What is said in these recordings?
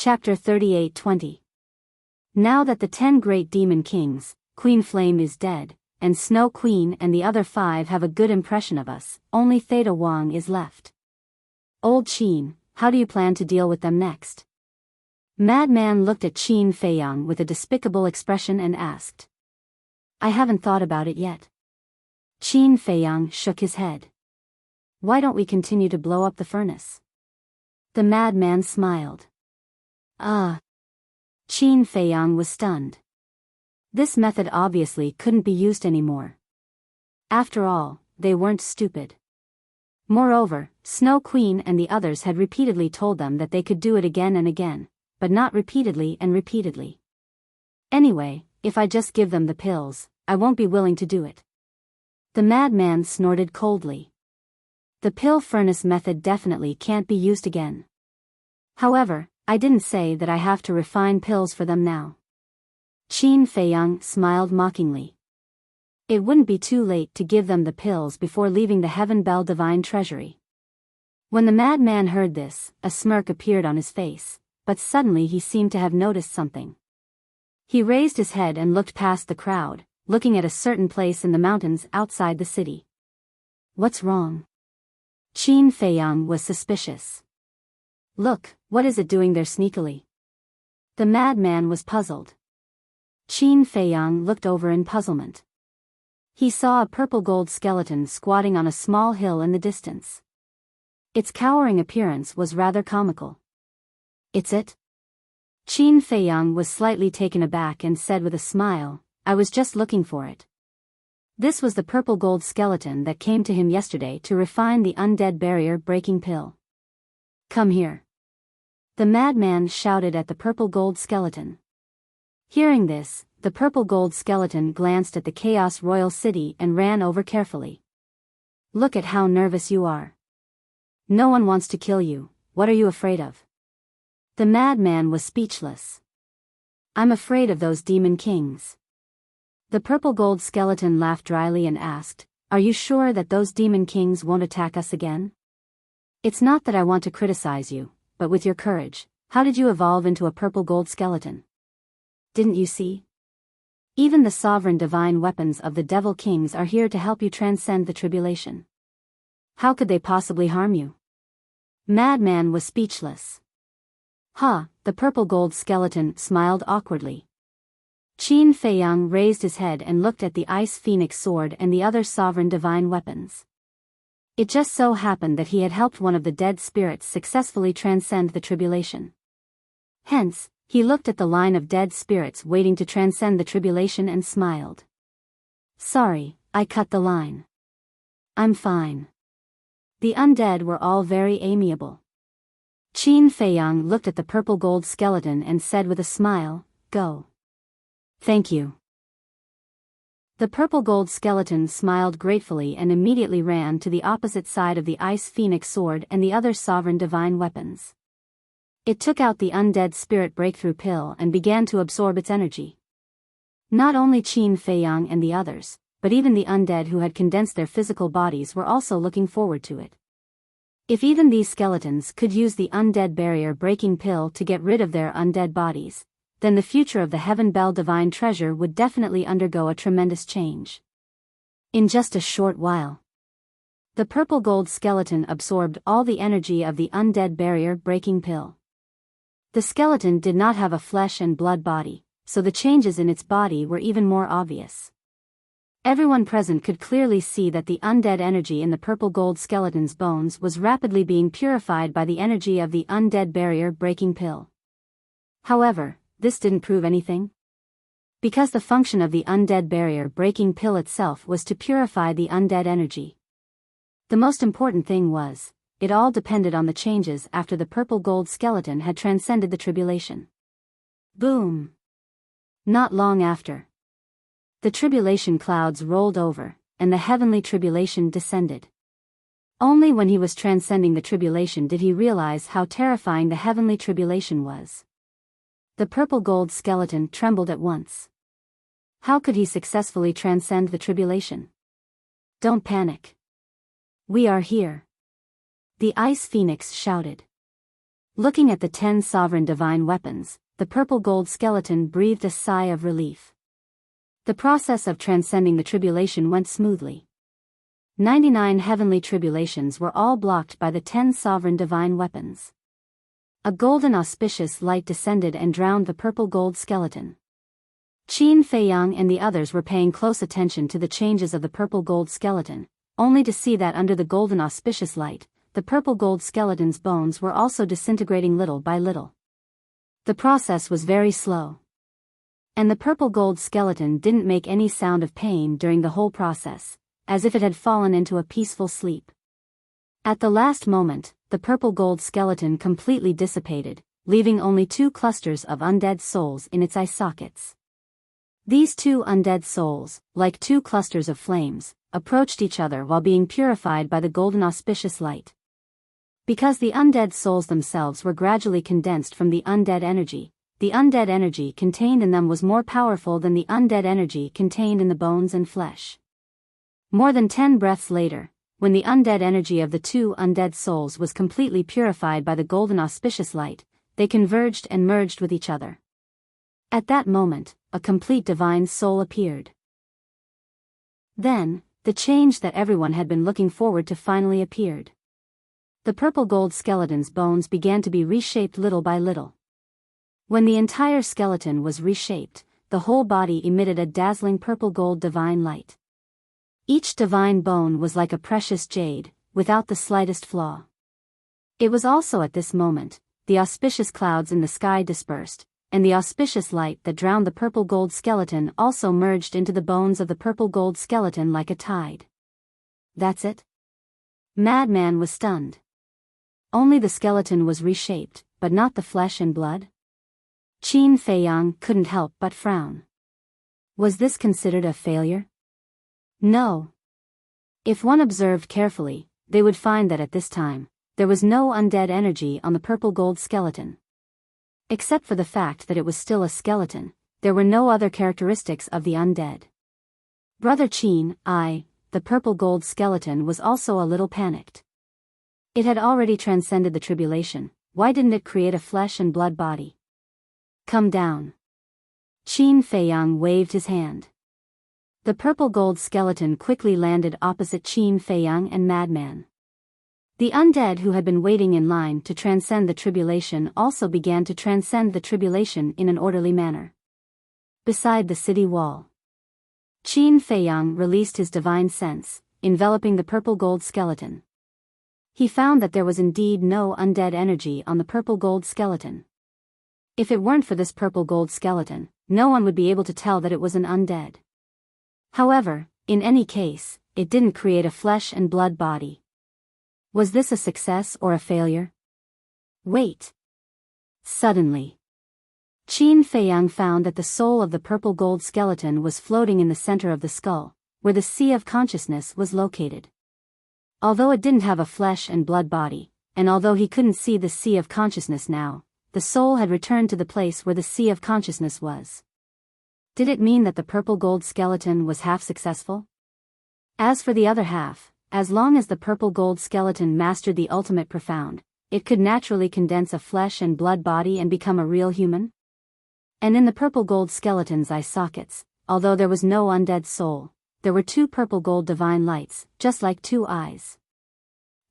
Chapter 38-20. Now that the 10 great demon kings, Queen Flame is dead, and Snow Queen and the other 5 have a good impression of us, only Theta Wang is left. Old Qin, how do you plan to deal with them next? Madman looked at Qin Feiyang with a despicable expression and asked. I haven't thought about it yet. Qin Feiyang shook his head. Why don't we continue to blow up the furnace? The madman smiled. Qin Feiyang was stunned. This method obviously couldn't be used anymore. After all, they weren't stupid. Moreover, Snow Queen and the others had repeatedly told them that they could do it again and again, but not repeatedly and repeatedly. Anyway, if I just give them the pills, I won't be willing to do it. The madman snorted coldly. The pill furnace method definitely can't be used again. However, I didn't say that I have to refine pills for them now. Qin Feiyang smiled mockingly. It wouldn't be too late to give them the pills before leaving the Heaven Bell Divine Treasury. When the madman heard this, a smirk appeared on his face, but suddenly he seemed to have noticed something. He raised his head and looked past the crowd, looking at a certain place in the mountains outside the city. What's wrong? Qin Feiyang was suspicious. Look, what is it doing there sneakily? The madman was puzzled. Qin Feiyang looked over in puzzlement. He saw a purple gold skeleton squatting on a small hill in the distance. Its cowering appearance was rather comical. It's it? Qin Feiyang was slightly taken aback and said with a smile, I was just looking for it. This was the purple gold skeleton that came to him yesterday to refine the undead barrier breaking pill. Come here. The madman shouted at the purple gold skeleton. Hearing this, the purple gold skeleton glanced at the Chaos Royal City and ran over carefully. Look at how nervous you are. No one wants to kill you, what are you afraid of? The madman was speechless. I'm afraid of those demon kings. The purple gold skeleton laughed dryly and asked, Are you sure that those demon kings won't attack us again? It's not that I want to criticize you, but with your courage, how did you evolve into a purple gold skeleton? Didn't you see? Even the sovereign divine weapons of the devil kings are here to help you transcend the tribulation. How could they possibly harm you? Madman was speechless. The purple gold skeleton smiled awkwardly. Qin Feiyang raised his head and looked at the ice phoenix sword and the other sovereign divine weapons. It just so happened that he had helped one of the dead spirits successfully transcend the tribulation. Hence, he looked at the line of dead spirits waiting to transcend the tribulation and smiled. Sorry, I cut the line. I'm fine. The undead were all very amiable. Qin Feiyang looked at the purple gold skeleton and said with a smile, Go. Thank you. The purple gold skeleton smiled gratefully and immediately ran to the opposite side of the ice phoenix sword and the other sovereign divine weapons. It took out the undead spirit breakthrough pill and began to absorb its energy. Not only Qin Feiyang and the others, but even the undead who had condensed their physical bodies were also looking forward to it. If even these skeletons could use the undead barrier breaking pill to get rid of their undead bodies, then the future of the Heaven Bell Divine Treasure would definitely undergo a tremendous change. In just a short while, the purple gold skeleton absorbed all the energy of the undead barrier breaking pill. The skeleton did not have a flesh and blood body, so the changes in its body were even more obvious. Everyone present could clearly see that the undead energy in the purple gold skeleton's bones was rapidly being purified by the energy of the undead barrier breaking pill. However, this didn't prove anything. Because the function of the undead barrier breaking pill itself was to purify the undead energy. The most important thing was, it all depended on the changes after the purple gold skeleton had transcended the tribulation. Boom! Not long after, the tribulation clouds rolled over, and the heavenly tribulation descended. Only when he was transcending the tribulation did he realize how terrifying the heavenly tribulation was. The purple gold skeleton trembled at once. How could he successfully transcend the tribulation? Don't panic. We are here. The ice phoenix shouted. Looking at the 10 sovereign divine weapons, the purple gold skeleton breathed a sigh of relief. The process of transcending the tribulation went smoothly. 99 heavenly tribulations were all blocked by the 10 sovereign divine weapons. A golden auspicious light descended and drowned the purple gold skeleton. Qin Feiyang and the others were paying close attention to the changes of the purple gold skeleton, only to see that under the golden auspicious light, the purple gold skeleton's bones were also disintegrating little by little. The process was very slow. And the purple gold skeleton didn't make any sound of pain during the whole process, as if it had fallen into a peaceful sleep. At the last moment, the purple gold skeleton completely dissipated, leaving only 2 clusters of undead souls in its eye sockets. These 2 undead souls, like 2 clusters of flames, approached each other while being purified by the golden auspicious light. Because the undead souls themselves were gradually condensed from the undead energy contained in them was more powerful than the undead energy contained in the bones and flesh. More than 10 breaths later, when the undead energy of the 2 undead souls was completely purified by the golden auspicious light, they converged and merged with each other. At that moment, a complete divine soul appeared. Then, the change that everyone had been looking forward to finally appeared. The purple gold skeleton's bones began to be reshaped little by little. When the entire skeleton was reshaped, the whole body emitted a dazzling purple gold divine light. Each divine bone was like a precious jade, without the slightest flaw. It was also at this moment, the auspicious clouds in the sky dispersed, and the auspicious light that drowned the purple gold skeleton also merged into the bones of the purple gold skeleton like a tide. That's it? Madman was stunned. Only the skeleton was reshaped, but not the flesh and blood? Qin Feiyang couldn't help but frown. Was this considered a failure? No. If one observed carefully, they would find that at this time, there was no undead energy on the purple gold skeleton. Except for the fact that it was still a skeleton, there were no other characteristics of the undead. Brother Qin, the purple gold skeleton was also a little panicked. It had already transcended the tribulation, why didn't it create a flesh and blood body? Come down. Qin Feiyang waved his hand. The purple gold skeleton quickly landed opposite Qin Feiyang and Madman. The undead who had been waiting in line to transcend the tribulation also began to transcend the tribulation in an orderly manner. Beside the city wall, Qin Feiyang released his divine sense, enveloping the purple gold skeleton. He found that there was indeed no undead energy on the purple gold skeleton. If it weren't for this purple gold skeleton, no one would be able to tell that it was an undead. However, in any case, it didn't create a flesh and blood body. Was this a success or a failure? Wait. Suddenly, Qin Feiyang found that the soul of the purple gold skeleton was floating in the center of the skull, where the sea of consciousness was located. Although it didn't have a flesh and blood body, and although he couldn't see the sea of consciousness now, the soul had returned to the place where the sea of consciousness was. Did it mean that the purple gold skeleton was half successful? As for the other half, as long as the purple gold skeleton mastered the ultimate profound, it could naturally condense a flesh and blood body and become a real human? And in the purple gold skeleton's eye sockets, although there was no undead soul, there were 2 purple gold divine lights, just like 2 eyes.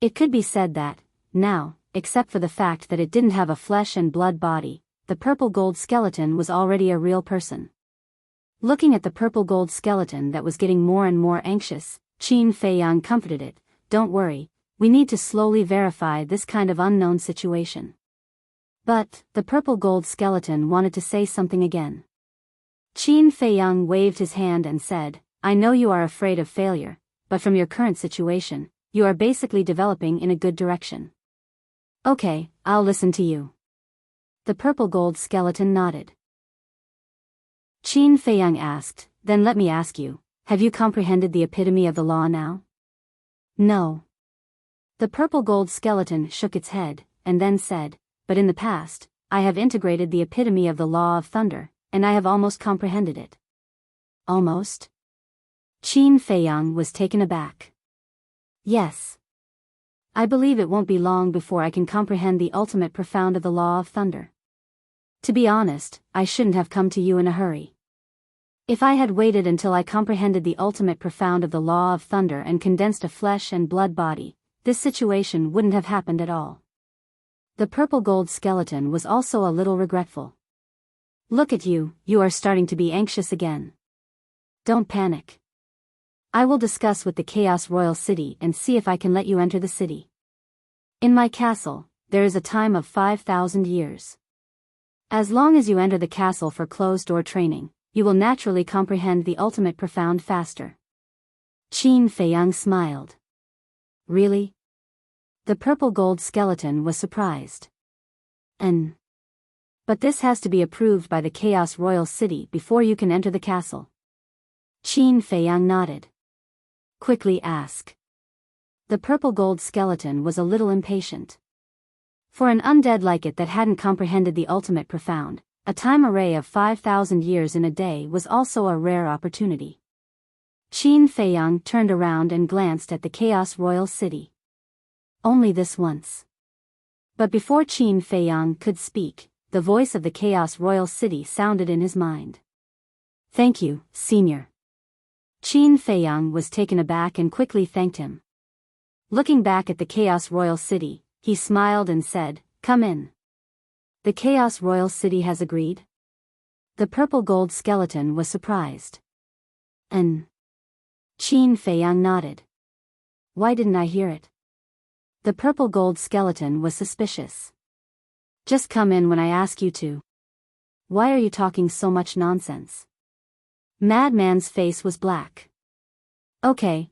It could be said that, now, except for the fact that it didn't have a flesh and blood body, the purple gold skeleton was already a real person. Looking at the purple gold skeleton that was getting more and more anxious, Qin Feiyang comforted it, "Don't worry, we need to slowly verify this kind of unknown situation." But, the purple gold skeleton wanted to say something again. Qin Feiyang waved his hand and said, "I know you are afraid of failure, but from your current situation, you are basically developing in a good direction. Okay, I'll listen to you." The purple gold skeleton nodded. Qin Feiyang asked, "Then let me ask you, have you comprehended the epitome of the law now?" "No." The purple gold skeleton shook its head, and then said, "But in the past, I have integrated the epitome of the law of thunder, and I have almost comprehended it." "Almost?" Qin Feiyang was taken aback. "Yes." I believe it won't be long before I can comprehend the ultimate profound of the law of thunder. To be honest, I shouldn't have come to you in a hurry. If I had waited until I comprehended the ultimate profound of the law of thunder and condensed a flesh and blood body, this situation wouldn't have happened at all. The purple gold skeleton was also a little regretful. Look at you, you are starting to be anxious again. Don't panic. I will discuss with the Chaos Royal City and see if I can let you enter the city. In my castle, there is a time of 5,000 years. As long as you enter the castle for closed-door training, you will naturally comprehend the ultimate profound faster. Qin Feiyang smiled. Really? The purple gold skeleton was surprised. But this has to be approved by the Chaos Royal City before you can enter the castle. Qin Feiyang nodded. Quickly ask. The purple gold skeleton was a little impatient. For an undead like it that hadn't comprehended the ultimate profound, a time array of 5,000 years in a day was also a rare opportunity. Qin Feiyang turned around and glanced at the Chaos Royal City. Only this once. But before Qin Feiyang could speak, the voice of the Chaos Royal City sounded in his mind. Thank you, Senior. Qin Feiyang was taken aback and quickly thanked him. Looking back at the Chaos Royal City, he smiled and said, Come in. The Chaos Royal City has agreed? The purple gold skeleton was surprised. Qin Feiyang nodded. Why didn't I hear it? The purple gold skeleton was suspicious. Just come in when I ask you to. Why are you talking so much nonsense? Madman's face was black. Okay.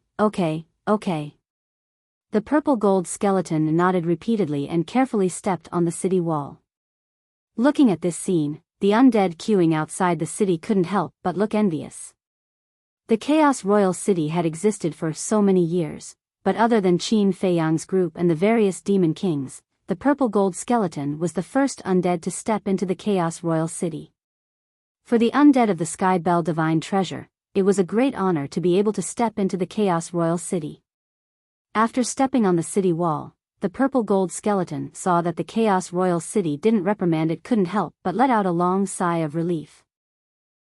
The purple gold skeleton nodded repeatedly and carefully stepped on the city wall. Looking at this scene, the undead queuing outside the city couldn't help but look envious. The Chaos Royal City had existed for so many years, but other than Qin Feiyang's group and the various demon kings, the purple gold skeleton was the first undead to step into the Chaos Royal City. For the undead of the Sky Bell Divine Treasure, it was a great honor to be able to step into the Chaos Royal City. After stepping on the city wall, the purple gold skeleton saw that the Chaos Royal City didn't reprimand it couldn't help but let out a long sigh of relief.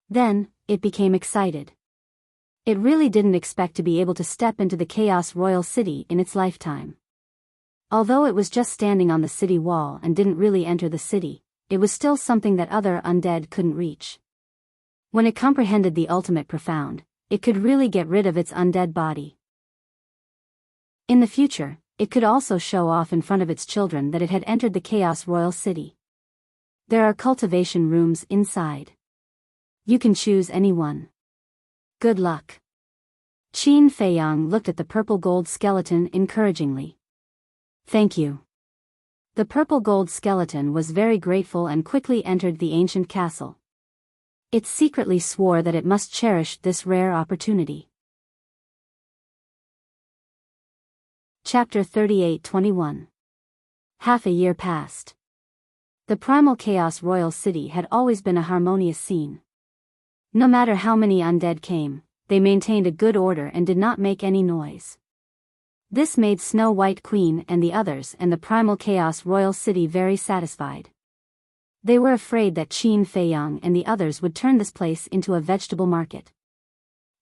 Then, it became excited. It really didn't expect to be able to step into the Chaos Royal City in its lifetime. Although it was just standing on the city wall and didn't really enter the city, it was still something that other undead couldn't reach. When it comprehended the ultimate profound, it could really get rid of its undead body. In the future, it could also show off in front of its children that it had entered the Chaos Royal City. There are cultivation rooms inside. You can choose any one. Good luck. Qin Feiyang looked at the purple gold skeleton encouragingly. Thank you. The purple gold skeleton was very grateful and quickly entered the ancient castle. It secretly swore that it must cherish this rare opportunity. Chapter 38-21. Half a year passed. The primal Chaos Royal City had always been a harmonious scene. No matter how many undead came, they maintained a good order and did not make any noise. This made Snow White Queen and the others and the primal Chaos Royal City very satisfied. They were afraid that Qin Feiyang and the others would turn this place into a vegetable market.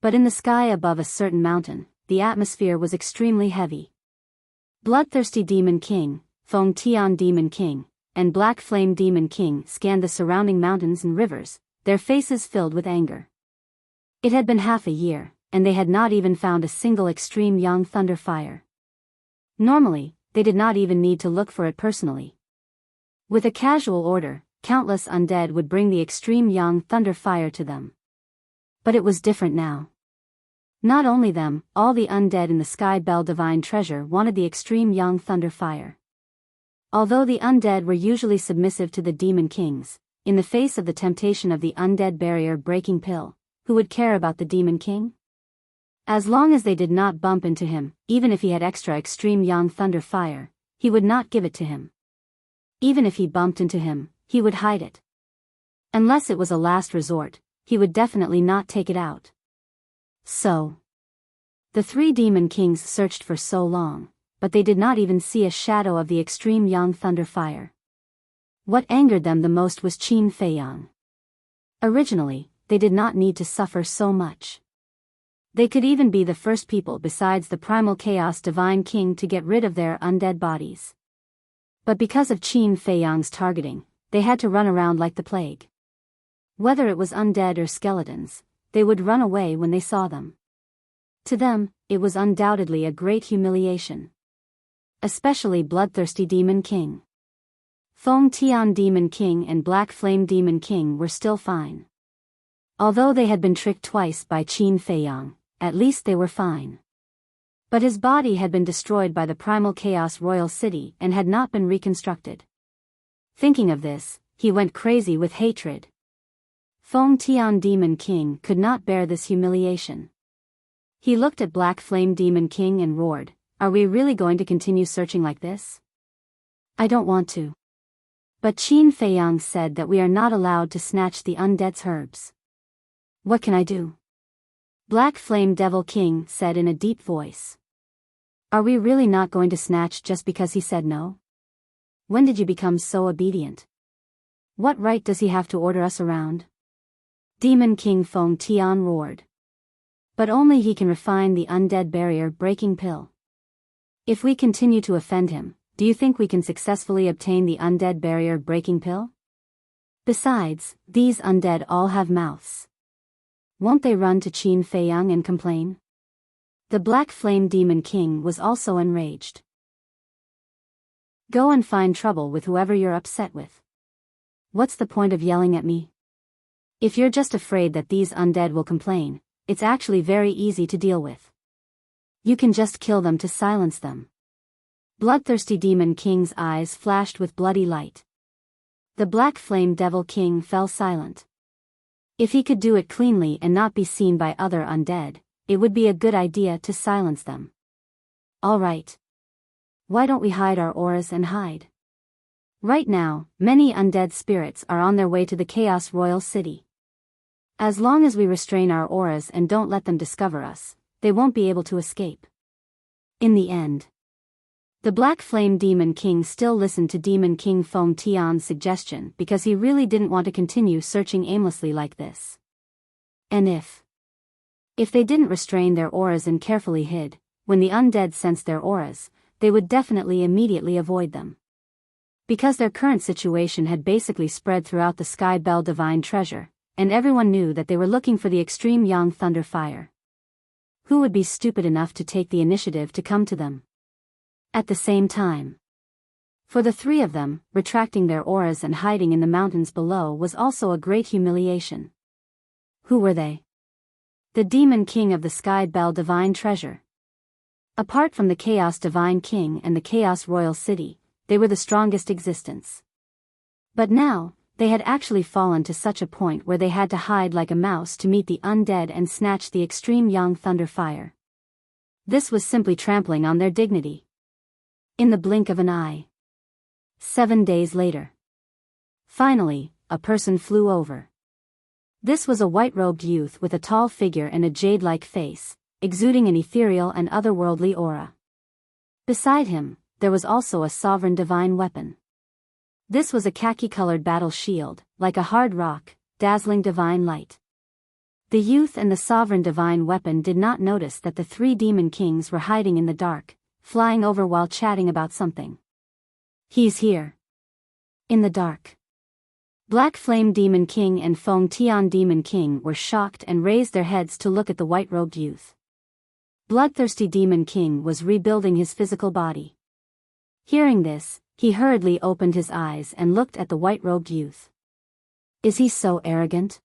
But in the sky above a certain mountain, the atmosphere was extremely heavy. Bloodthirsty Demon King, Feng Tian Demon King, and Black Flame Demon King scanned the surrounding mountains and rivers, their faces filled with anger. It had been half a year, and they had not even found a single extreme young thunder fire. Normally, they did not even need to look for it personally. With a casual order, countless undead would bring the extreme young thunder fire to them. But it was different now. Not only them, all the undead in the Sky Bell Divine Treasure wanted the extreme young thunder fire. Although the undead were usually submissive to the demon kings, in the face of the temptation of the undead barrier breaking pill, who would care about the demon king? As long as they did not bump into him, even if he had extra extreme young thunder fire, he would not give it to him. Even if he bumped into him, he would hide it. Unless it was a last resort, he would definitely not take it out. So, the three demon kings searched for so long, but they did not even see a shadow of the extreme Yang thunder fire. What angered them the most was Qin Feiyang. Originally, they did not need to suffer so much. They could even be the first people besides the primal chaos divine king to get rid of their undead bodies. But because of Qin Feiyang's targeting, they had to run around like the plague. Whether it was undead or skeletons, they would run away when they saw them. To them, it was undoubtedly a great humiliation. Especially Bloodthirsty Demon King. Feng Tian Demon King and Black Flame Demon King were still fine. Although they had been tricked twice by Qin Feiyang, at least they were fine. But his body had been destroyed by the Primal Chaos Royal City and had not been reconstructed. Thinking of this, he went crazy with hatred. Feng Tian Demon King could not bear this humiliation. He looked at Black Flame Demon King and roared, "Are we really going to continue searching like this? I don't want to." But Qin Feiyang said that we are not allowed to snatch the undead's herbs. What can I do? Black Flame Devil King said in a deep voice. Are we really not going to snatch just because he said no? When did you become so obedient? What right does he have to order us around? Demon King Feng Tian roared. But only he can refine the undead barrier breaking pill. If we continue to offend him, do you think we can successfully obtain the undead barrier breaking pill? Besides, these undead all have mouths. Won't they run to Qin Feiyang and complain? The Black Flame Demon King was also enraged. Go and find trouble with whoever you're upset with. What's the point of yelling at me? If you're just afraid that these undead will complain, it's actually very easy to deal with. You can just kill them to silence them. Bloodthirsty Demon King's eyes flashed with bloody light. The Black Flame Devil King fell silent. If he could do it cleanly and not be seen by other undead, it would be a good idea to silence them. All right. Why don't we hide our auras and hide? Right now, many undead spirits are on their way to the Chaos Royal City. As long as we restrain our auras and don't let them discover us, they won't be able to escape. In the end, the Black Flame Demon King still listened to Demon King Feng Tian's suggestion because he really didn't want to continue searching aimlessly like this. And if they didn't restrain their auras and carefully hid, when the undead sensed their auras, they would definitely immediately avoid them. Because their current situation had basically spread throughout the Sky Bell Divine Treasure, and everyone knew that they were looking for the extreme Yang Thunder Fire. Who would be stupid enough to take the initiative to come to them? At the same time, for the three of them, retracting their auras and hiding in the mountains below was also a great humiliation. Who were they? The Demon King of the Sky Bell Divine Treasure. Apart from the Chaos Divine King and the Chaos Royal City, they were the strongest existence. But now, they had actually fallen to such a point where they had to hide like a mouse to meet the undead and snatch the extreme Yang Thunder Fire. This was simply trampling on their dignity. In the blink of an eye. 7 days later. Finally, a person flew over. This was a white-robed youth with a tall figure and a jade-like face, exuding an ethereal and otherworldly aura. Beside him, there was also a sovereign divine weapon. This was a khaki-colored battle shield, like a hard rock, dazzling divine light. The youth and the sovereign divine weapon did not notice that the three demon kings were hiding in the dark, flying over while chatting about something. He's here. In the dark. Black Flame Demon King and Feng Tian Demon King were shocked and raised their heads to look at the white-robed youth. Bloodthirsty Demon King was rebuilding his physical body. Hearing this, he hurriedly opened his eyes and looked at the white-robed youth. Is he so arrogant?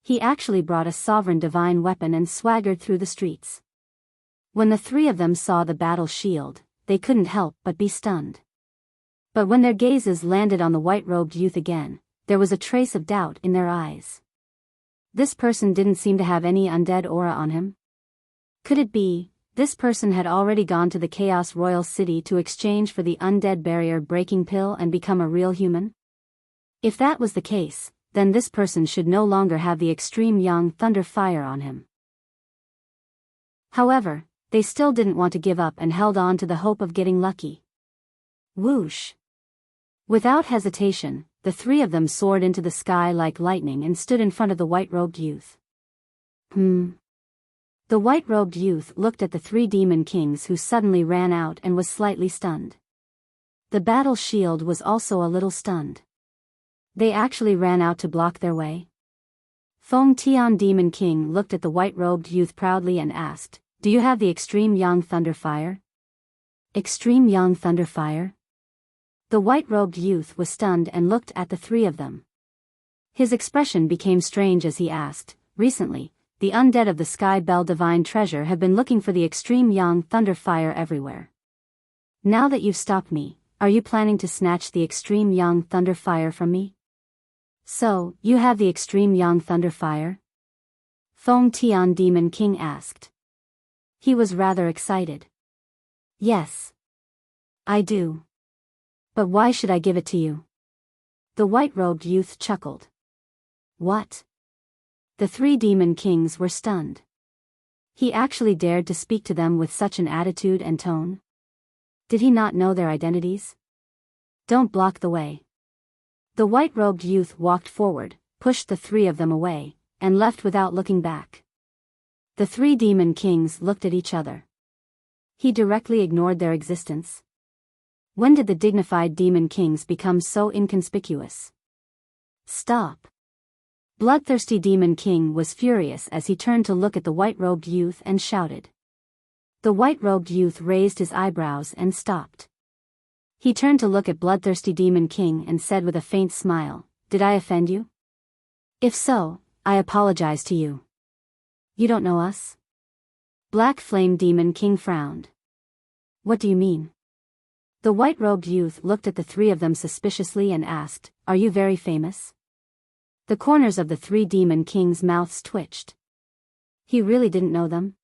He actually brought a sovereign divine weapon and swaggered through the streets. When the three of them saw the battle shield, they couldn't help but be stunned. But when their gazes landed on the white-robed youth again, there was a trace of doubt in their eyes. This person didn't seem to have any undead aura on him. Could it be, this person had already gone to the Chaos Royal City to exchange for the undead barrier breaking pill and become a real human? If that was the case, then this person should no longer have the extreme Yang Thunder Fire on him. However, they still didn't want to give up and held on to the hope of getting lucky. Whoosh! Without hesitation, the three of them soared into the sky like lightning and stood in front of the white-robed youth. The white-robed youth looked at the three demon kings who suddenly ran out and was slightly stunned. The battle shield was also a little stunned. They actually ran out to block their way? Feng Tian Demon King looked at the white-robed youth proudly and asked, "Do you have the Extreme Yang Thunder Fire?" Extreme Yang Thunder Fire? The white-robed youth was stunned and looked at the three of them. His expression became strange as he asked, "Recently, the undead of the Sky Bell Divine Treasure have been looking for the Extreme Yang Thunder Fire everywhere. Now that you've stopped me, are you planning to snatch the Extreme Yang Thunder Fire from me?" "So, you have the Extreme Yang Thunder Fire?" Feng Tian Demon King asked. He was rather excited. "Yes. I do. But why should I give it to you?" The white-robed youth chuckled. "What?" The three demon kings were stunned. He actually dared to speak to them with such an attitude and tone? Did he not know their identities? "Don't block the way." The white-robed youth walked forward, pushed the three of them away, and left without looking back. The three demon kings looked at each other. He directly ignored their existence. When did the dignified demon kings become so inconspicuous? "Stop!" Bloodthirsty Demon King was furious as he turned to look at the white-robed youth and shouted. The white-robed youth raised his eyebrows and stopped. He turned to look at Bloodthirsty Demon King and said with a faint smile, "Did I offend you? If so, I apologize to you. You don't know us?" Black Flame Demon King frowned. "What do you mean?" The white-robed youth looked at the three of them suspiciously and asked, "Are you very famous?" The corners of the three demon kings' mouths twitched. He really didn't know them?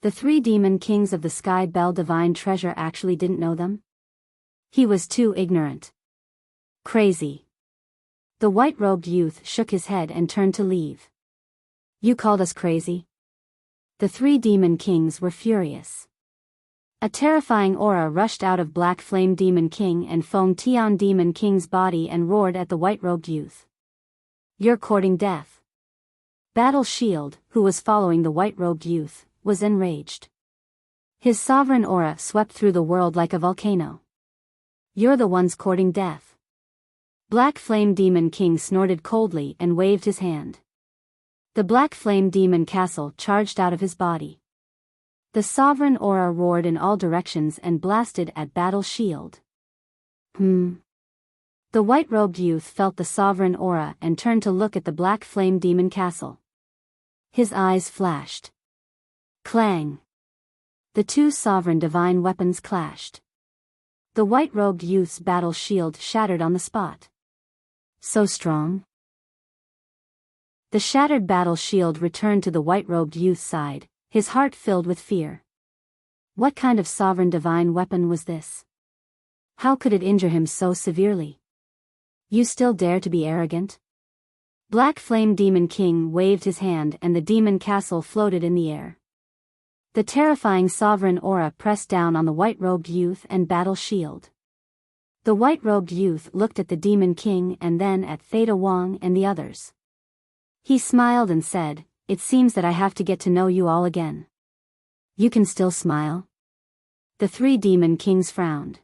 The three demon kings of the Sky Bell Divine Treasure actually didn't know them? He was too ignorant. Crazy. The white-robed youth shook his head and turned to leave. "You called us crazy?" The three demon kings were furious. A terrifying aura rushed out of Black Flame Demon King and Feng Tian Demon King's body and roared at the white-robed youth. "You're courting death." Battle Shield, who was following the white-robed youth, was enraged. His sovereign aura swept through the world like a volcano. "You're the ones courting death." Black Flame Demon King snorted coldly and waved his hand. The Black Flame Demon Castle charged out of his body. The sovereign aura roared in all directions and blasted at Battle Shield. The white-robed youth felt the sovereign aura and turned to look at the Black Flame Demon Castle. His eyes flashed. Clang! The two sovereign divine weapons clashed. The white-robed youth's battle shield shattered on the spot. So strong. The shattered battle shield returned to the white-robed youth's side, his heart filled with fear. What kind of sovereign divine weapon was this? How could it injure him so severely? "You still dare to be arrogant?" Black Flame Demon King waved his hand and the demon castle floated in the air. The terrifying sovereign aura pressed down on the white-robed youth and battle shield. The white-robed youth looked at the Demon King and then at Theta Wong and the others. He smiled and said, "It seems that I have to get to know you all again." "You can still smile?" The three Demon Kings frowned.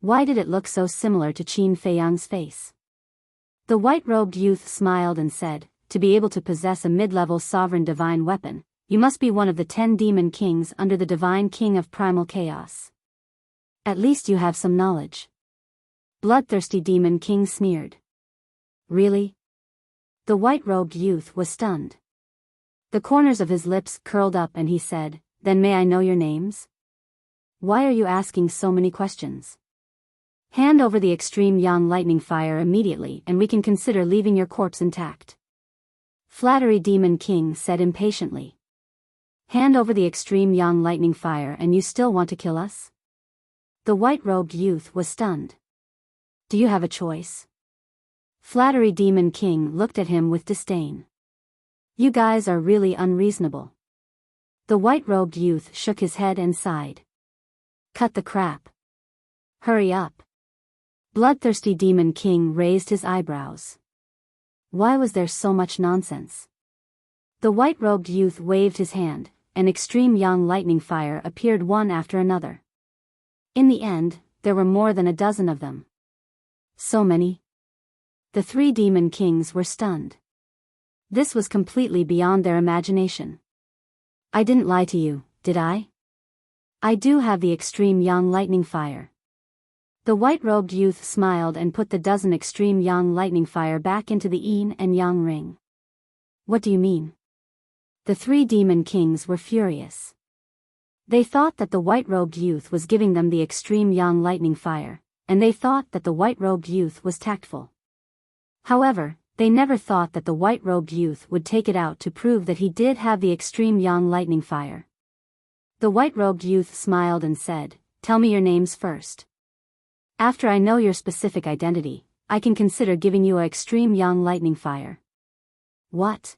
Why did it look so similar to Qin Feiyang's face? The white-robed youth smiled and said, "To be able to possess a mid-level sovereign divine weapon, you must be one of the 10 demon kings under the divine king of primal chaos. At least you have some knowledge." Bloodthirsty Demon King sneered. "Really?" The white-robed youth was stunned. The corners of his lips curled up and he said, "Then may I know your names? Why are you asking so many questions? Hand over the Extreme Yang Lightning Fire immediately and we can consider leaving your corpse intact." Flattery Demon King said impatiently. "Hand over the Extreme Yang Lightning Fire and you still want to kill us?" The white-robed youth was stunned. "Do you have a choice?" Flattery Demon King looked at him with disdain. "You guys are really unreasonable. The white-robed youth shook his head and sighed. Cut the crap. Hurry up. Bloodthirsty Demon King raised his eyebrows. Why was there so much nonsense? The white-robed youth waved his hand, and extreme young lightning fire appeared one after another. In the end, there were more than a dozen of them. So many. The three demon kings were stunned. This was completely beyond their imagination. I didn't lie to you, did I? I do have the extreme young lightning fire. The white-robed youth smiled and put the dozen extreme young lightning fire back into the yin and yang ring. What do you mean? The three demon kings were furious. They thought that the white-robed youth was giving them the extreme young lightning fire, and they thought that the white-robed youth was tactful. However, they never thought that the white-robed youth would take it out to prove that he did have the extreme young lightning fire. The white-robed youth smiled and said, "Tell me your names first. After I know your specific identity, I can consider giving you a extreme young lightning fire." What?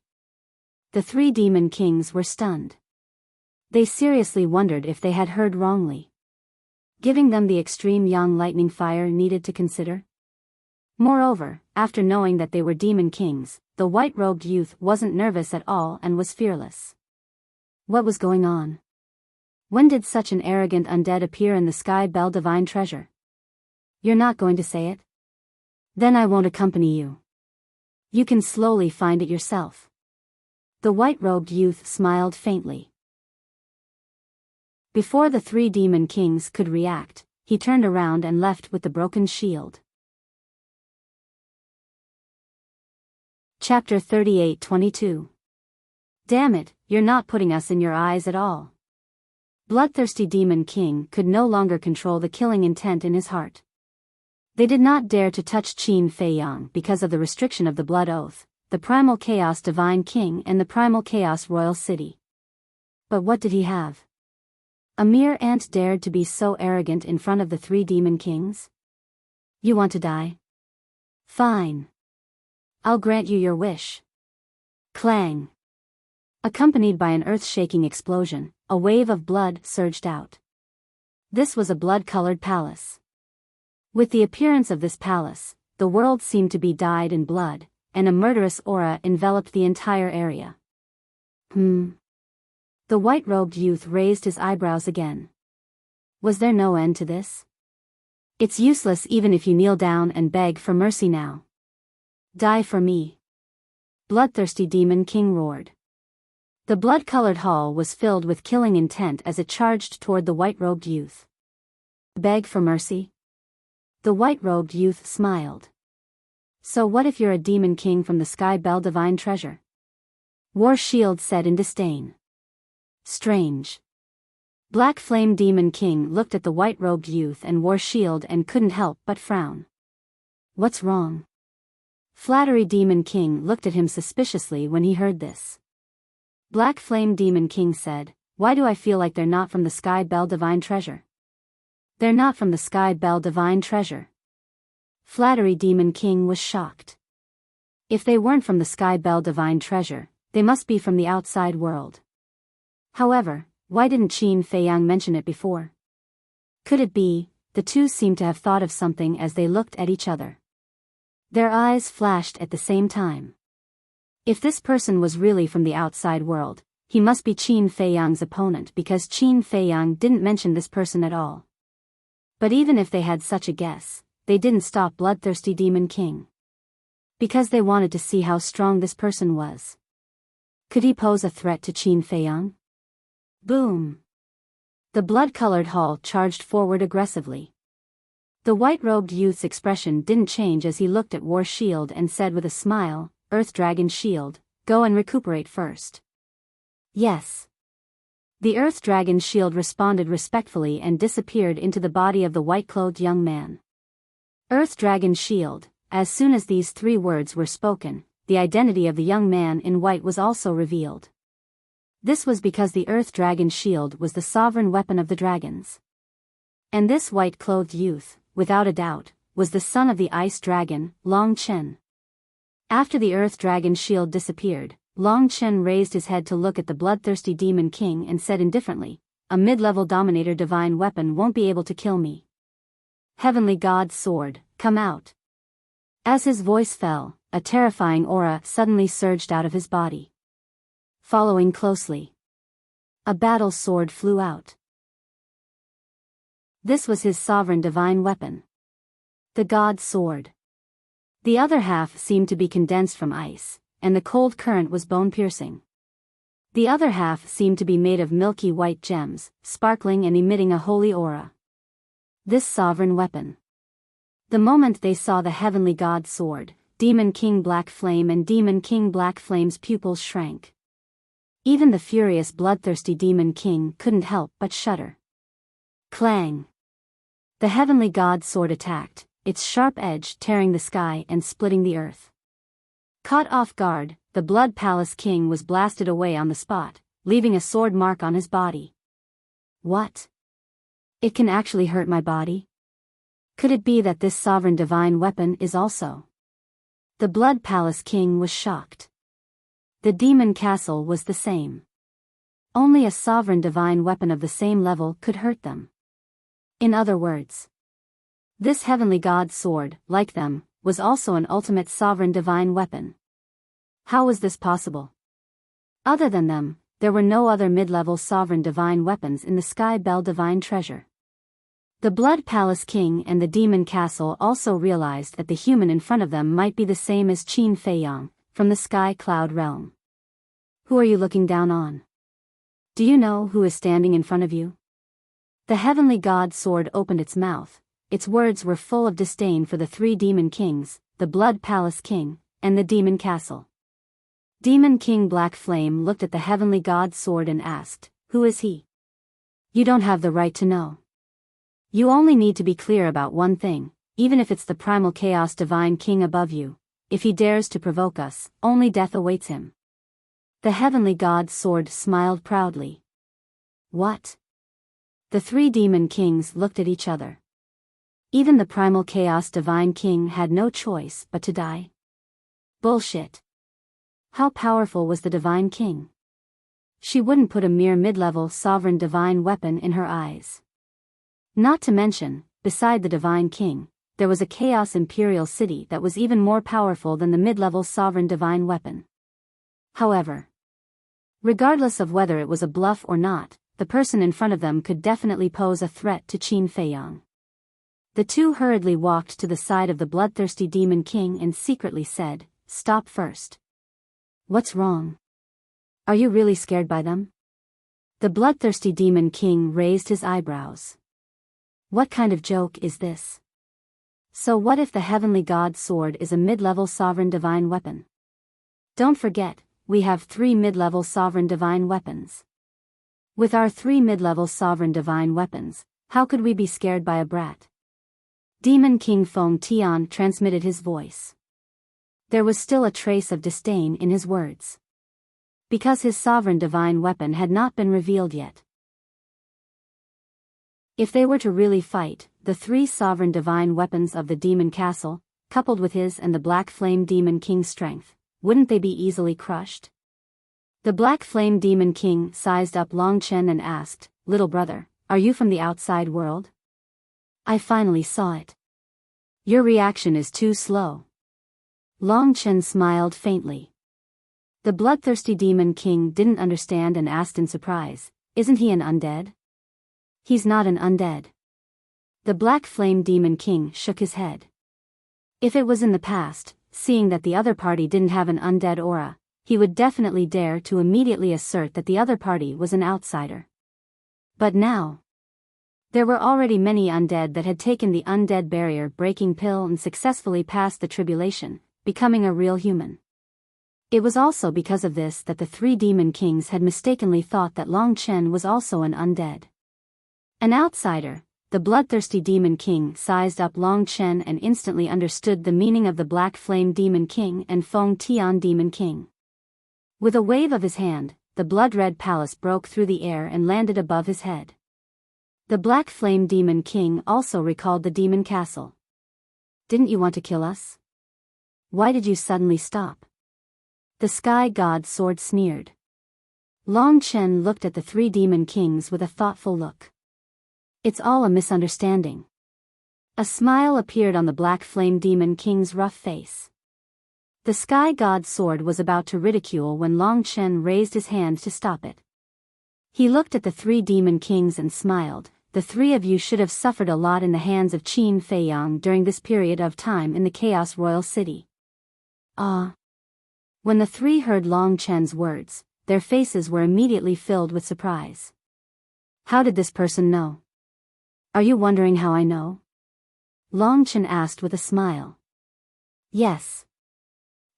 The three demon kings were stunned. They seriously wondered if they had heard wrongly. Giving them the extreme young lightning fire needed to consider? Moreover, after knowing that they were demon kings, the white-robed youth wasn't nervous at all and was fearless. What was going on? When did such an arrogant undead appear in the Sky Bell Divine Treasure? You're not going to say it? Then I won't accompany you. You can slowly find it yourself. The white-robed youth smiled faintly. Before the three demon kings could react, he turned around and left with the broken shield. Chapter 38:22. Damn it, you're not putting us in your eyes at all. Bloodthirsty Demon King could no longer control the killing intent in his heart. They did not dare to touch Qin Fei Yang because of the restriction of the Blood Oath, the Primal Chaos Divine King and the Primal Chaos Royal City. But what did he have? A mere ant dared to be so arrogant in front of the three demon kings? You want to die? Fine. I'll grant you your wish. Clang. Accompanied by an earth-shaking explosion, a wave of blood surged out. This was a blood-colored palace. With the appearance of this palace, the world seemed to be dyed in blood, and a murderous aura enveloped the entire area. The white-robed youth raised his eyebrows again. Was there no end to this? It's useless even if you kneel down and beg for mercy now. Die for me. Bloodthirsty Demon King roared. The blood-colored hall was filled with killing intent as it charged toward the white-robed youth. Beg for mercy? The white-robed youth smiled. So what if you're a demon king from the Sky Bell Divine Treasure? War Shield said in disdain. Strange. Black Flame Demon King looked at the white-robed youth and War Shield and couldn't help but frown. What's wrong? Flattery Demon King looked at him suspiciously when he heard this. Black Flame Demon King said, "Why do I feel like they're not from the Sky Bell Divine Treasure?" They're not from the Sky Bell Divine Treasure. Flattery Demon King was shocked. If they weren't from the Sky Bell Divine Treasure, they must be from the outside world. However, why didn't Qin Fei Yang mention it before? Could it be, the two seemed to have thought of something as they looked at each other. Their eyes flashed at the same time. If this person was really from the outside world, he must be Qin Fei Yang's opponent because Qin Fei Yang didn't mention this person at all. But even if they had such a guess, they didn't stop Bloodthirsty Demon King. Because they wanted to see how strong this person was. Could he pose a threat to Qin Fei Yang? Boom! The blood-colored hall charged forward aggressively. The white-robed youth's expression didn't change as he looked at War Shield and said with a smile, "Earth Dragon Shield, go and recuperate first." Yes. The Earth Dragon Shield responded respectfully and disappeared into the body of the white-clothed young man. Earth Dragon Shield. As soon as these three words were spoken, the identity of the young man in white was also revealed. This was because the Earth Dragon Shield was the sovereign weapon of the dragons. And this white-clothed youth, without a doubt, was the son of the Ice Dragon, Long Chen. After the Earth Dragon Shield disappeared, Long Chen raised his head to look at the bloodthirsty demon king and said indifferently, "A mid-level dominator divine weapon won't be able to kill me. Heavenly God's sword, come out." As his voice fell, a terrifying aura suddenly surged out of his body. Following closely, a battle sword flew out. This was his sovereign divine weapon, the God's sword. The other half seemed to be condensed from ice, and the cold current was bone-piercing. The other half seemed to be made of milky white gems, sparkling and emitting a holy aura. This sovereign weapon. The moment they saw the heavenly God's sword, Demon King Black Flame and Demon King Black Flame's pupils shrank. Even the furious bloodthirsty Demon King couldn't help but shudder. Clang! The heavenly God's sword attacked, its sharp edge tearing the sky and splitting the earth. Caught off guard, the Blood Palace King was blasted away on the spot, leaving a sword mark on his body. What? It can actually hurt my body? Could it be that this sovereign divine weapon is also? The Blood Palace King was shocked. The demon castle was the same. Only a sovereign divine weapon of the same level could hurt them. In other words, this heavenly God's sword, like them, was also an ultimate sovereign divine weapon. How was this possible? Other than them, there were no other mid-level sovereign divine weapons in the Sky Bell Divine Treasure. The Blood Palace King and the Demon Castle also realized that the human in front of them might be the same as Qin Feiyang, from the Sky Cloud Realm. Who are you looking down on? Do you know who is standing in front of you? The heavenly God's sword opened its mouth. Its words were full of disdain for the three demon kings, the Blood Palace King, and the Demon Castle. Demon King Black Flame looked at the heavenly God's sword and asked, "Who is he?" "You don't have the right to know. You only need to be clear about one thing, even if it's the primal chaos divine king above you. If he dares to provoke us, only death awaits him." The heavenly God's sword smiled proudly. What? The three demon kings looked at each other. Even the primal chaos divine king had no choice but to die. Bullshit. How powerful was the divine king? She wouldn't put a mere mid-level sovereign divine weapon in her eyes. Not to mention, beside the divine king, there was a chaos imperial city that was even more powerful than the mid-level sovereign divine weapon. However, regardless of whether it was a bluff or not, the person in front of them could definitely pose a threat to Qin Feiyang. The two hurriedly walked to the side of the bloodthirsty demon king and secretly said, "Stop first." "What's wrong? Are you really scared by them?" The bloodthirsty demon king raised his eyebrows. What kind of joke is this? So what if the heavenly God's sword is a mid-level sovereign divine weapon? Don't forget, we have 3 mid-level sovereign divine weapons. With our 3 mid-level sovereign divine weapons, how could we be scared by a brat? Demon King Feng Tian transmitted his voice. There was still a trace of disdain in his words. Because his sovereign divine weapon had not been revealed yet. If they were to really fight, the 3 sovereign divine weapons of the Demon Castle, coupled with his and the Black Flame Demon King's strength, wouldn't they be easily crushed? The Black Flame Demon King sized up Long Chen and asked, "Little brother, are you from the outside world?" "I finally saw it." "Your reaction is too slow." Long Chen smiled faintly. The bloodthirsty Demon King didn't understand and asked in surprise, "Isn't he an undead?" "He's not an undead." The Black Flame Demon King shook his head. If it was in the past, seeing that the other party didn't have an undead aura, he would definitely dare to immediately assert that the other party was an outsider. But now, there were already many undead that had taken the undead barrier breaking pill and successfully passed the tribulation, becoming a real human. It was also because of this that the 3 demon kings had mistakenly thought that Long Chen was also an undead. An outsider, the bloodthirsty demon king sized up Long Chen and instantly understood the meaning of the Black Flame Demon King and Feng Tian Demon King. With a wave of his hand, the blood-red palace broke through the air and landed above his head. The Black Flame Demon King also recalled the Demon Castle. "Didn't you want to kill us? Why did you suddenly stop?" The sky god's sword sneered. Long Chen looked at the three demon kings with a thoughtful look. It's all a misunderstanding. A smile appeared on the black flame demon king's rough face. The sky god's sword was about to ridicule when Long Chen raised his hand to stop it. He looked at the three demon kings and smiled. The three of you should have suffered a lot in the hands of Qin Feiyang during this period of time in the Chaos Royal City. Ah. When the three heard Long Chen's words, their faces were immediately filled with surprise. How did this person know? Are you wondering how I know? Long Chen asked with a smile. Yes.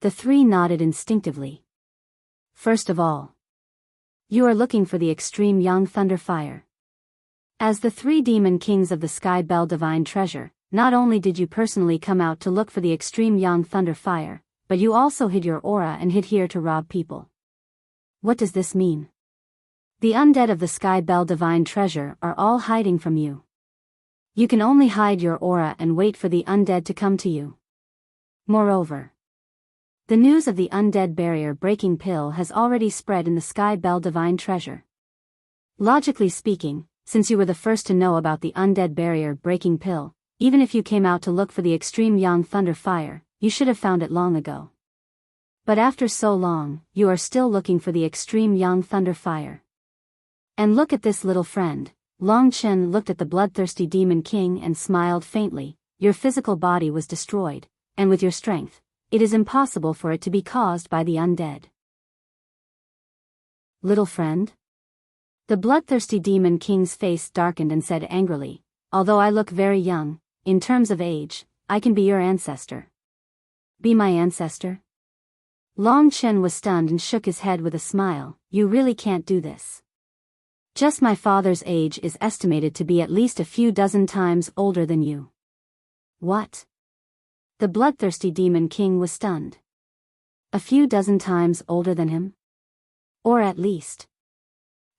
The three nodded instinctively. First of all, you are looking for the extreme Yang Thunder Fire. As the three demon kings of the Sky Bell Divine Treasure, not only did you personally come out to look for the extreme Yang Thunder Fire, but you also hid your aura and hid here to rob people. What does this mean? The undead of the Sky Bell Divine Treasure are all hiding from you. You can only hide your aura and wait for the undead to come to you. Moreover, the news of the undead barrier breaking pill has already spread in the Sky Bell Divine Treasure. Logically speaking, since you were the first to know about the undead barrier breaking pill, even if you came out to look for the extreme Yang Thunder Fire, you should have found it long ago. But after so long, you are still looking for the extreme Yang Thunder Fire. And look at this little friend. Long Chen looked at the bloodthirsty demon king and smiled faintly. Your physical body was destroyed, and with your strength, it is impossible for it to be caused by the undead. Little friend? The bloodthirsty demon king's face darkened and said angrily, although I look very young, in terms of age, I can be your ancestor. Be my ancestor? Long Chen was stunned and shook his head with a smile. You really can't do this. Just my father's age is estimated to be at least a few dozen times older than you. What? The bloodthirsty demon king was stunned. A few dozen times older than him? Or at least.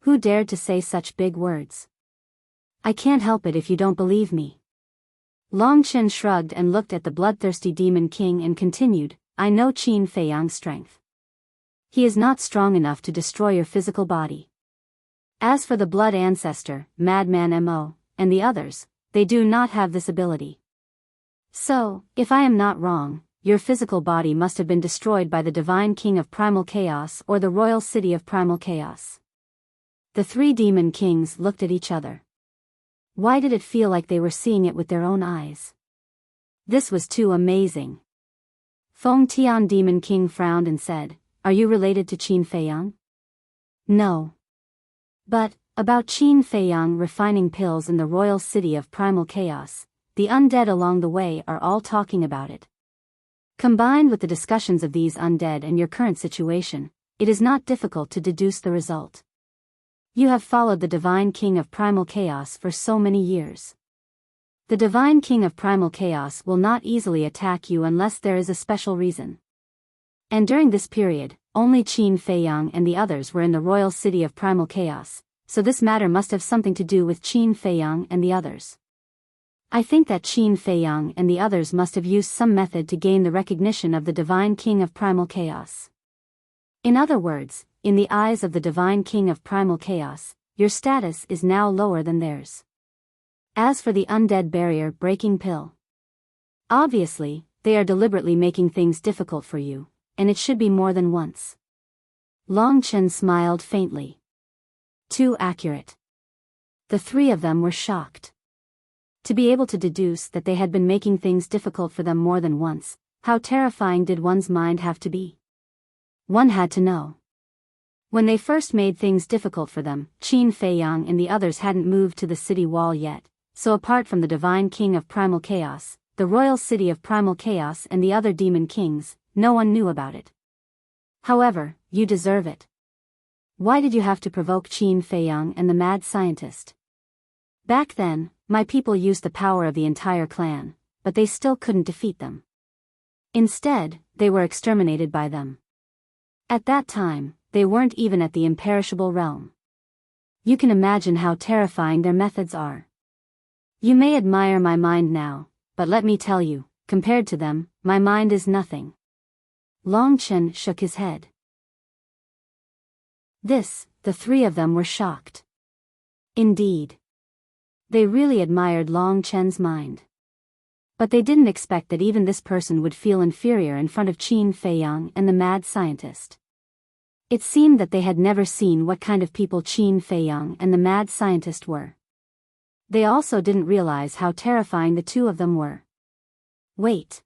Who dared to say such big words? I can't help it if you don't believe me. Long Chen shrugged and looked at the bloodthirsty demon king and continued, I know Qin Feiyang's strength. He is not strong enough to destroy your physical body. As for the blood ancestor, Madman Mo, and the others, they do not have this ability. So, if I am not wrong, your physical body must have been destroyed by the Divine King of Primal Chaos or the Royal City of Primal Chaos. The three demon kings looked at each other. Why did it feel like they were seeing it with their own eyes? This was too amazing. Feng Tian Demon King frowned and said, Are you related to Qin Feiyang? No. But, about Qin Feiyang refining pills in the Royal City of Primal Chaos, the undead along the way are all talking about it. Combined with the discussions of these undead and your current situation, it is not difficult to deduce the result. You have followed the Divine King of Primal Chaos for so many years. The Divine King of Primal Chaos will not easily attack you unless there is a special reason. And during this period, only Qin Feiyang and the others were in the Royal City of Primal Chaos, so this matter must have something to do with Qin Feiyang and the others. I think that Qin Feiyang and the others must have used some method to gain the recognition of the Divine King of Primal Chaos. In other words, in the eyes of the Divine King of Primal Chaos, your status is now lower than theirs. As for the undead barrier breaking pill, obviously, they are deliberately making things difficult for you, and it should be more than once. Long Chen smiled faintly. Too accurate. The three of them were shocked. To be able to deduce that they had been making things difficult for them more than once, how terrifying did one's mind have to be? One had to know. When they first made things difficult for them, Qin Feiyang and the others hadn't moved to the city wall yet, so apart from the Divine King of Primal Chaos, the Royal City of Primal Chaos and the other demon kings, no one knew about it. However, you deserve it. Why did you have to provoke Qin Feiyang and the mad scientist? Back then, my people used the power of the entire clan, but they still couldn't defeat them. Instead, they were exterminated by them. At that time, they weren't even at the imperishable realm. You can imagine how terrifying their methods are. You may admire my mind now, but let me tell you, compared to them, my mind is nothing. Long Chen shook his head. The three of them were shocked. Indeed. They really admired Long Chen's mind. But they didn't expect that even this person would feel inferior in front of Qin Feiyang and the mad scientist. It seemed that they had never seen what kind of people Qin Feiyang and the mad scientist were. They also didn't realize how terrifying the two of them were. Wait.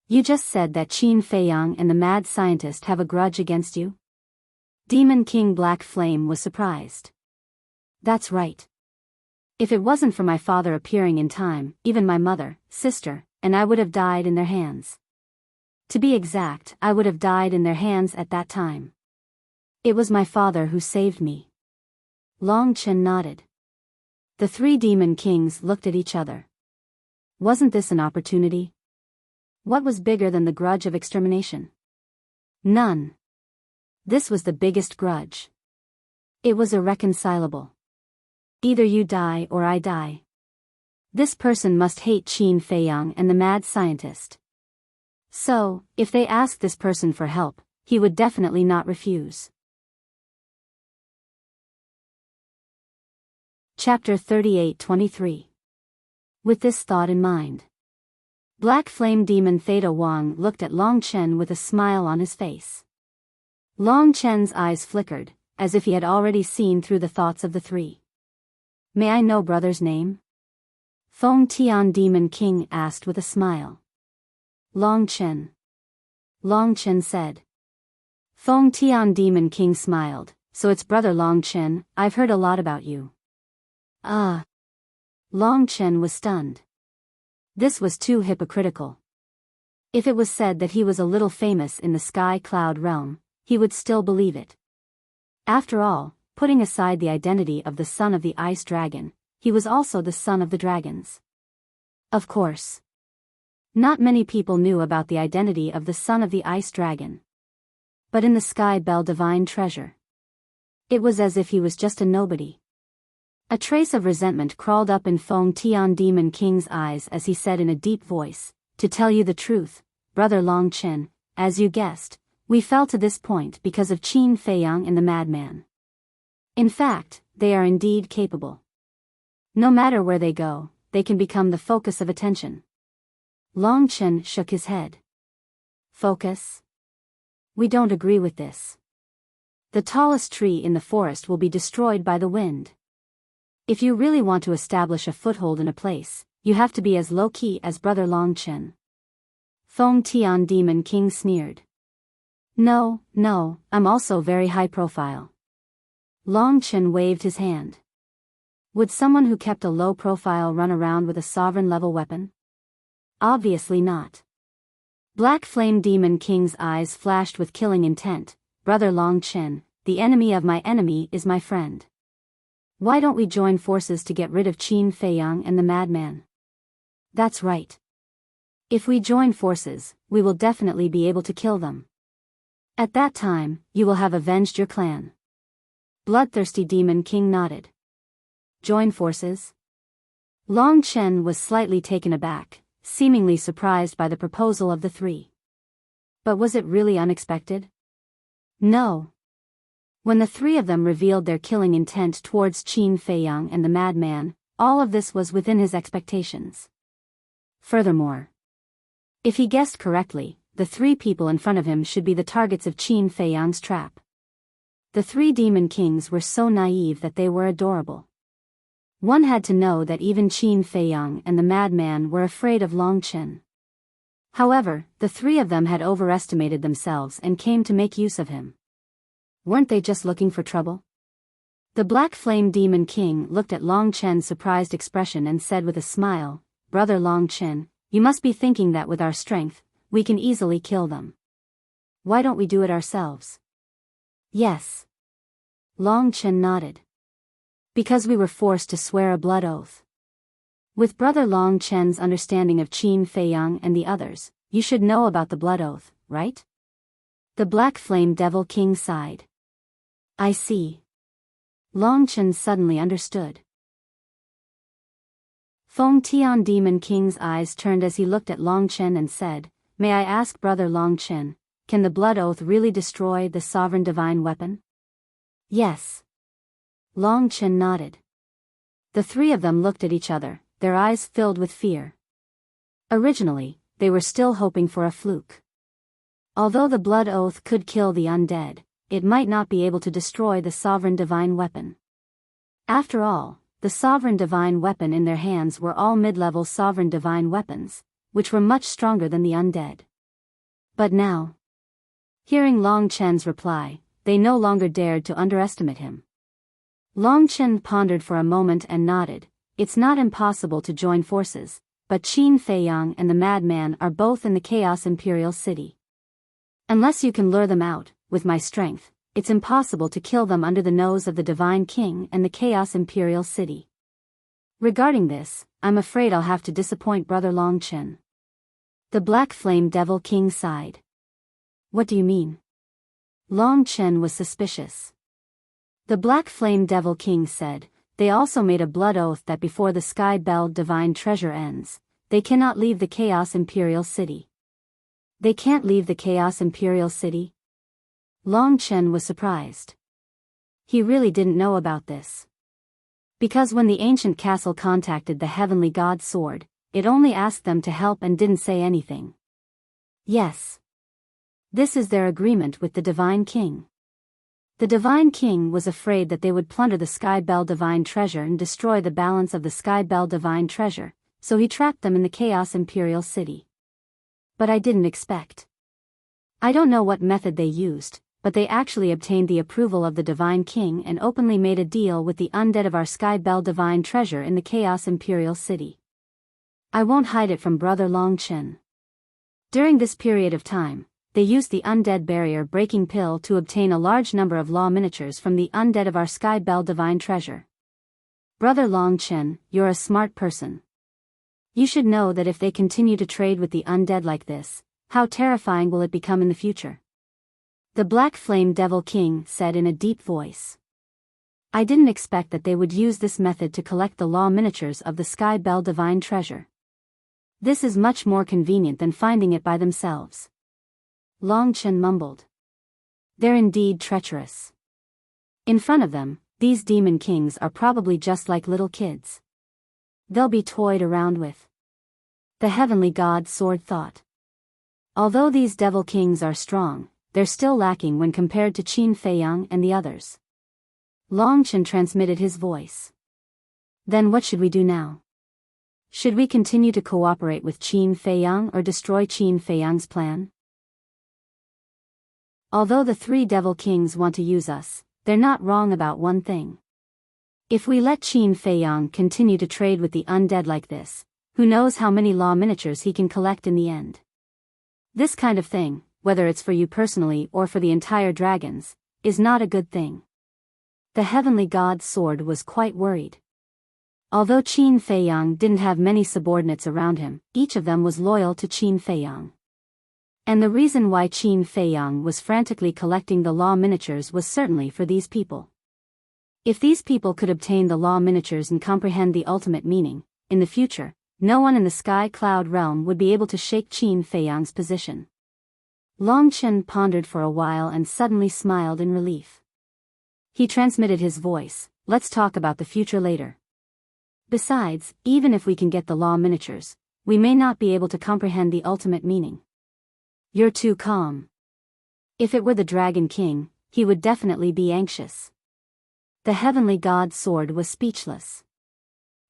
You just said that Qin Feiyang and the mad scientist have a grudge against you? Demon King Black Flame was surprised. That's right. If it wasn't for my father appearing in time, even my mother, sister, and I would have died in their hands. To be exact, I would have died in their hands at that time. It was my father who saved me. Long Chen nodded. The three demon kings looked at each other. Wasn't this an opportunity? What was bigger than the grudge of extermination? None. This was the biggest grudge. It was irreconcilable. Either you die or I die. This person must hate Qin Feiyang and the mad scientist. So, if they asked this person for help, he would definitely not refuse. Chapter 38-23. With this thought in mind, Black Flame Demon Theta Wang looked at Long Chen with a smile on his face. Long Chen's eyes flickered, as if he had already seen through the thoughts of the three. May I know brother's name? Feng Tian Demon King asked with a smile. Long Chen. Long Chen said. Feng Tian Demon King smiled, so it's brother Long Chen, I've heard a lot about you. Ah. Long Chen was stunned. This was too hypocritical. If it was said that he was a little famous in the sky cloud realm, he would still believe it. After all, putting aside the identity of the son of the ice dragon, he was also the son of the dragons. Of course. Not many people knew about the identity of the son of the ice dragon. But in the sky bell divine treasure, it was as if he was just a nobody. A trace of resentment crawled up in Feng Tian Demon King's eyes as he said in a deep voice, to tell you the truth, brother Long Chen, as you guessed, we fell to this point because of Qin Feiyang and the madman. In fact, they are indeed capable. No matter where they go, they can become the focus of attention. Long Chen shook his head. Focus? We don't agree with this. The tallest tree in the forest will be destroyed by the wind. If you really want to establish a foothold in a place, you have to be as low-key as brother Long Chen. Feng Tian Demon King sneered. No, I'm also very high profile. Long Chen waved his hand. Would someone who kept a low profile run around with a sovereign-level weapon? Obviously not. Black Flame Demon King's eyes flashed with killing intent. Brother Long Chen, the enemy of my enemy is my friend. Why don't we join forces to get rid of Qin Feiyang and the madman? That's right. If we join forces, we will definitely be able to kill them. At that time, you will have avenged your clan. Bloodthirsty Demon King nodded. Join forces? Long Chen was slightly taken aback, seemingly surprised by the proposal of the three. But was it really unexpected? No. When the three of them revealed their killing intent towards Qin Feiyang and the madman, all of this was within his expectations. Furthermore, if he guessed correctly, the three people in front of him should be the targets of Qin Feiyang's trap. The three demon kings were so naive that they were adorable. One had to know that even Qin Feiyang and the madman were afraid of Long Chen. However, the three of them had overestimated themselves and came to make use of him. Weren't they just looking for trouble? The Black Flame Demon King looked at Long Chen's surprised expression and said with a smile, Brother Long Chen, you must be thinking that with our strength, we can easily kill them. Why don't we do it ourselves? Yes. Long Chen nodded. Because we were forced to swear a blood oath. With Brother Long Chen's understanding of Qin Feiyang and the others, you should know about the blood oath, right? The Black Flame Devil King sighed. I see. Long Chen suddenly understood. Feng Tian Demon King's eyes turned as he looked at Long Chen and said, May I ask Brother Long Chen, can the blood oath really destroy the sovereign divine weapon? Yes. Long Chen nodded. The three of them looked at each other, their eyes filled with fear. Originally, they were still hoping for a fluke. Although the blood oath could kill the undead, it might not be able to destroy the sovereign divine weapon. After all, the sovereign divine weapon in their hands were all mid-level sovereign divine weapons, which were much stronger than the undead. But now, hearing Long Chen's reply, they no longer dared to underestimate him. Long Chen pondered for a moment and nodded. It's not impossible to join forces, but Qin Feiyang and the madman are both in the Chaos Imperial City. Unless you can lure them out, with my strength, it's impossible to kill them under the nose of the Divine King and the Chaos Imperial City. Regarding this, I'm afraid I'll have to disappoint Brother Long Chen. The Black Flame Devil King sighed. What do you mean? Long Chen was suspicious. The Black Flame Devil King said, they also made a blood oath that before the Sky Bell Divine Treasure ends, they cannot leave the Chaos Imperial City. They can't leave the Chaos Imperial City? Long Chen was surprised. He really didn't know about this. Because when the ancient castle contacted the Heavenly God Sword, it only asked them to help and didn't say anything. Yes. This is their agreement with the Divine King. The Divine King was afraid that they would plunder the Sky Bell Divine Treasure and destroy the balance of the Sky Bell Divine Treasure, so he trapped them in the Chaos Imperial City. But I didn't expect. I don't know what method they used, but they actually obtained the approval of the Divine King and openly made a deal with the undead of our Sky Bell Divine Treasure in the Chaos Imperial City. I won't hide it from Brother Long Chen. During this period of time, they used the undead barrier breaking pill to obtain a large number of law miniatures from the undead of our Sky Bell Divine Treasure. Brother Long Chen, you're a smart person. You should know that if they continue to trade with the undead like this, how terrifying will it become in the future? The Black Flame Devil King said in a deep voice. I didn't expect that they would use this method to collect the law miniatures of the Sky Bell Divine Treasure. This is much more convenient than finding it by themselves. Long Chen mumbled. They're indeed treacherous. In front of them, these demon kings are probably just like little kids. They'll be toyed around with. The Heavenly God Sword thought. Although these devil kings are strong, they're still lacking when compared to Qin Feiyang and the others. Long Chen transmitted his voice. Then what should we do now? Should we continue to cooperate with Qin Feiyang or destroy Qin Feiyang's plan? Although the three devil kings want to use us, they're not wrong about one thing. If we let Qin Feiyang continue to trade with the undead like this, who knows how many law miniatures he can collect in the end. This kind of thing, whether it's for you personally or for the entire dragons, is not a good thing. The Heavenly God Sword was quite worried. Although Qin Feiyang didn't have many subordinates around him, each of them was loyal to Qin Feiyang. And the reason why Qin Feiyang was frantically collecting the law miniatures was certainly for these people. If these people could obtain the law miniatures and comprehend the ultimate meaning, in the future, no one in the Sky Cloud realm would be able to shake Qin Feiyang's position. Long Chen pondered for a while and suddenly smiled in relief. He transmitted his voice, let's talk about the future later. Besides, even if we can get the law miniatures, we may not be able to comprehend the ultimate meaning. You're too calm. If it were the Dragon King, he would definitely be anxious. The Heavenly God Sword was speechless.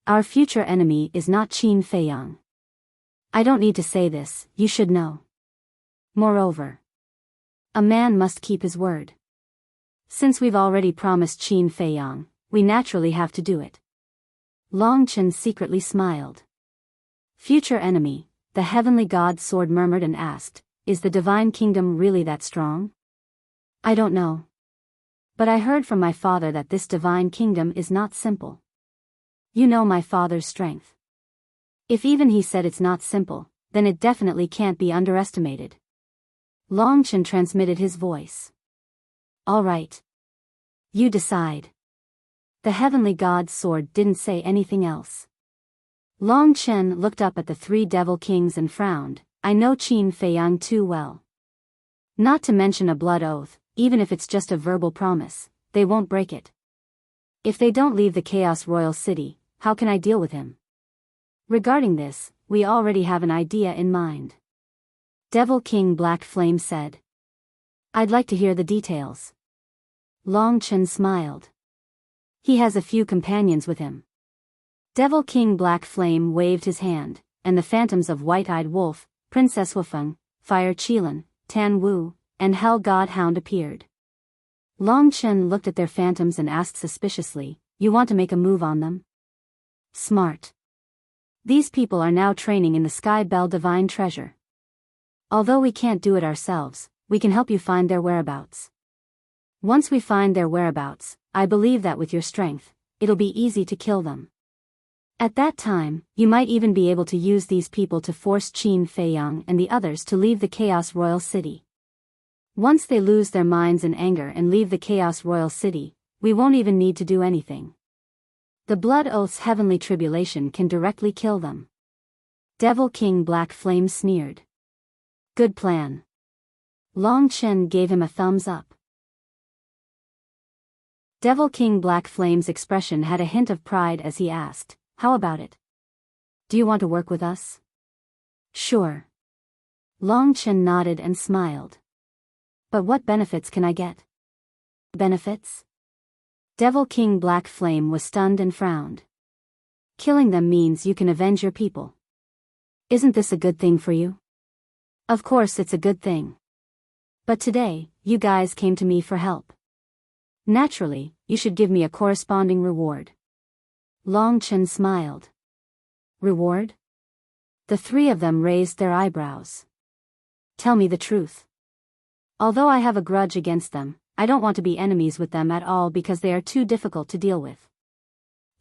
Our future enemy is not Qin Feiyang. I don't need to say this, you should know. Moreover, a man must keep his word. Since we've already promised Qin Feiyang, we naturally have to do it. Long Chen secretly smiled. Future enemy, the Heavenly God Sword murmured and asked, is the Divine Kingdom really that strong? I don't know. But I heard from my father that this Divine Kingdom is not simple. You know my father's strength. If even he said it's not simple, then it definitely can't be underestimated. Long Chen transmitted his voice. All right. You decide. The Heavenly God Sword didn't say anything else. Long Chen looked up at the three devil kings and frowned. I know Qin Feiyang too well. Not to mention a blood oath, even if it's just a verbal promise, they won't break it. If they don't leave the Chaos Royal City, how can I deal with him? Regarding this, we already have an idea in mind. Devil King Black Flame said. I'd like to hear the details. Long Chen smiled. He has a few companions with him. Devil King Black Flame waved his hand, and the phantoms of White-Eyed Wolf, Princess Wufeng, Fire Qilin, Tan Wu, and Hell God Hound appeared. Long Chen looked at their phantoms and asked suspiciously, You want to make a move on them? Smart. These people are now training in the Sky Bell Divine Treasure. Although we can't do it ourselves, we can help you find their whereabouts. Once we find their whereabouts, I believe that with your strength, it'll be easy to kill them. At that time, you might even be able to use these people to force Qin Feiyang and the others to leave the Chaos Royal City. Once they lose their minds in anger and leave the Chaos Royal City, we won't even need to do anything. The Blood Oath's heavenly tribulation can directly kill them. Devil King Black Flame sneered. Good plan. Long Chen gave him a thumbs up. Devil King Black Flame's expression had a hint of pride as he asked, How about it? Do you want to work with us? Sure. Long Chen nodded and smiled. But what benefits can I get? Benefits? Devil King Black Flame was stunned and frowned. Killing them means you can avenge your people. Isn't this a good thing for you? Of course it's a good thing. But today, you guys came to me for help. Naturally, you should give me a corresponding reward. Long Chen smiled. Reward? The three of them raised their eyebrows. Tell me the truth. Although I have a grudge against them, I don't want to be enemies with them at all because they are too difficult to deal with.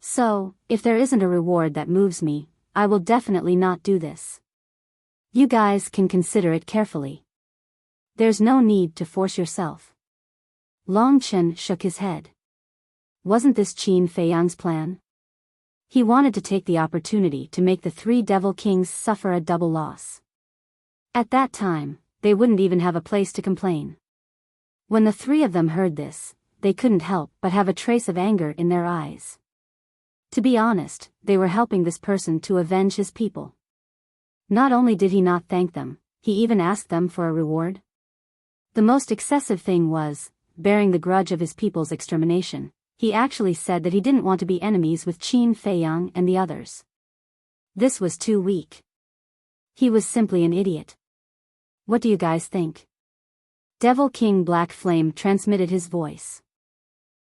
So, if there isn't a reward that moves me, I will definitely not do this. You guys can consider it carefully. There's no need to force yourself. Long Chen shook his head. Wasn't this Qin Feiyang's plan? He wanted to take the opportunity to make the three Devil Kings suffer a double loss. At that time, they wouldn't even have a place to complain. When the three of them heard this, they couldn't help but have a trace of anger in their eyes. To be honest, they were helping this person to avenge his people. Not only did he not thank them, he even asked them for a reward. The most excessive thing was, bearing the grudge of his people's extermination, he actually said that he didn't want to be enemies with Qin Feiyang and the others. This was too weak. He was simply an idiot. What do you guys think? Devil King Black Flame transmitted his voice.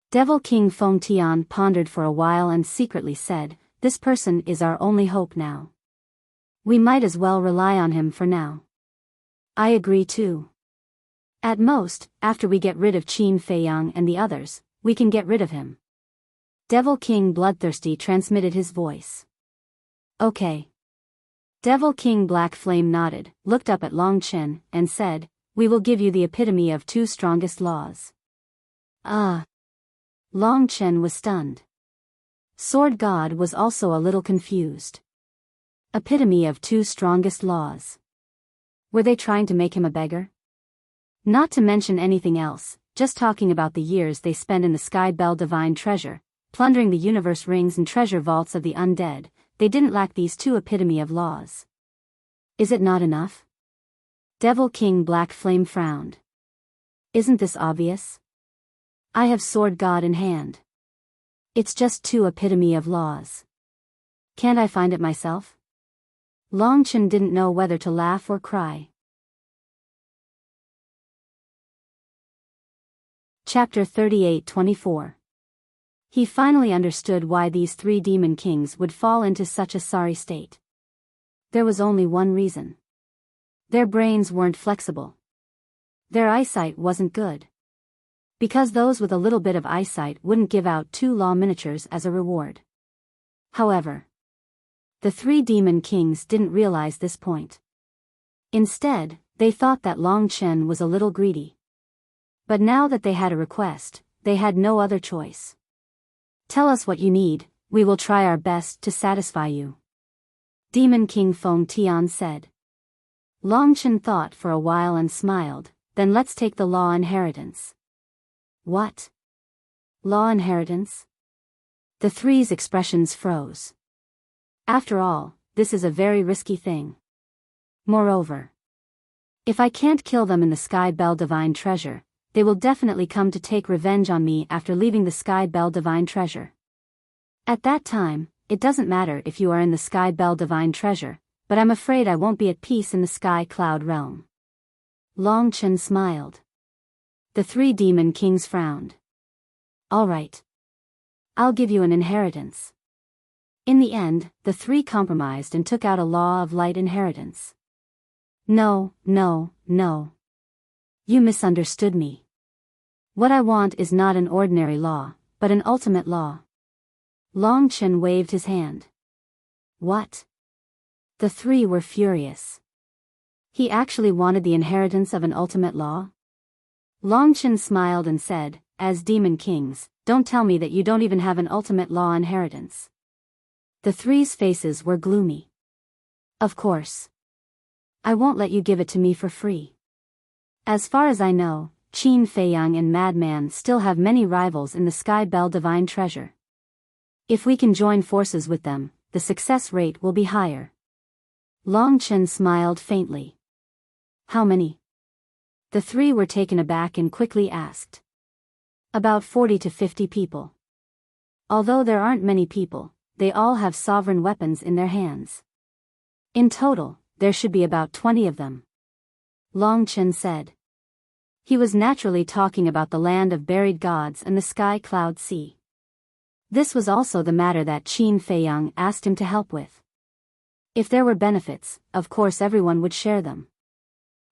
Devil King Feng Tian pondered for a while and secretly said, This person is our only hope now. We might as well rely on him for now. I agree too. At most, after we get rid of Qin Feiyang and the others, we can get rid of him. Devil King Bloodthirsty transmitted his voice. Okay. Devil King Black Flame nodded, looked up at Long Chen, and said, We will give you the epitome of two strongest laws. Long Chen was stunned. Sword God was also a little confused. Epitome of two strongest laws. Were they trying to make him a beggar? Not to mention anything else, just talking about the years they spent in the Sky Bell Divine Treasure, plundering the universe rings and treasure vaults of the undead, they didn't lack these two epitome of laws. Is it not enough? Devil King Black Flame frowned. Isn't this obvious? I have Sword God in hand. It's just two epitome of laws. Can't I find it myself? Long Chen didn't know whether to laugh or cry. Chapter 38-24. He finally understood why these three demon kings would fall into such a sorry state. There was only one reason. Their brains weren't flexible. Their eyesight wasn't good. Because those with a little bit of eyesight wouldn't give out 2 law miniatures as a reward. However, the three demon kings didn't realize this point. Instead, they thought that Long Chen was a little greedy. But now that they had a request, they had no other choice. Tell us what you need, we will try our best to satisfy you. Demon King Feng Tian said. Long Chen thought for a while and smiled, then let's take the law inheritance. What? Law inheritance? The three's expressions froze. After all, this is a very risky thing. Moreover, if I can't kill them in the Sky Bell Divine Treasure, they will definitely come to take revenge on me after leaving the Sky Bell Divine Treasure. At that time, it doesn't matter if you are in the Sky Bell Divine Treasure, but I'm afraid I won't be at peace in the Sky Cloud Realm. Long Chen smiled. The three demon kings frowned. All right. I'll give you an inheritance. In the end, the three compromised and took out a law of light inheritance. No. You misunderstood me. What I want is not an ordinary law, but an ultimate law. Long Chen waved his hand. What? The three were furious. He actually wanted the inheritance of an ultimate law? Long Chen smiled and said, as demon kings, don't tell me that you don't even have an ultimate law inheritance. The three's faces were gloomy. Of course. I won't let you give it to me for free. As far as I know, Qin Feiyang and Madman still have many rivals in the Sky Bell Divine Treasure. If we can join forces with them, the success rate will be higher. Long Chen smiled faintly. How many? The three were taken aback and quickly asked. About 40 to 50 people. Although there aren't many people, they all have sovereign weapons in their hands. In total, there should be about 20 of them. Long Chen said. He was naturally talking about the land of buried gods and the Sky Cloud Sea. This was also the matter that Qin Feiyang asked him to help with. If there were benefits, of course everyone would share them.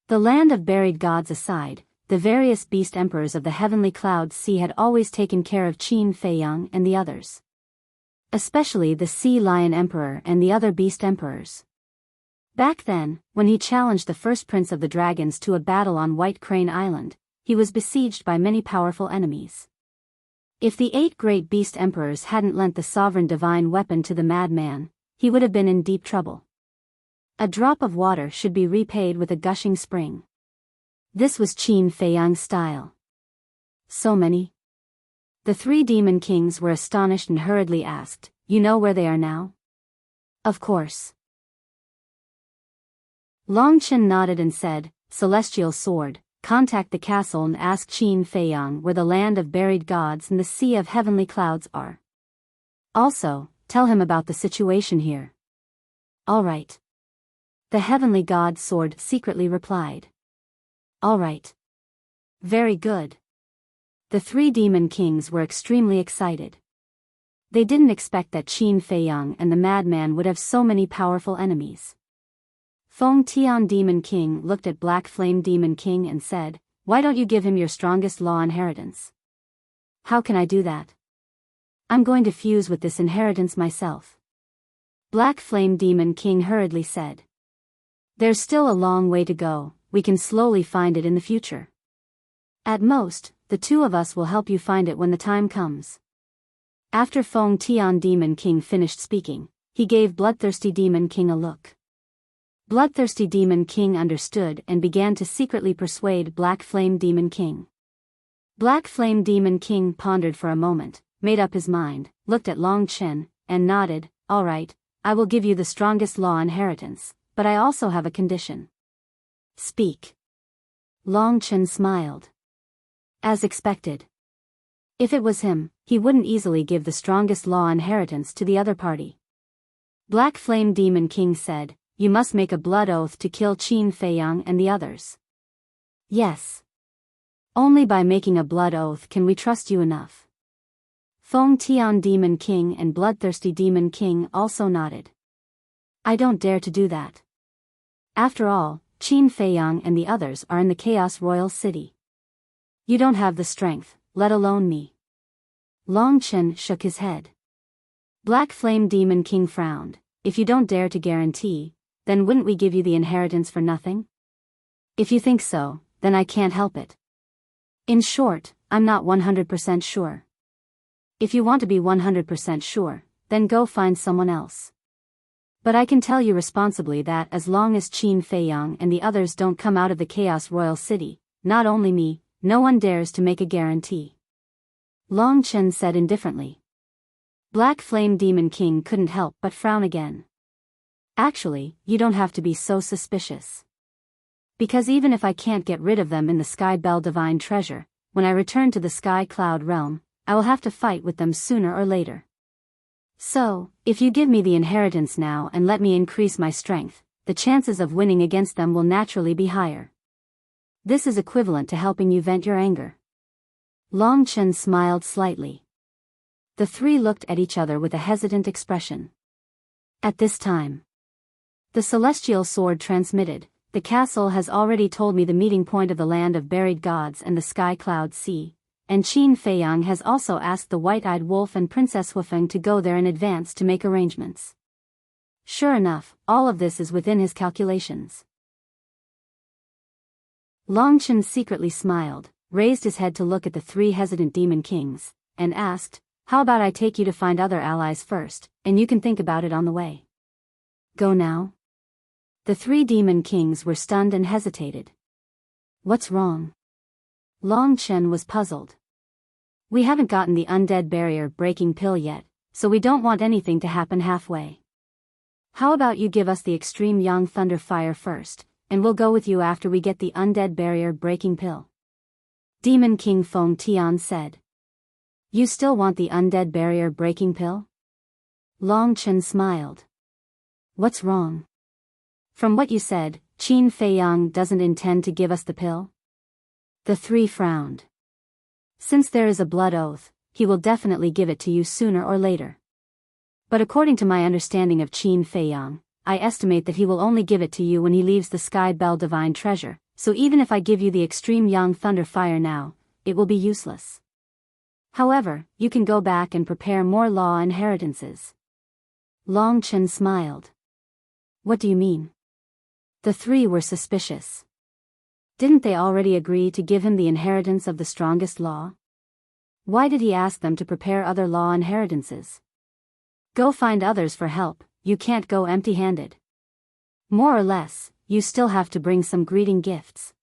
The land of buried gods aside, the various beast emperors of the heavenly cloud sea had always taken care of Qin Feiyang and the others. Especially the Sea Lion Emperor and the other beast emperors. Back then, when he challenged the first prince of the dragons to a battle on White Crane Island, he was besieged by many powerful enemies. If the 8 great beast emperors hadn't lent the sovereign divine weapon to the madman, he would have been in deep trouble. A drop of water should be repaid with a gushing spring. This was Qin Feiyang's style. So many? The 3 demon kings were astonished and hurriedly asked, you know where they are now? Of course. Long Chen nodded and said, Celestial Sword, contact the castle and ask Qin Feiyang where the land of buried gods and the sea of heavenly clouds are. Also, tell him about the situation here. All right. The heavenly god sword secretly replied. All right. Very good. The 3 demon kings were extremely excited. They didn't expect that Qin Feiyang and the madman would have so many powerful enemies. Feng Tian Demon King looked at Black Flame Demon King and said, why don't you give him your strongest law inheritance? How can I do that? I'm going to fuse with this inheritance myself. Black Flame Demon King hurriedly said. There's still a long way to go, we can slowly find it in the future. At most, the 2 of us will help you find it when the time comes. After Feng Tian Demon King finished speaking, he gave Bloodthirsty Demon King a look. Bloodthirsty Demon King understood and began to secretly persuade Black Flame Demon King. Black Flame Demon King pondered for a moment, made up his mind, looked at Long Chen, and nodded, all right, I will give you the strongest law inheritance, but I also have a condition. Speak. Long Chen smiled. As expected. If it was him, he wouldn't easily give the strongest law inheritance to the other party. Black Flame Demon King said, you must make a blood oath to kill Qin Feiyang and the others. Yes. Only by making a blood oath can we trust you enough. Feng Tian Demon King and Bloodthirsty Demon King also nodded. I don't dare to do that. After all, Qin Feiyang and the others are in the Chaos Royal City. You don't have the strength, let alone me. Long Chen shook his head. Black Flame Demon King frowned. If you don't dare to guarantee, then wouldn't we give you the inheritance for nothing? If you think so, then I can't help it. In short, I'm not 100% sure. If you want to be 100% sure, then go find someone else. But I can tell you responsibly that as long as Qin Feiyang and the others don't come out of the Chaos Royal City, not only me, no one dares to make a guarantee. Long Chen said indifferently. Black Flame Demon King couldn't help but frown again. Actually, you don't have to be so suspicious. Because even if I can't get rid of them in the Sky Bell Divine Treasure, when I return to the Sky Cloud Realm, I will have to fight with them sooner or later. So, if you give me the inheritance now and let me increase my strength, the chances of winning against them will naturally be higher. This is equivalent to helping you vent your anger. Long Chen smiled slightly. The three looked at each other with a hesitant expression. At this time, the celestial sword transmitted, "The castle has already told me the meeting point of the land of buried gods and the sky cloud sea, and Qin Feiyang has also asked the white-eyed wolf and Princess Hufeng to go there in advance to make arrangements." Sure enough, all of this is within his calculations. Long Chen secretly smiled, raised his head to look at the three hesitant demon kings, and asked, "How about I take you to find other allies first, and you can think about it on the way?" "Go now?" The three demon kings were stunned and hesitated. "What's wrong?" Long Chen was puzzled. "We haven't gotten the undead barrier breaking pill yet, so we don't want anything to happen halfway. How about you give us the extreme yang thunder fire first, and we'll go with you after we get the undead barrier breaking pill?" Demon King Feng Tian said. "You still want the undead barrier breaking pill?" Long Chen smiled. "What's wrong? From what you said, Qin Feiyang doesn't intend to give us the pill?" The three frowned. "Since there is a blood oath, he will definitely give it to you sooner or later. But according to my understanding of Qin Feiyang, I estimate that he will only give it to you when he leaves the Sky Bell Divine Treasure, so even if I give you the extreme Yang Thunder Fire now, it will be useless. However, you can go back and prepare more law inheritances." Long Chen smiled. "What do you mean?" The three were suspicious. Didn't they already agree to give him the inheritance of the strongest law? Why did he ask them to prepare other law inheritances? Go find others for help, you can't go empty-handed. More or less, you still have to bring some greeting gifts.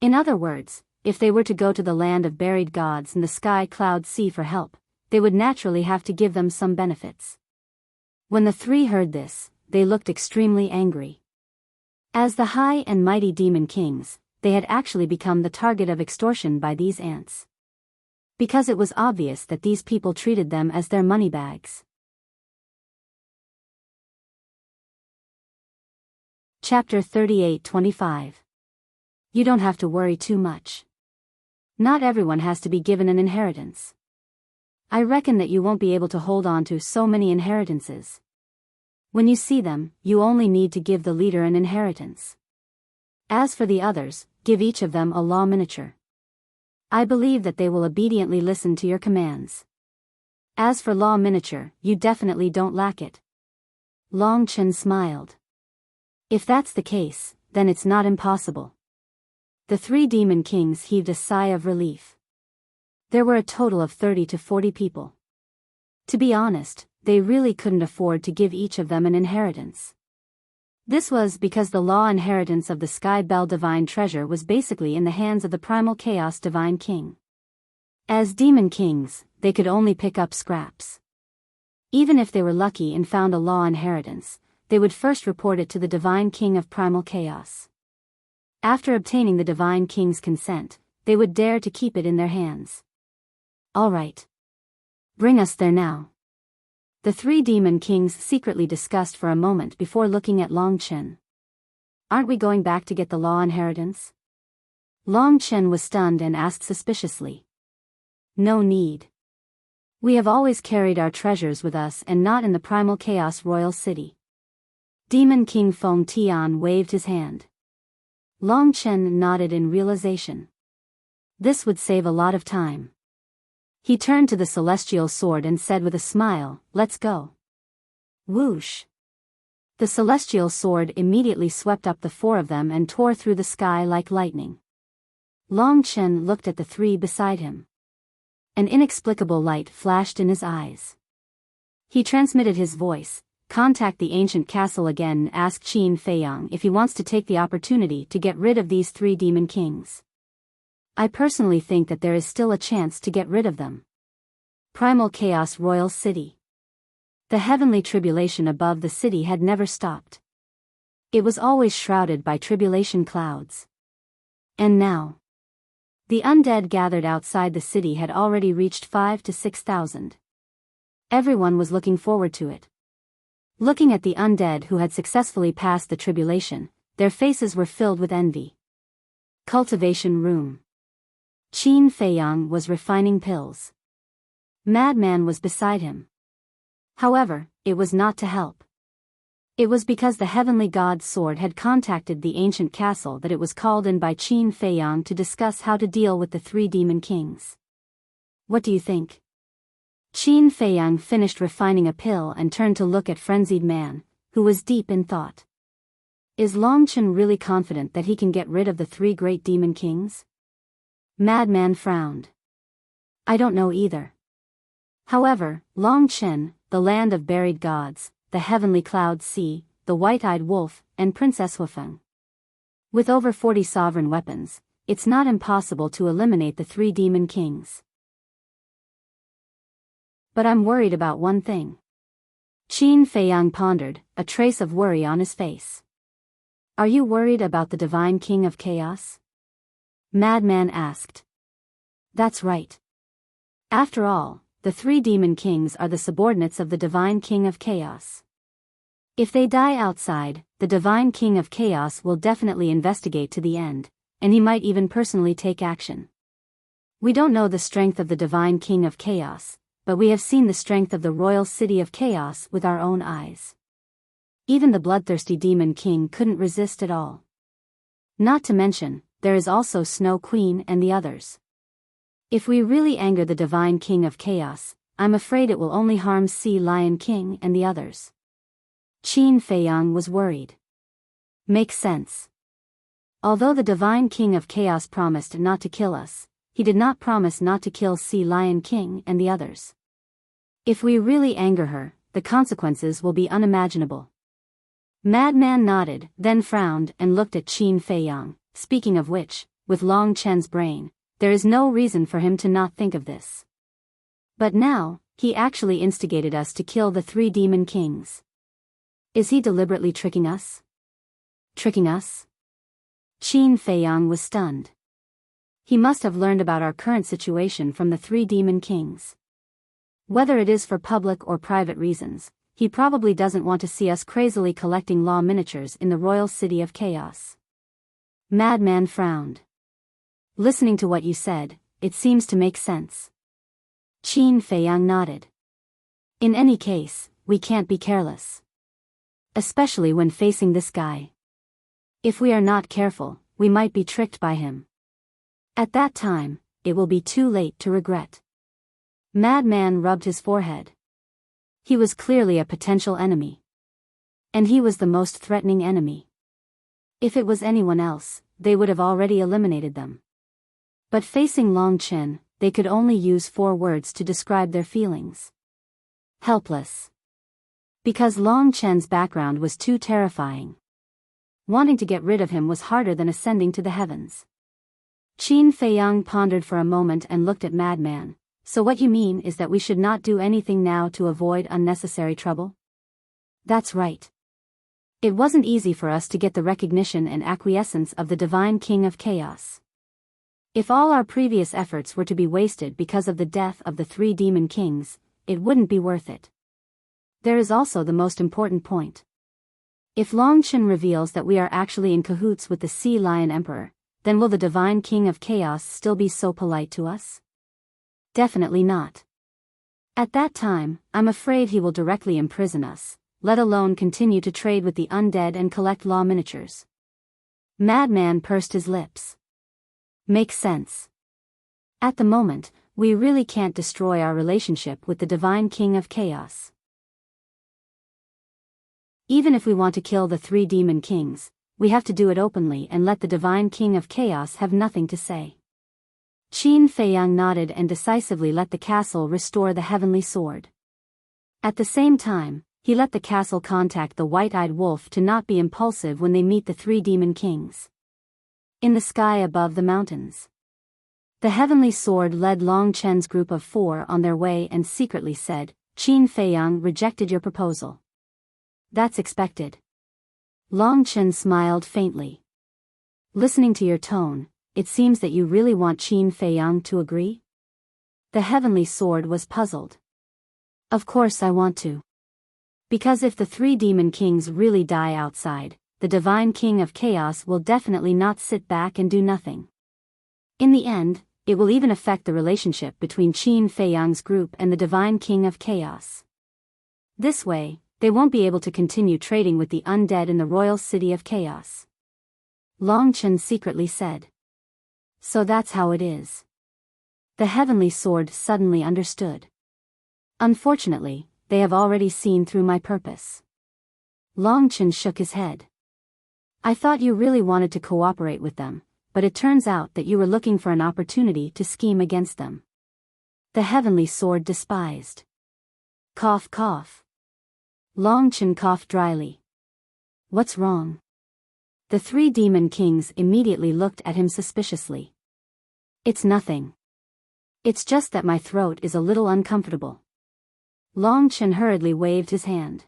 In other words, if they were to go to the land of buried gods and the sky cloud sea for help, they would naturally have to give them some benefits. When the three heard this, they looked extremely angry. As the high and mighty demon kings, they had actually become the target of extortion by these ants. Because it was obvious that these people treated them as their money bags. Chapter 38-25. You don't have to worry too much. Not everyone has to be given an inheritance. I reckon that you won't be able to hold on to so many inheritances. When you see them, you only need to give the leader an inheritance. As for the others, give each of them a law miniature. I believe that they will obediently listen to your commands. As for law miniature, you definitely don't lack it." Long Chen smiled. "If that's the case, then it's not impossible." The three demon kings heaved a sigh of relief. There were a total of 30 to 40 people. To be honest, they really couldn't afford to give each of them an inheritance. This was because the law inheritance of the Sky Bell Divine Treasure was basically in the hands of the Primal Chaos Divine King. As demon kings, they could only pick up scraps. Even if they were lucky and found a law inheritance, they would first report it to the Divine King of Primal Chaos. After obtaining the Divine King's consent, they would dare to keep it in their hands. "All right. Bring us there now." The three demon kings secretly discussed for a moment before looking at Long Chen. "Aren't we going back to get the law inheritance?" Long Chen was stunned and asked suspiciously. "No need. We have always carried our treasures with us and not in the Primal Chaos Royal City." Demon King Feng Tian waved his hand. Long Chen nodded in realization. This would save a lot of time. He turned to the celestial sword and said with a smile, "Let's go." Whoosh! The celestial sword immediately swept up the four of them and tore through the sky like lightning. Long Chen looked at the three beside him. An inexplicable light flashed in his eyes. He transmitted his voice, "Contact the ancient castle again and ask Qin Feiyang if he wants to take the opportunity to get rid of these three demon kings. I personally think that there is still a chance to get rid of them." Primal Chaos Royal City. The heavenly tribulation above the city had never stopped. It was always shrouded by tribulation clouds. And now, the undead gathered outside the city had already reached 5,000 to 6,000. Everyone was looking forward to it. Looking at the undead who had successfully passed the tribulation, their faces were filled with envy. Cultivation room. Qin Feiyang was refining pills. Madman was beside him. However, it was not to help. It was because the heavenly god's sword had contacted the ancient castle that it was called in by Qin Feiyang to discuss how to deal with the 3 demon kings. What do you think? Qin Feiyang finished refining a pill and turned to look at frenzied man, who was deep in thought. Is Longchen really confident that he can get rid of the 3 great demon kings? Madman frowned. I don't know either. However, Longchen, the land of buried gods, the heavenly cloud sea, the white-eyed wolf, and Princess Hufeng. With over 40 sovereign weapons, it's not impossible to eliminate the 3 demon kings. But I'm worried about one thing. Qin Feiyang pondered, a trace of worry on his face. Are you worried about the divine king of chaos? Madman asked. That's right. After all, the 3 demon kings are the subordinates of the divine king of chaos. If they die outside, the divine king of chaos will definitely investigate to the end, and he might even personally take action. We don't know the strength of the divine king of chaos, but we have seen the strength of the royal city of chaos with our own eyes. Even the bloodthirsty demon king couldn't resist at all. Not to mention, there is also Snow Queen and the others. If we really anger the divine king of chaos, I'm afraid it will only harm Sea Lion King and the others. Qin Feiyang was worried. Makes sense. Although the divine king of chaos promised not to kill us, he did not promise not to kill Sea Lion King and the others. If we really anger her, the consequences will be unimaginable. Madman nodded, then frowned and looked at Qin Feiyang. Speaking of which, with Long Chen's brain, there is no reason for him to not think of this. But now, he actually instigated us to kill the 3 demon kings. Is he deliberately tricking us? Tricking us? Qin Feiyang was stunned. He must have learned about our current situation from the 3 demon kings. Whether it is for public or private reasons, he probably doesn't want to see us crazily collecting law miniatures in the royal city of chaos. Madman frowned. Listening to what you said, it seems to make sense. Qin Feiyang nodded. In any case, we can't be careless. Especially when facing this guy. If we are not careful, we might be tricked by him. At that time, it will be too late to regret. Madman rubbed his forehead. He was clearly a potential enemy. And he was the most threatening enemy. If it was anyone else, they would have already eliminated them. But facing Long Chen, they could only use 4 words to describe their feelings. Helpless. Because Long Chen's background was too terrifying. Wanting to get rid of him was harder than ascending to the heavens. Qin Feiyang pondered for a moment and looked at Madman. So what you mean is that we should not do anything now to avoid unnecessary trouble? That's right. It wasn't easy for us to get the recognition and acquiescence of the divine king of chaos. If all our previous efforts were to be wasted because of the death of the 3 demon kings, it wouldn't be worth it. There is also the most important point. If Longchen reveals that we are actually in cahoots with the Sea Lion Emperor, then will the divine king of chaos still be so polite to us? Definitely not. At that time, I'm afraid he will directly imprison us, let alone continue to trade with the undead and collect law miniatures. Madman pursed his lips. Makes sense. At the moment, we really can't destroy our relationship with the divine king of chaos. Even if we want to kill the 3 demon kings, we have to do it openly and let the divine king of chaos have nothing to say. Qin Feiyang nodded and decisively let the castle restore the heavenly sword. At the same time, he let the castle contact the white-eyed wolf to not be impulsive when they meet the 3 demon kings. In the sky above the mountains. The heavenly sword led Long Chen's group of 4 on their way and secretly said, Qin Feiyang rejected your proposal. That's expected. Long Chen smiled faintly. Listening to your tone, it seems that you really want Qin Feiyang to agree? The heavenly sword was puzzled. Of course I want to. Because if the 3 demon kings really die outside, the divine king of chaos will definitely not sit back and do nothing. In the end, it will even affect the relationship between Qin Feiyang's group and the divine king of chaos. This way, they won't be able to continue trading with the undead in the royal city of chaos. Long Chen secretly said. So that's how it is. The heavenly sword suddenly understood. Unfortunately, they have already seen through my purpose. Long Chen shook his head. I thought you really wanted to cooperate with them, but it turns out that you were looking for an opportunity to scheme against them. The heavenly sword despised. Cough cough. Long Chen coughed dryly. What's wrong? The 3 demon kings immediately looked at him suspiciously. It's nothing. It's just that my throat is a little uncomfortable. Long Chen hurriedly waved his hand.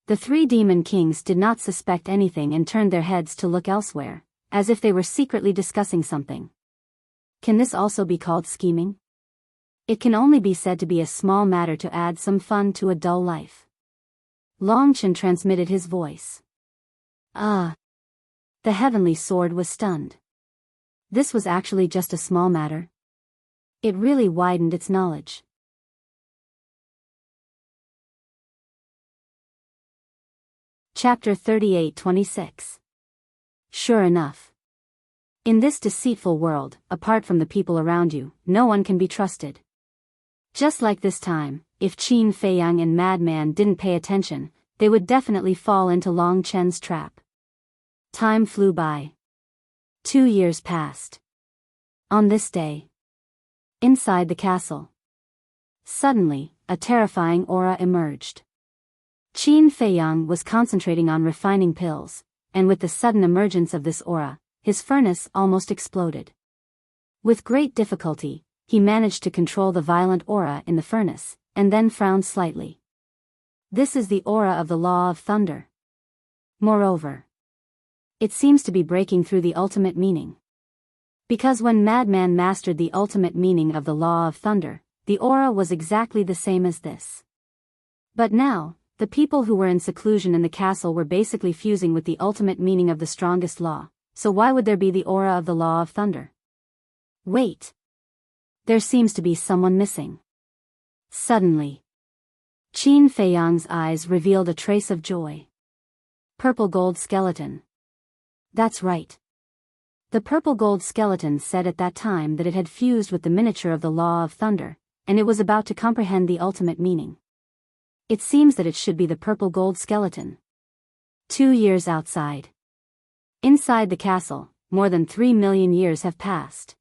The 3 demon kings did not suspect anything and turned their heads to look elsewhere, as if they were secretly discussing something. Can this also be called scheming? It can only be said to be a small matter to add some fun to a dull life. Long Chen transmitted his voice. Ah. The heavenly sword was stunned. This was actually just a small matter. It really widened its knowledge. Chapter 38-26. Sure enough. In this deceitful world, apart from the people around you, no one can be trusted. Just like this time, if Qin Feiyang and Madman didn't pay attention, they would definitely fall into Long Chen's trap. Time flew by. 2 years passed. On this day, inside the castle, suddenly, a terrifying aura emerged. Qin Feiyang was concentrating on refining pills, and with the sudden emergence of this aura, his furnace almost exploded. With great difficulty, he managed to control the violent aura in the furnace, and then frowned slightly. This is the aura of the law of thunder. Moreover, it seems to be breaking through the ultimate meaning. Because when Madman mastered the ultimate meaning of the law of thunder, the aura was exactly the same as this. But now, the people who were in seclusion in the castle were basically fusing with the ultimate meaning of the strongest law, so why would there be the aura of the law of thunder? Wait. There seems to be someone missing. Suddenly, Qin Feiyang's eyes revealed a trace of joy. Purple gold skeleton. That's right. The purple gold skeleton said at that time that it had fused with the miniature of the law of thunder, and it was about to comprehend the ultimate meaning. It seems that it should be the purple gold skeleton. 2 years outside. Inside the castle, more than 3 million years have passed.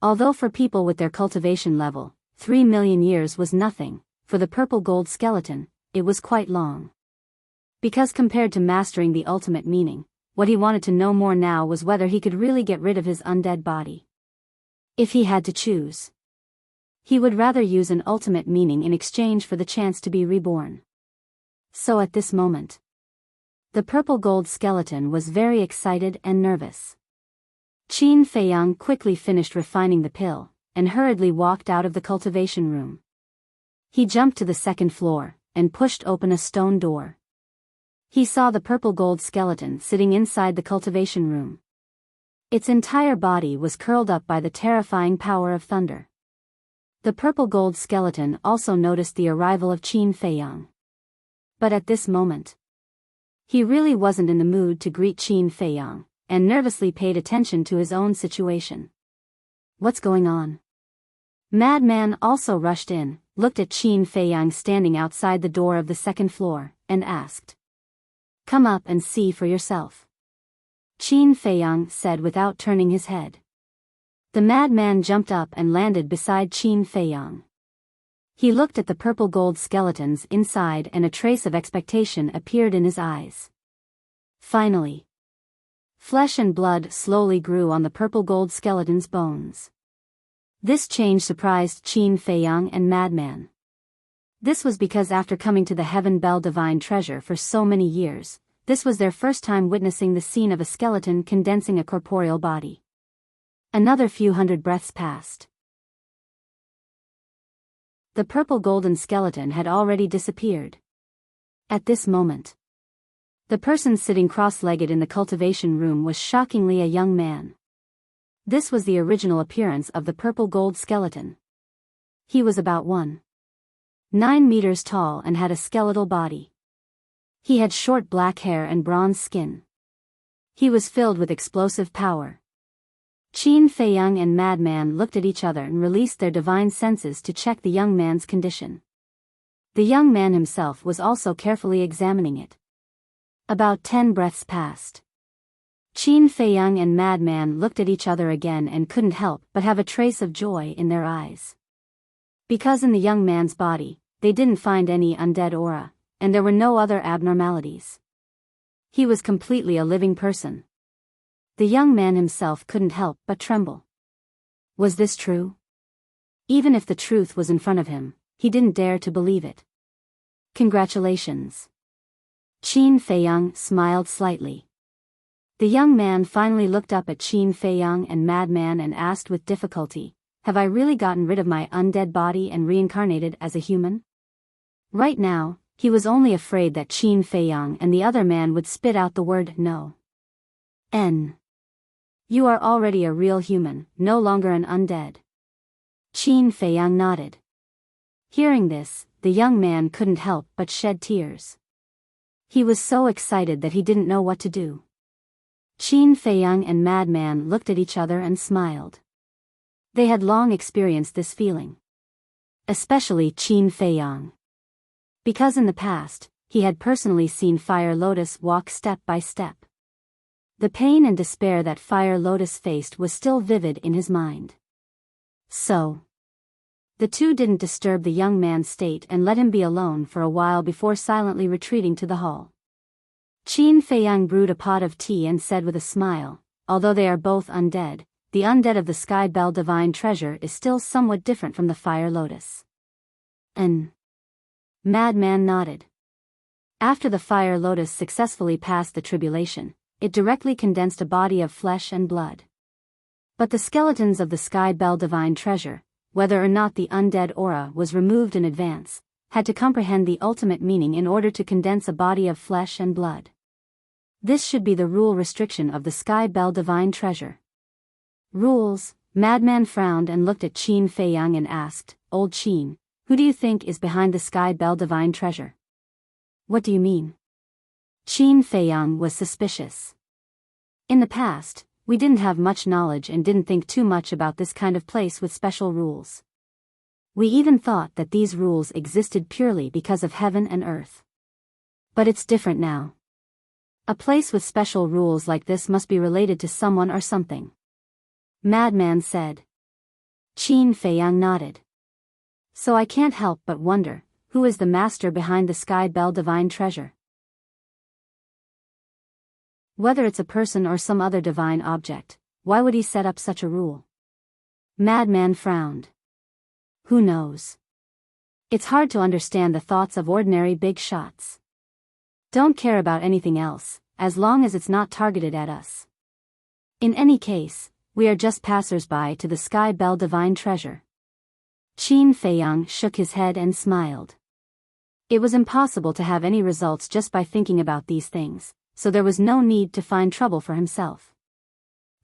Although for people with their cultivation level, 3 million years was nothing, for the purple gold skeleton, it was quite long. Because compared to mastering the ultimate meaning, what he wanted to know more now was whether he could really get rid of his undead body. If he had to choose, he would rather use an ultimate meaning in exchange for the chance to be reborn. So at this moment, the purple gold skeleton was very excited and nervous. Qin Feiyang quickly finished refining the pill, and hurriedly walked out of the cultivation room. He jumped to the 2nd floor, and pushed open a stone door. He saw the purple gold skeleton sitting inside the cultivation room. Its entire body was curled up by the terrifying power of thunder. The purple gold skeleton also noticed the arrival of Qin Feiyang. But at this moment, he really wasn't in the mood to greet Qin Feiyang, and nervously paid attention to his own situation. What's going on? Madman also rushed in, looked at Qin Feiyang standing outside the door of the 2nd floor, and asked, "Come up and see for yourself." Qin Feiyang said without turning his head. The madman jumped up and landed beside Qin Feiyang. He looked at the purple gold skeletons inside and a trace of expectation appeared in his eyes. Finally, flesh and blood slowly grew on the purple gold skeleton's bones. This change surprised Qin Feiyang and Madman. This was because after coming to the Heaven Bell Divine Treasure for so many years, this was their first time witnessing the scene of a skeleton condensing a corporeal body. Another few hundred breaths passed. The purple golden skeleton had already disappeared. At this moment, the person sitting cross-legged in the cultivation room was shockingly a young man. This was the original appearance of the purple gold skeleton. He was about 1.9 meters tall and had a skeletal body. He had short black hair and bronze skin. He was filled with explosive power. Qin Feiyang and Madman looked at each other and released their divine senses to check the young man's condition. The young man himself was also carefully examining it. About 10 breaths passed. Qin Feiyang and Madman looked at each other again and couldn't help but have a trace of joy in their eyes. Because in the young man's body, they didn't find any undead aura, and there were no other abnormalities. He was completely a living person. The young man himself couldn't help but tremble. Was this true? Even if the truth was in front of him, he didn't dare to believe it. Congratulations. Qin Feiyang smiled slightly. The young man finally looked up at Qin Feiyang and Madman and asked with difficulty, "Have I really gotten rid of my undead body and reincarnated as a human?" Right now, he was only afraid that Qin Feiyang and the other man would spit out the word no. You are already a real human, no longer an undead. Qin Feiyang nodded. Hearing this, the young man couldn't help but shed tears. He was so excited that he didn't know what to do. Qin Feiyang and Madman looked at each other and smiled. They had long experienced this feeling. Especially Qin Feiyang. Because in the past, he had personally seen Fire Lotus walk step by step. The pain and despair that Fire Lotus faced was still vivid in his mind. So, the two didn't disturb the young man's state and let him be alone for a while before silently retreating to the hall. Qin Feiyang brewed a pot of tea and said with a smile, "Although they are both undead, the undead of the Sky Bell Divine Treasure is still somewhat different from the Fire Lotus." Madman nodded. After the Fire Lotus successfully passed the tribulation, it directly condensed a body of flesh and blood. But the skeletons of the Sky Bell Divine Treasure, whether or not the undead aura was removed in advance, had to comprehend the ultimate meaning in order to condense a body of flesh and blood. This should be the rule restriction of the Sky Bell Divine Treasure. Rules? Madman frowned and looked at Qin Feiyang and asked, "Old Qin, who do you think is behind the Sky Bell Divine Treasure?" "What do you mean?" Qin Feiyang was suspicious. In the past, we didn't have much knowledge and didn't think too much about this kind of place with special rules. We even thought that these rules existed purely because of heaven and earth. But it's different now. A place with special rules like this must be related to someone or something. Madman said. Qin Feiyang nodded. So I can't help but wonder, who is the master behind the Sky Bell Divine Treasure? Whether it's a person or some other divine object, why would he set up such a rule? Madman frowned. Who knows? It's hard to understand the thoughts of ordinary big shots. Don't care about anything else, as long as it's not targeted at us. In any case, we are just passers-by to the Sky Bell Divine Treasure. Qin Feiyang shook his head and smiled. It was impossible to have any results just by thinking about these things, so there was no need to find trouble for himself.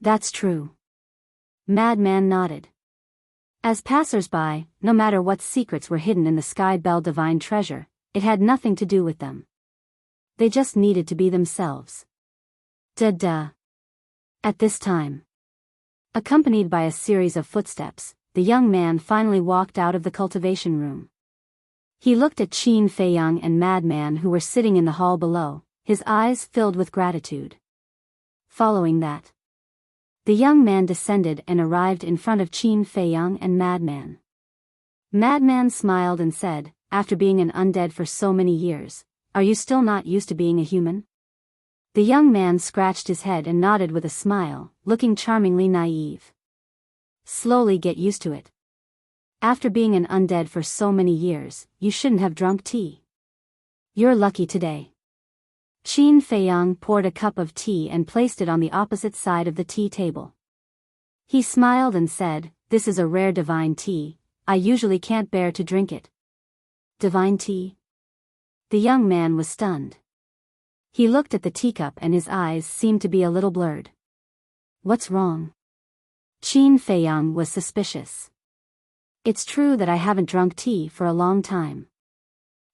That's true. Madman nodded. As passers-by, no matter what secrets were hidden in the Sky Bell Divine Treasure, it had nothing to do with them. They just needed to be themselves. Duh. At this time, accompanied by a series of footsteps, the young man finally walked out of the cultivation room. He looked at Qin Feiyang and Madman who were sitting in the hall below, his eyes filled with gratitude. Following that, the young man descended and arrived in front of Qin Feiyang and Madman. Madman smiled and said, "After being an undead for so many years, are you still not used to being a human?" The young man scratched his head and nodded with a smile, looking charmingly naive. Slowly get used to it. After being an undead for so many years, you shouldn't have drunk tea. You're lucky today. Qin Feiyang poured a cup of tea and placed it on the opposite side of the tea table. He smiled and said, "This is a rare divine tea, I usually can't bear to drink it." Divine tea? The young man was stunned. He looked at the teacup and his eyes seemed to be a little blurred. What's wrong? Qin Feiyang was suspicious. It's true that I haven't drunk tea for a long time.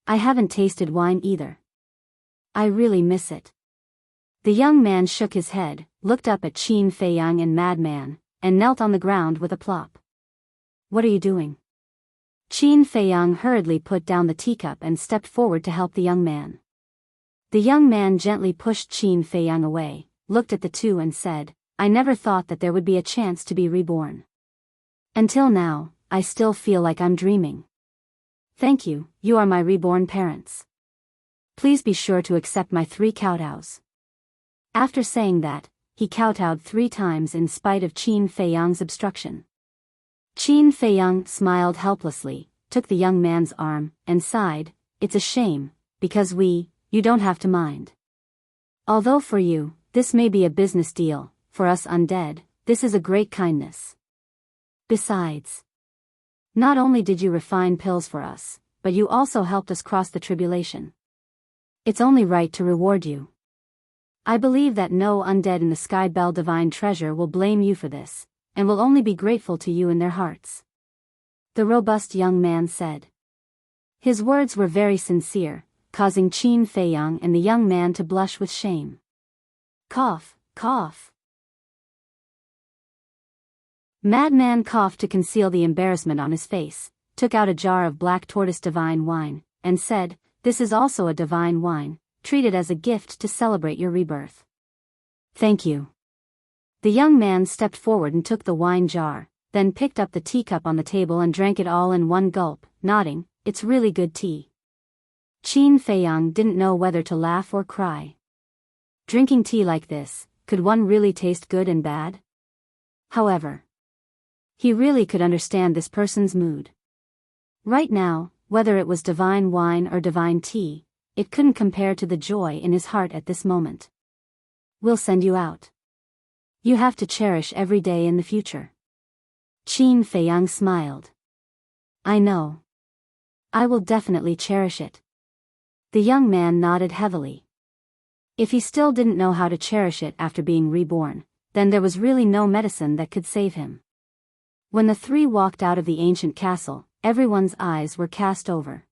I haven't tasted wine either. I really miss it. The young man shook his head, looked up at Qin Feiyang and Madman, and knelt on the ground with a plop. What are you doing? Qin Feiyang hurriedly put down the teacup and stepped forward to help the young man. The young man gently pushed Qin Feiyang away, looked at the two and said, "I never thought that there would be a chance to be reborn. Until now, I still feel like I'm dreaming. Thank you, you are my reborn parents. Please be sure to accept my 3 kowtows." After saying that, he kowtowed 3 times in spite of Qin Feiyang's obstruction. Qin Feiyang smiled helplessly, took the young man's arm, and sighed, "It's a shame, because you don't have to mind. Although for you, this may be a business deal, for us undead, this is a great kindness. Besides, not only did you refine pills for us, but you also helped us cross the tribulation. It's only right to reward you. I believe that no undead in the Sky Bell Divine Treasure will blame you for this, and will only be grateful to you in their hearts," the robust young man said. His words were very sincere, causing Qin Feiyang and the young man to blush with shame. Cough, cough. Madman coughed to conceal the embarrassment on his face, took out a jar of black tortoise divine wine, and said, "This is also a divine wine, treat it as a gift to celebrate your rebirth." "Thank you." The young man stepped forward and took the wine jar, then picked up the teacup on the table and drank it all in one gulp, nodding, "It's really good tea." Qin Feiyang didn't know whether to laugh or cry. Drinking tea like this, could one really taste good and bad? However, he really could understand this person's mood. Right now, whether it was divine wine or divine tea, it couldn't compare to the joy in his heart at this moment. "We'll send you out. You have to cherish every day in the future." Qin Feiyang smiled. "I know. I will definitely cherish it." The young man nodded heavily. If he still didn't know how to cherish it after being reborn, then there was really no medicine that could save him. When the 3 walked out of the ancient castle, everyone's eyes were cast over.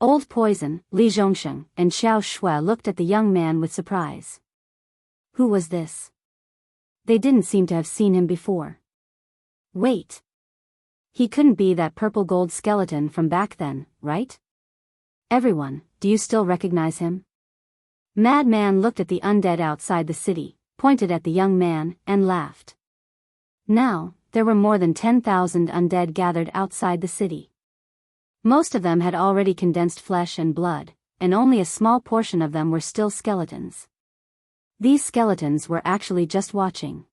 Old Poison, Li Zhongsheng, and Xiao Shui looked at the young man with surprise. Who was this? They didn't seem to have seen him before. Wait. He couldn't be that purple gold skeleton from back then, right? Everyone, do you still recognize him? Madman looked at the undead outside the city, pointed at the young man, and laughed. Now, there were more than 10,000 undead gathered outside the city. Most of them had already condensed flesh and blood, and only a small portion of them were still skeletons. These skeletons were actually just watching.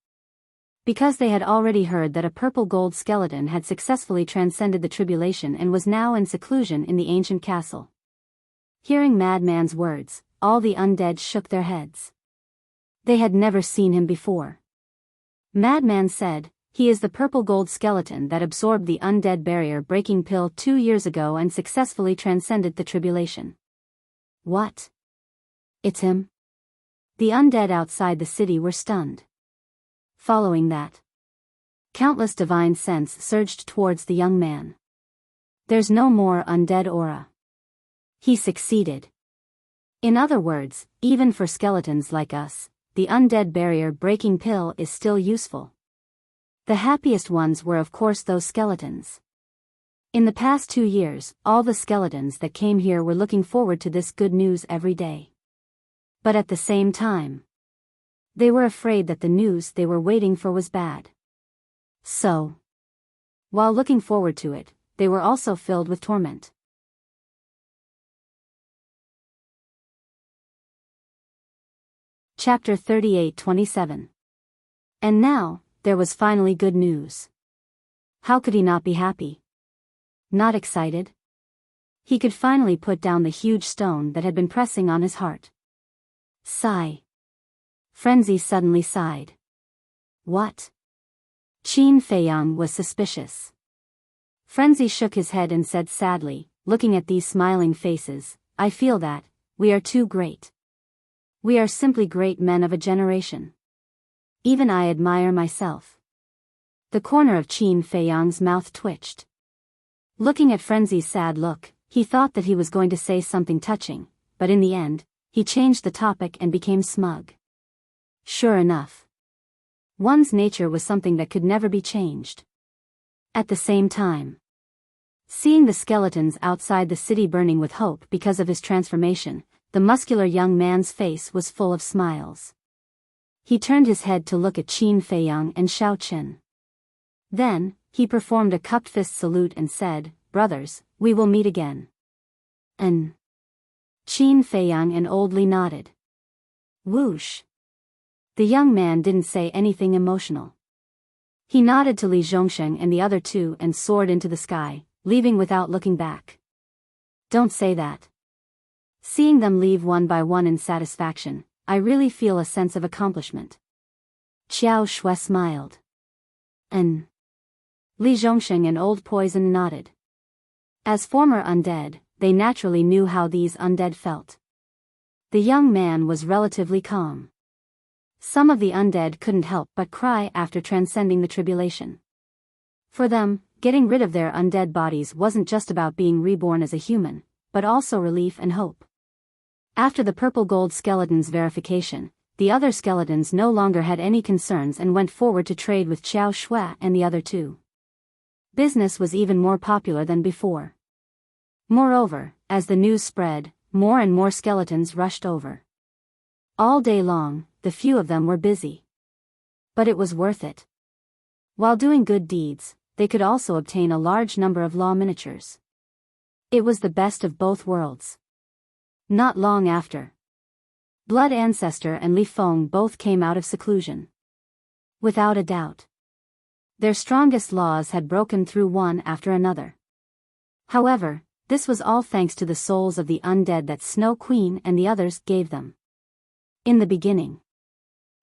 Because they had already heard that a purple gold skeleton had successfully transcended the tribulation and was now in seclusion in the ancient castle. Hearing Madman's words, all the undead shook their heads. They had never seen him before. Madman said, "He is the purple gold skeleton that absorbed the undead barrier breaking pill 2 years ago and successfully transcended the tribulation." What? It's him? The undead outside the city were stunned. Following that, countless divine sense surged towards the young man. There's no more undead aura. He succeeded. In other words, even for skeletons like us, the undead barrier breaking pill is still useful. The happiest ones were of course those skeletons. In the past 2 years, all the skeletons that came here were looking forward to this good news every day. But at the same time, they were afraid that the news they were waiting for was bad. So, while looking forward to it, they were also filled with torment. Chapter 38-27. And now, there was finally good news. How could he not be happy? Not excited? He could finally put down the huge stone that had been pressing on his heart. Sigh. Frenzy suddenly sighed. What? Qin Feiyang was suspicious. Frenzy shook his head and said sadly, looking at these smiling faces, I feel that, we are too great. We are simply great men of a generation. Even I admire myself. The corner of Qin Feiyang's mouth twitched. Looking at Frenzy's sad look, he thought that he was going to say something touching, but in the end, he changed the topic and became smug. Sure enough. One's nature was something that could never be changed. At the same time, seeing the skeletons outside the city burning with hope because of his transformation, the muscular young man's face was full of smiles. He turned his head to look at Qin Feiyang and Xiao Chen. Then, he performed a cupped fist salute and said, Brothers, we will meet again. And Qin Feiyang and Old Li nodded. Whoosh. The young man didn't say anything emotional. He nodded to Li Zhongsheng and the other two and soared into the sky, leaving without looking back. Don't say that. Seeing them leave one by one in satisfaction, I really feel a sense of accomplishment. Qiao Shui smiled. And Li Zhongsheng and Old Poison nodded. As former undead, they naturally knew how these undead felt. The young man was relatively calm. Some of the undead couldn't help but cry after transcending the tribulation. For them, getting rid of their undead bodies wasn't just about being reborn as a human, but also relief and hope. After the purple gold skeleton's verification, the other skeletons no longer had any concerns and went forward to trade with Qiao Shui and the other two. Business was even more popular than before. Moreover, as the news spread, more and more skeletons rushed over. All day long, the few of them were busy. But it was worth it. While doing good deeds, they could also obtain a large number of law miniatures. It was the best of both worlds. Not long after, Blood Ancestor and Li Feng both came out of seclusion. Without a doubt, their strongest laws had broken through one after another. However, this was all thanks to the souls of the undead that Snow Queen and the others gave them. In the beginning,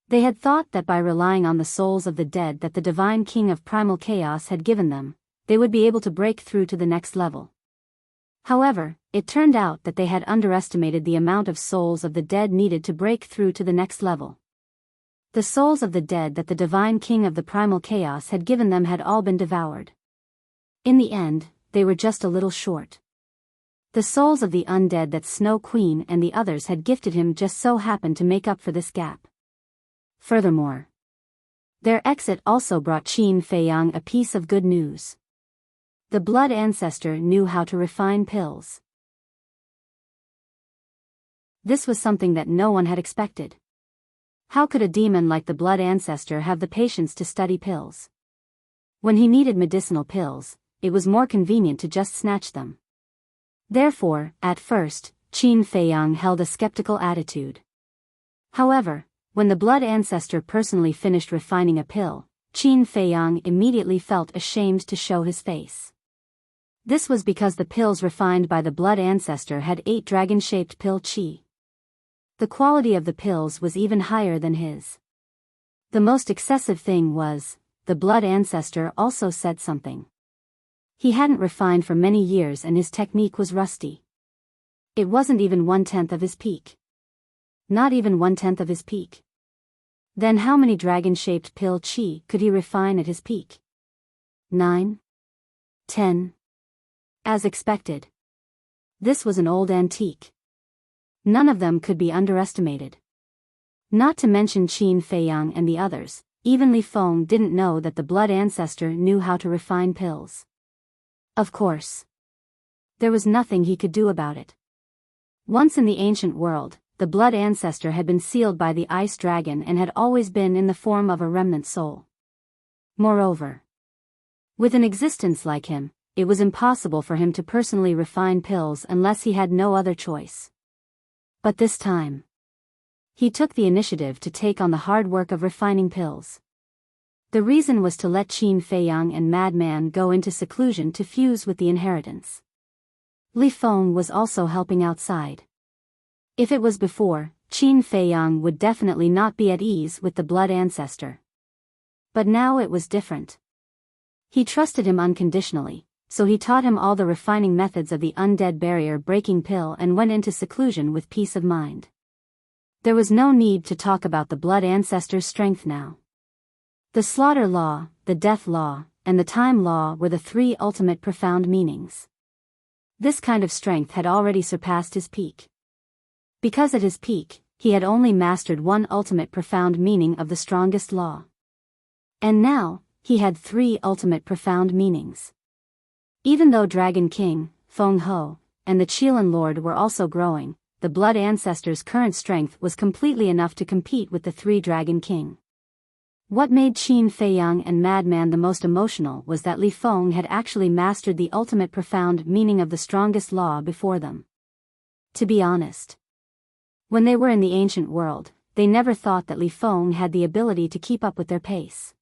they had thought that by relying on the souls of the dead that the Divine King of Primal Chaos had given them, they would be able to break through to the next level. However, it turned out that they had underestimated the amount of souls of the dead needed to break through to the next level. The souls of the dead that the Divine King of the Primal Chaos had given them had all been devoured. In the end, they were just a little short. The souls of the undead that Snow Queen and the others had gifted him just so happened to make up for this gap. Furthermore, their exit also brought Qin Feiyang a piece of good news. The Blood Ancestor knew how to refine pills. This was something that no one had expected. How could a demon like the Blood Ancestor have the patience to study pills? When he needed medicinal pills, it was more convenient to just snatch them. Therefore, at first, Qin Feiyang held a skeptical attitude. However, when the Blood Ancestor personally finished refining a pill, Qin Feiyang immediately felt ashamed to show his face. This was because the pills refined by the Blood Ancestor had 8 dragon-shaped pill chi. The quality of the pills was even higher than his. The most excessive thing was, the Blood Ancestor also said something. He hadn't refined for many years and his technique was rusty. It wasn't even 1/10 of his peak. Not even 1/10 of his peak. Then how many dragon-shaped pill chi could he refine at his peak? 9? 10? As expected. This was an old antique. None of them could be underestimated. Not to mention Qin Feiyang and the others, even Li Feng didn't know that the Blood Ancestor knew how to refine pills. Of course, there was nothing he could do about it. Once in the ancient world, the Blood Ancestor had been sealed by the Ice Dragon and had always been in the form of a remnant soul. Moreover, with an existence like him, it was impossible for him to personally refine pills unless he had no other choice. But this time, he took the initiative to take on the hard work of refining pills. The reason was to let Qin Feiyang and Madman go into seclusion to fuse with the inheritance. Li Feng was also helping outside. If it was before, Qin Feiyang would definitely not be at ease with the blood ancestor. But now it was different. He trusted him unconditionally, so he taught him all the refining methods of the undead barrier breaking pill and went into seclusion with peace of mind. There was no need to talk about the blood ancestor's strength now. The slaughter law, the death law, and the time law were the three ultimate profound meanings. This kind of strength had already surpassed his peak. Because at his peak, he had only mastered one ultimate profound meaning of the strongest law. And now, he had three ultimate profound meanings. Even though Dragon King, Feng Ho, and the Qilin Lord were also growing, the blood ancestor's current strength was completely enough to compete with the three Dragon King. What made Qin Feiyang and Madman the most emotional was that Li Feng had actually mastered the ultimate profound meaning of the strongest law before them. To be honest, when they were in the ancient world, they never thought that Li Feng had the ability to keep up with their pace.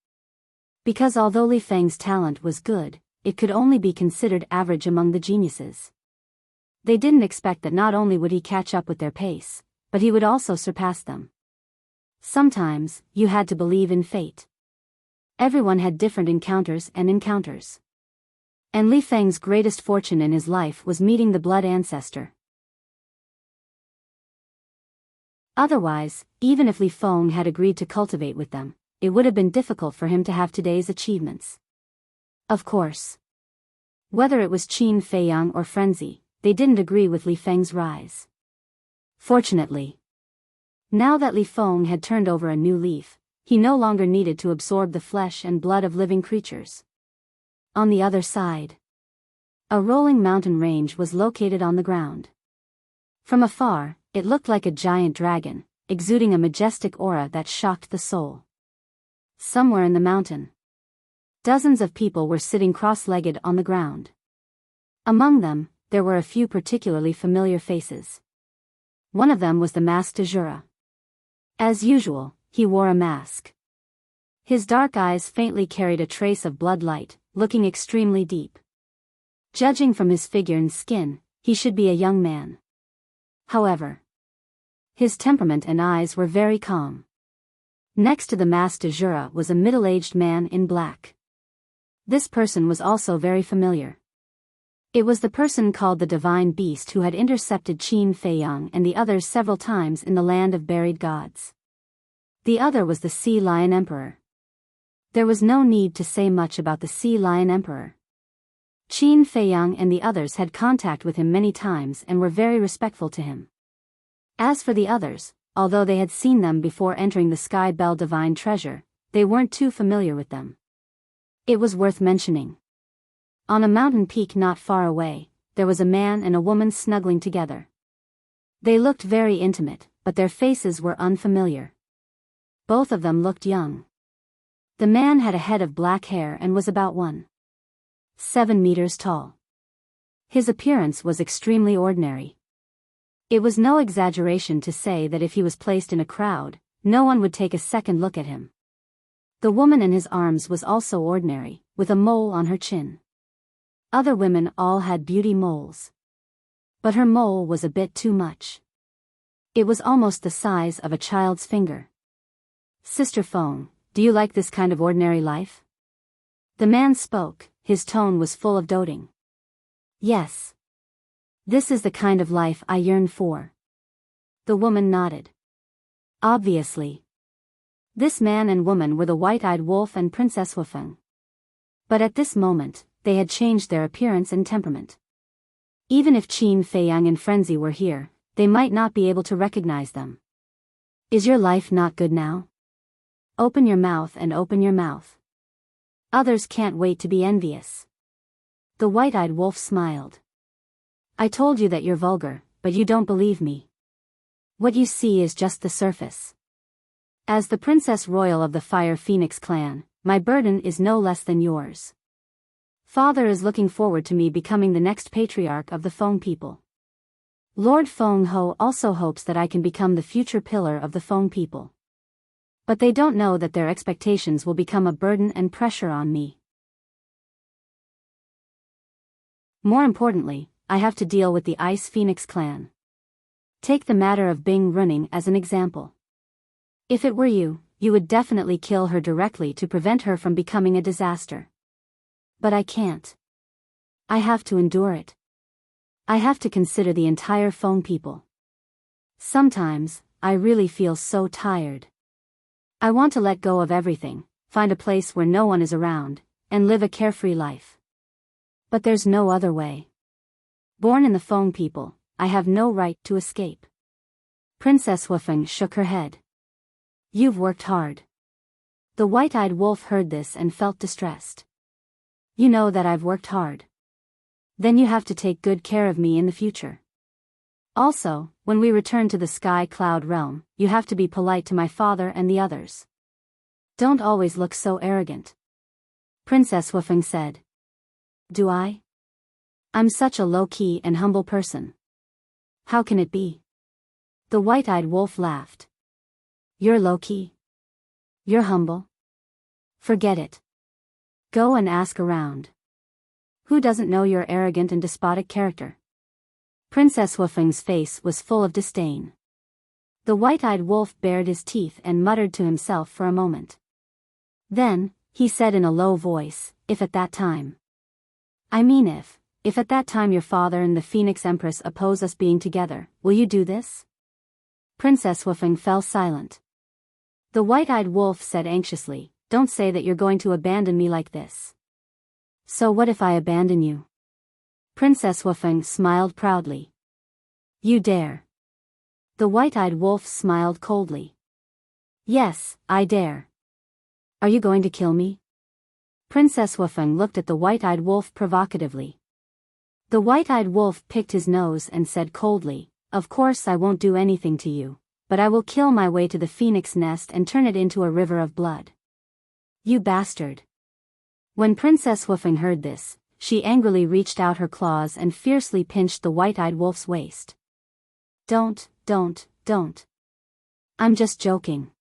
Because although Li Feng's talent was good, it could only be considered average among the geniuses. They didn't expect that not only would he catch up with their pace, but he would also surpass them. Sometimes, you had to believe in fate. Everyone had different encounters. And Li Feng's greatest fortune in his life was meeting the blood ancestor. Otherwise, even if Li Feng had agreed to cultivate with them, it would have been difficult for him to have today's achievements. Of course. Whether it was Qin Feiyang or Frenzy, they didn't agree with Li Feng's rise. Fortunately, now that Li Feng had turned over a new leaf, he no longer needed to absorb the flesh and blood of living creatures. On the other side, a rolling mountain range was located on the ground. From afar, it looked like a giant dragon, exuding a majestic aura that shocked the soul. Somewhere in the mountain, dozens of people were sitting cross-legged on the ground. Among them, there were a few particularly familiar faces. One of them was the masked Azura. As usual, he wore a mask. His dark eyes faintly carried a trace of blood light, looking extremely deep. Judging from his figure and skin, he should be a young man. However, his temperament and eyes were very calm. Next to the masked Azura was a middle-aged man in black. This person was also very familiar. It was the person called the Divine Beast who had intercepted Qin Feiyang and the others several times in the land of buried gods. The other was the Sea Lion Emperor. There was no need to say much about the Sea Lion Emperor. Qin Feiyang and the others had contact with him many times and were very respectful to him. As for the others, although they had seen them before entering the Sky Bell Divine Treasure, they weren't too familiar with them. It was worth mentioning. On a mountain peak not far away, there was a man and a woman snuggling together. They looked very intimate, but their faces were unfamiliar. Both of them looked young. The man had a head of black hair and was about 1.7 meters tall. His appearance was extremely ordinary. It was no exaggeration to say that if he was placed in a crowd, no one would take a second look at him. The woman in his arms was also ordinary, with a mole on her chin. Other women all had beauty moles. But her mole was a bit too much. It was almost the size of a child's finger. "Sister Feng, do you like this kind of ordinary life?" The man spoke, his tone was full of doting. "Yes. This is the kind of life I yearn for." The woman nodded. Obviously. This man and woman were the white-eyed wolf and Princess Wufeng. But at this moment, they had changed their appearance and temperament. Even if Qin Feiyang and Frenzy were here, they might not be able to recognize them. "Is your life not good now? Open your mouth and open your mouth. Others can't wait to be envious." The white-eyed wolf smiled. "I told you that you're vulgar, but you don't believe me. What you see is just the surface. As the Princess Royal of the Fire Phoenix clan, my burden is no less than yours. Father is looking forward to me becoming the next patriarch of the Feng people. Lord Feng Ho also hopes that I can become the future pillar of the Feng people. But they don't know that their expectations will become a burden and pressure on me. More importantly, I have to deal with the Ice Phoenix clan. Take the matter of Bing running as an example. If it were you, you would definitely kill her directly to prevent her from becoming a disaster. But I can't. I have to endure it. I have to consider the entire Feng people. Sometimes, I really feel so tired. I want to let go of everything, find a place where no one is around, and live a carefree life. But there's no other way. Born in the Feng people, I have no right to escape. Princess Wufeng shook her head. You've worked hard. The white-eyed wolf heard this and felt distressed. You know that I've worked hard. Then you have to take good care of me in the future. Also, when we return to the Sky Cloud realm, you have to be polite to my father and the others. Don't always look so arrogant. Princess Wufeng said. Do I? I'm such a low-key and humble person. How can it be? The white-eyed wolf laughed. You're low-key. You're humble. Forget it. Go and ask around. Who doesn't know your arrogant and despotic character? Princess Wufeng's face was full of disdain. The white-eyed wolf bared his teeth and muttered to himself for a moment. Then, he said in a low voice, if at that time. I mean if at that time your father and the Phoenix Empress oppose us being together, will you do this? Princess Wufeng fell silent. The white-eyed wolf said anxiously, don't say that you're going to abandon me like this. So what if I abandon you? Princess Wufeng smiled proudly. You dare. The white-eyed wolf smiled coldly. Yes, I dare. Are you going to kill me? Princess Wufeng looked at the white-eyed wolf provocatively. The white-eyed wolf picked his nose and said coldly, of course I won't do anything to you, but I will kill my way to the phoenix nest and turn it into a river of blood. You bastard. When Princess Wufeng heard this, she angrily reached out her claws and fiercely pinched the white-eyed wolf's waist. Don't. I'm just joking.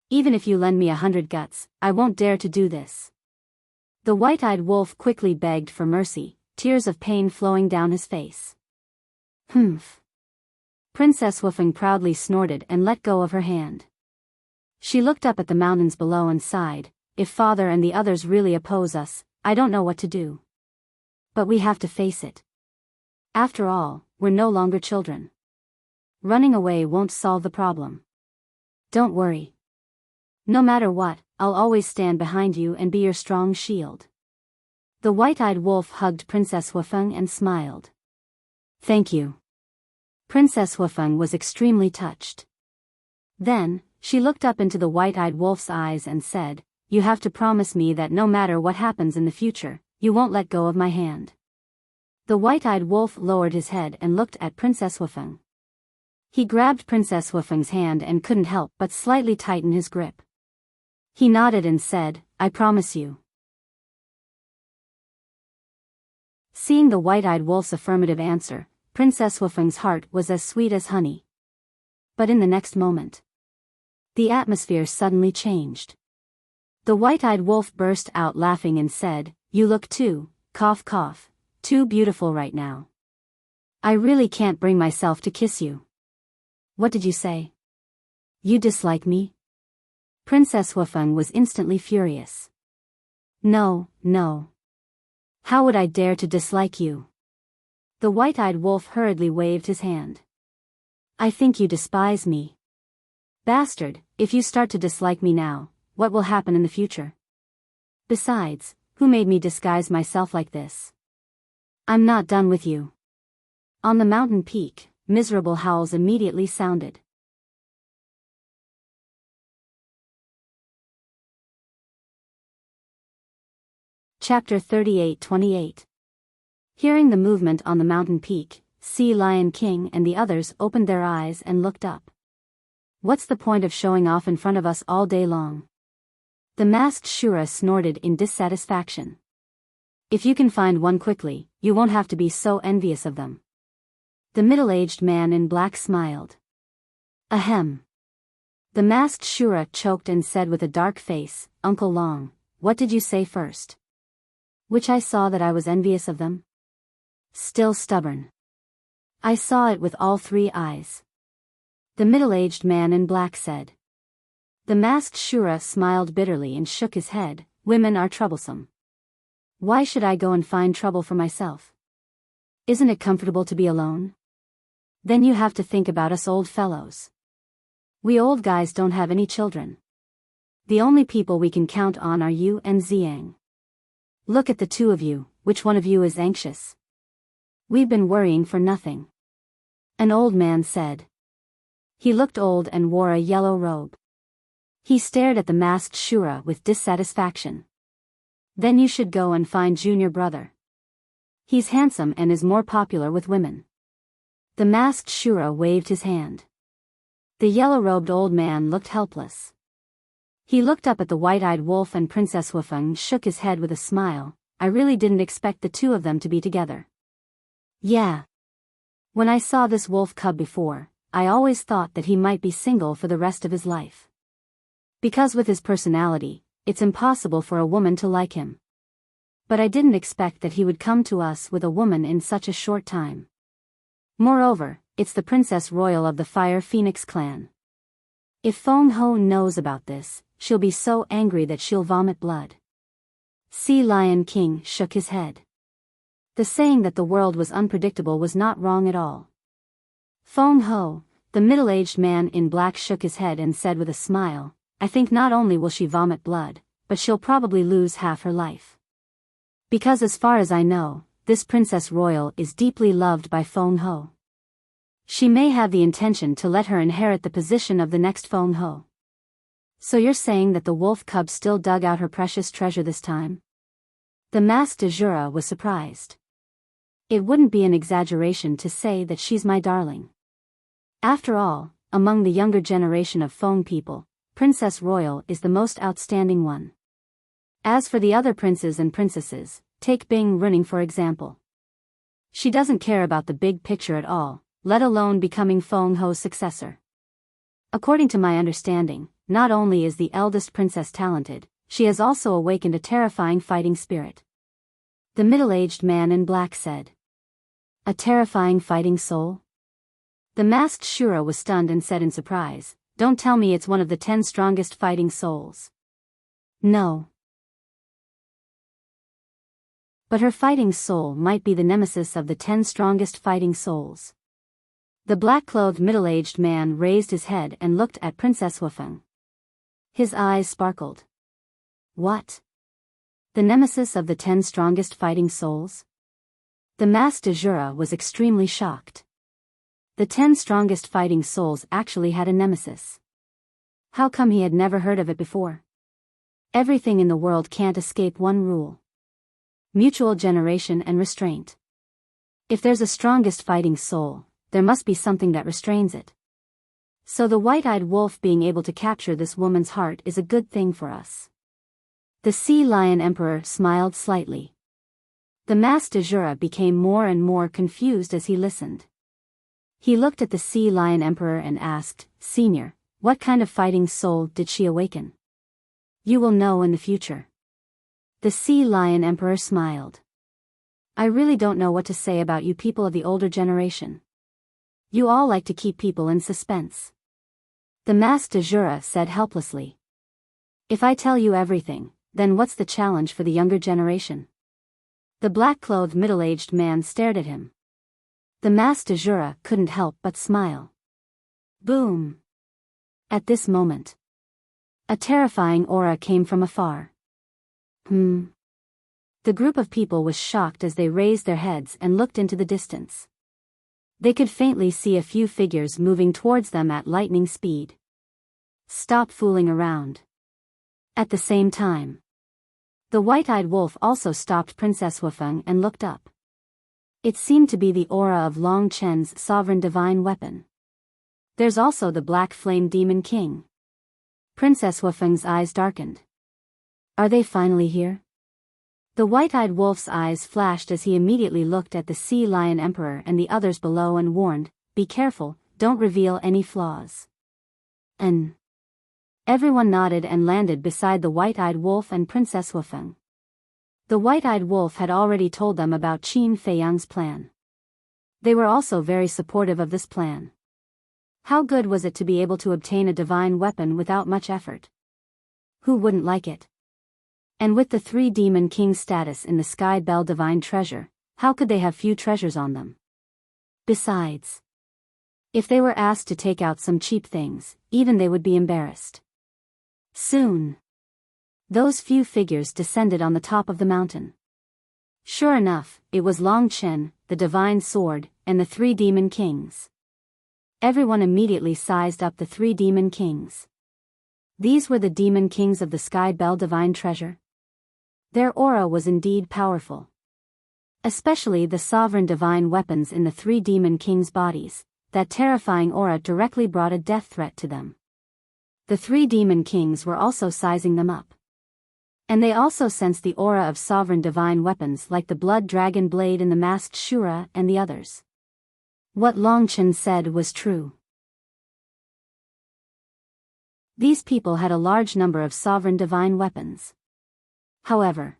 Even if you lend me 100 guts, I won't dare to do this. The white-eyed wolf quickly begged for mercy, tears of pain flowing down his face. Humph. Princess Wufeng proudly snorted and let go of her hand. She looked up at the mountains below and sighed, if father and the others really oppose us, I don't know what to do. But we have to face it. After all, we're no longer children. Running away won't solve the problem. Don't worry. No matter what, I'll always stand behind you and be your strong shield. The white-eyed wolf hugged Princess Wufeng and smiled. Thank you. Princess Wufeng was extremely touched. Then, she looked up into the white-eyed wolf's eyes and said, you have to promise me that no matter what happens in the future, you won't let go of my hand. The white-eyed wolf lowered his head and looked at Princess Wufeng. He grabbed Princess Wufeng's hand and couldn't help but slightly tighten his grip. He nodded and said, I promise you. Seeing the white-eyed wolf's affirmative answer, Princess Wufeng's heart was as sweet as honey. But in the next moment, the atmosphere suddenly changed. The white-eyed wolf burst out laughing and said, you look too beautiful right now. I really can't bring myself to kiss you. What did you say? You dislike me? Princess Wufeng was instantly furious. No. How would I dare to dislike you? The white-eyed wolf hurriedly waved his hand. I think you despise me. Bastard, if you start to dislike me now, what will happen in the future? Besides, who made me disguise myself like this? I'm not done with you. On the mountain peak, miserable howls immediately sounded. Chapter 38-28. Hearing the movement on the mountain peak, Sea Lion King and the others opened their eyes and looked up. What's the point of showing off in front of us all day long? The masked Shura snorted in dissatisfaction. If you can find one quickly, you won't have to be so envious of them. The middle-aged man in black smiled. Ahem. The masked Shura choked and said with a dark face, "Uncle Long, what did you say first?" "Which I saw that I was envious of them." "Still stubborn." "I saw it with all three eyes," the middle-aged man in black said. The masked Shura smiled bitterly and shook his head. "Women are troublesome. Why should I go and find trouble for myself? Isn't it comfortable to be alone? Then you have to think about us old fellows. We old guys don't have any children. The only people we can count on are you and Xiang. Look at the two of you, which one of you is anxious? We've been worrying for nothing," an old man said. He looked old and wore a yellow robe. He stared at the masked Shura with dissatisfaction. "Then you should go and find junior brother. He's handsome and is more popular with women." The masked Shura waved his hand. The yellow-robed old man looked helpless. He looked up at the white-eyed wolf and Princess Wufeng shook his head with a smile. "I really didn't expect the two of them to be together." "Yeah. When I saw this wolf cub before, I always thought that he might be single for the rest of his life. Because with his personality, it's impossible for a woman to like him. But I didn't expect that he would come to us with a woman in such a short time. Moreover, it's the Princess Royal of the Fire Phoenix clan. If Feng Ho knows about this, she'll be so angry that she'll vomit blood." Sea Lion King shook his head. The saying that the world was unpredictable was not wrong at all. Feng Ho, the middle-aged man in black, shook his head and said with a smile, "I think not only will she vomit blood, but she'll probably lose half her life. Because as far as I know, this Princess Royal is deeply loved by Feng Ho. She may have the intention to let her inherit the position of the next Feng Ho." "So you're saying that the wolf cub still dug out her precious treasure this time?" The masked Azura was surprised. "It wouldn't be an exaggeration to say that she's my darling. After all, among the younger generation of Feng people, Princess Royal is the most outstanding one. As for the other princes and princesses, take Bing Running for example. She doesn't care about the big picture at all, let alone becoming Feng Ho's successor. According to my understanding, not only is the eldest princess talented, she has also awakened a terrifying fighting spirit." The middle-aged man in black said. "A terrifying fighting soul?" The masked Shura was stunned and said in surprise, "Don't tell me it's one of the 10 strongest fighting souls." "No. But her fighting soul might be the nemesis of the 10 strongest fighting souls." The black-clothed middle-aged man raised his head and looked at Princess Wufeng. His eyes sparkled. "What? The nemesis of the 10 strongest fighting souls?" The masked Azura was extremely shocked. The 10 strongest fighting souls actually had a nemesis. How come he had never heard of it before? Everything in the world can't escape one rule: mutual generation and restraint. If there's a strongest fighting soul, there must be something that restrains it. So the white-eyed wolf being able to capture this woman's heart is a good thing for us. The Sea Lion Emperor smiled slightly. The masked Azura became more and more confused as he listened. He looked at the Sea Lion Emperor and asked, "Senior, what kind of fighting soul did she awaken?" "You will know in the future." The Sea Lion Emperor smiled. "I really don't know what to say about you people of the older generation. You all like to keep people in suspense." The masked Azura said helplessly. "If I tell you everything, then what's the challenge for the younger generation?" The black-clothed middle-aged man stared at him. The masked Azura couldn't help but smile. Boom! At this moment, a terrifying aura came from afar. The group of people was shocked as they raised their heads and looked into the distance. They could faintly see a few figures moving towards them at lightning speed. "Stop fooling around." At the same time, the white-eyed wolf also stopped Princess Wufeng and looked up. It seemed to be the aura of Long Chen's sovereign divine weapon. There's also the Black Flame Demon King. Princess Wufeng's eyes darkened. Are they finally here? The white-eyed wolf's eyes flashed as he immediately looked at the Sea Lion Emperor and the others below and warned, "Be careful, don't reveal any flaws." Everyone nodded and landed beside the white-eyed wolf and Princess Wufeng. The white-eyed wolf had already told them about Qin Feiyang's plan. They were also very supportive of this plan. How good was it to be able to obtain a divine weapon without much effort? Who wouldn't like it? And with the three demon kings' status in the Sky Bell Divine Treasure, how could they have few treasures on them? Besides, if they were asked to take out some cheap things, even they would be embarrassed. Soon, those few figures descended on the top of the mountain. Sure enough, it was Long Chen, the divine sword, and the three demon kings. Everyone immediately sized up the three demon kings. These were the demon kings of the Sky Bell Divine Treasure. Their aura was indeed powerful. Especially the sovereign divine weapons in the three demon kings' bodies, that terrifying aura directly brought a death threat to them. The three demon kings were also sizing them up. And they also sensed the aura of sovereign divine weapons like the blood dragon blade in the masked Shura and the others. What Long Chen said was true. These people had a large number of sovereign divine weapons. However,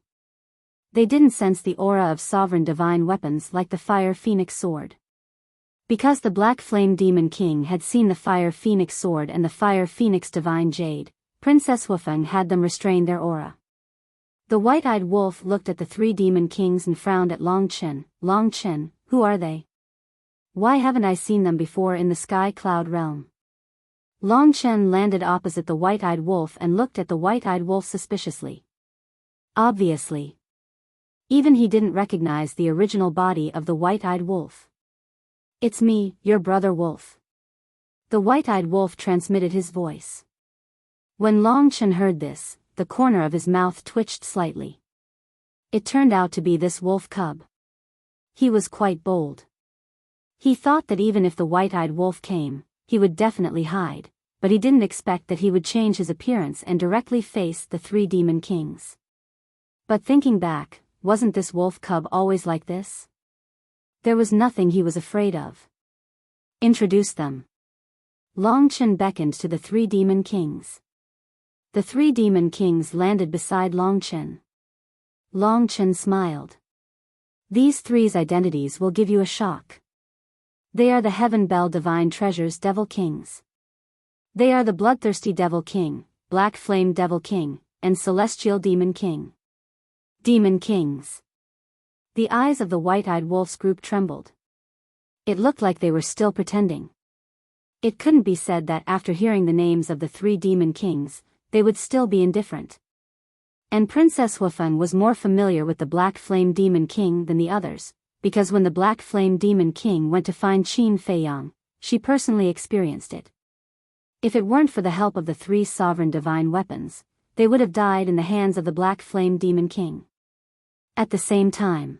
they didn't sense the aura of sovereign divine weapons like the Fire Phoenix Sword. Because the Black Flame Demon King had seen the Fire Phoenix Sword and the Fire Phoenix Divine Jade, Princess Wufeng had them restrain their aura. The white-eyed wolf looked at the three demon kings and frowned at Long Chen. Long Chen, who are they? Why haven't I seen them before in the Sky Cloud Realm? Long Chen landed opposite the white-eyed wolf and looked at the white-eyed wolf suspiciously. Obviously, even he didn't recognize the original body of the white-eyed wolf. It's me, your brother wolf. The white-eyed wolf transmitted his voice. When Long Chen heard this, the corner of his mouth twitched slightly. It turned out to be this wolf cub. He was quite bold. He thought that even if the white-eyed wolf came, he would definitely hide, but he didn't expect that he would change his appearance and directly face the three demon kings. But thinking back, wasn't this wolf cub always like this? There was nothing he was afraid of. Introduce them. Long Chen beckoned to the three demon kings. The three demon kings landed beside Long Chen. Long Chen smiled. These three's identities will give you a shock. They are the Heaven Bell Divine Treasures Devil Kings. They are the Bloodthirsty Devil King, Black Flame Devil King, and Celestial Demon King. Demon Kings. The eyes of the white-eyed wolf's group trembled. It looked like they were still pretending. It couldn't be said that after hearing the names of the three demon kings, they would still be indifferent. And Princess Wufeng was more familiar with the Black Flame Demon King than the others, because when the Black Flame Demon King went to find Qin Feiyang, she personally experienced it. If it weren't for the help of the three sovereign divine weapons, they would have died in the hands of the Black Flame Demon King. At the same time,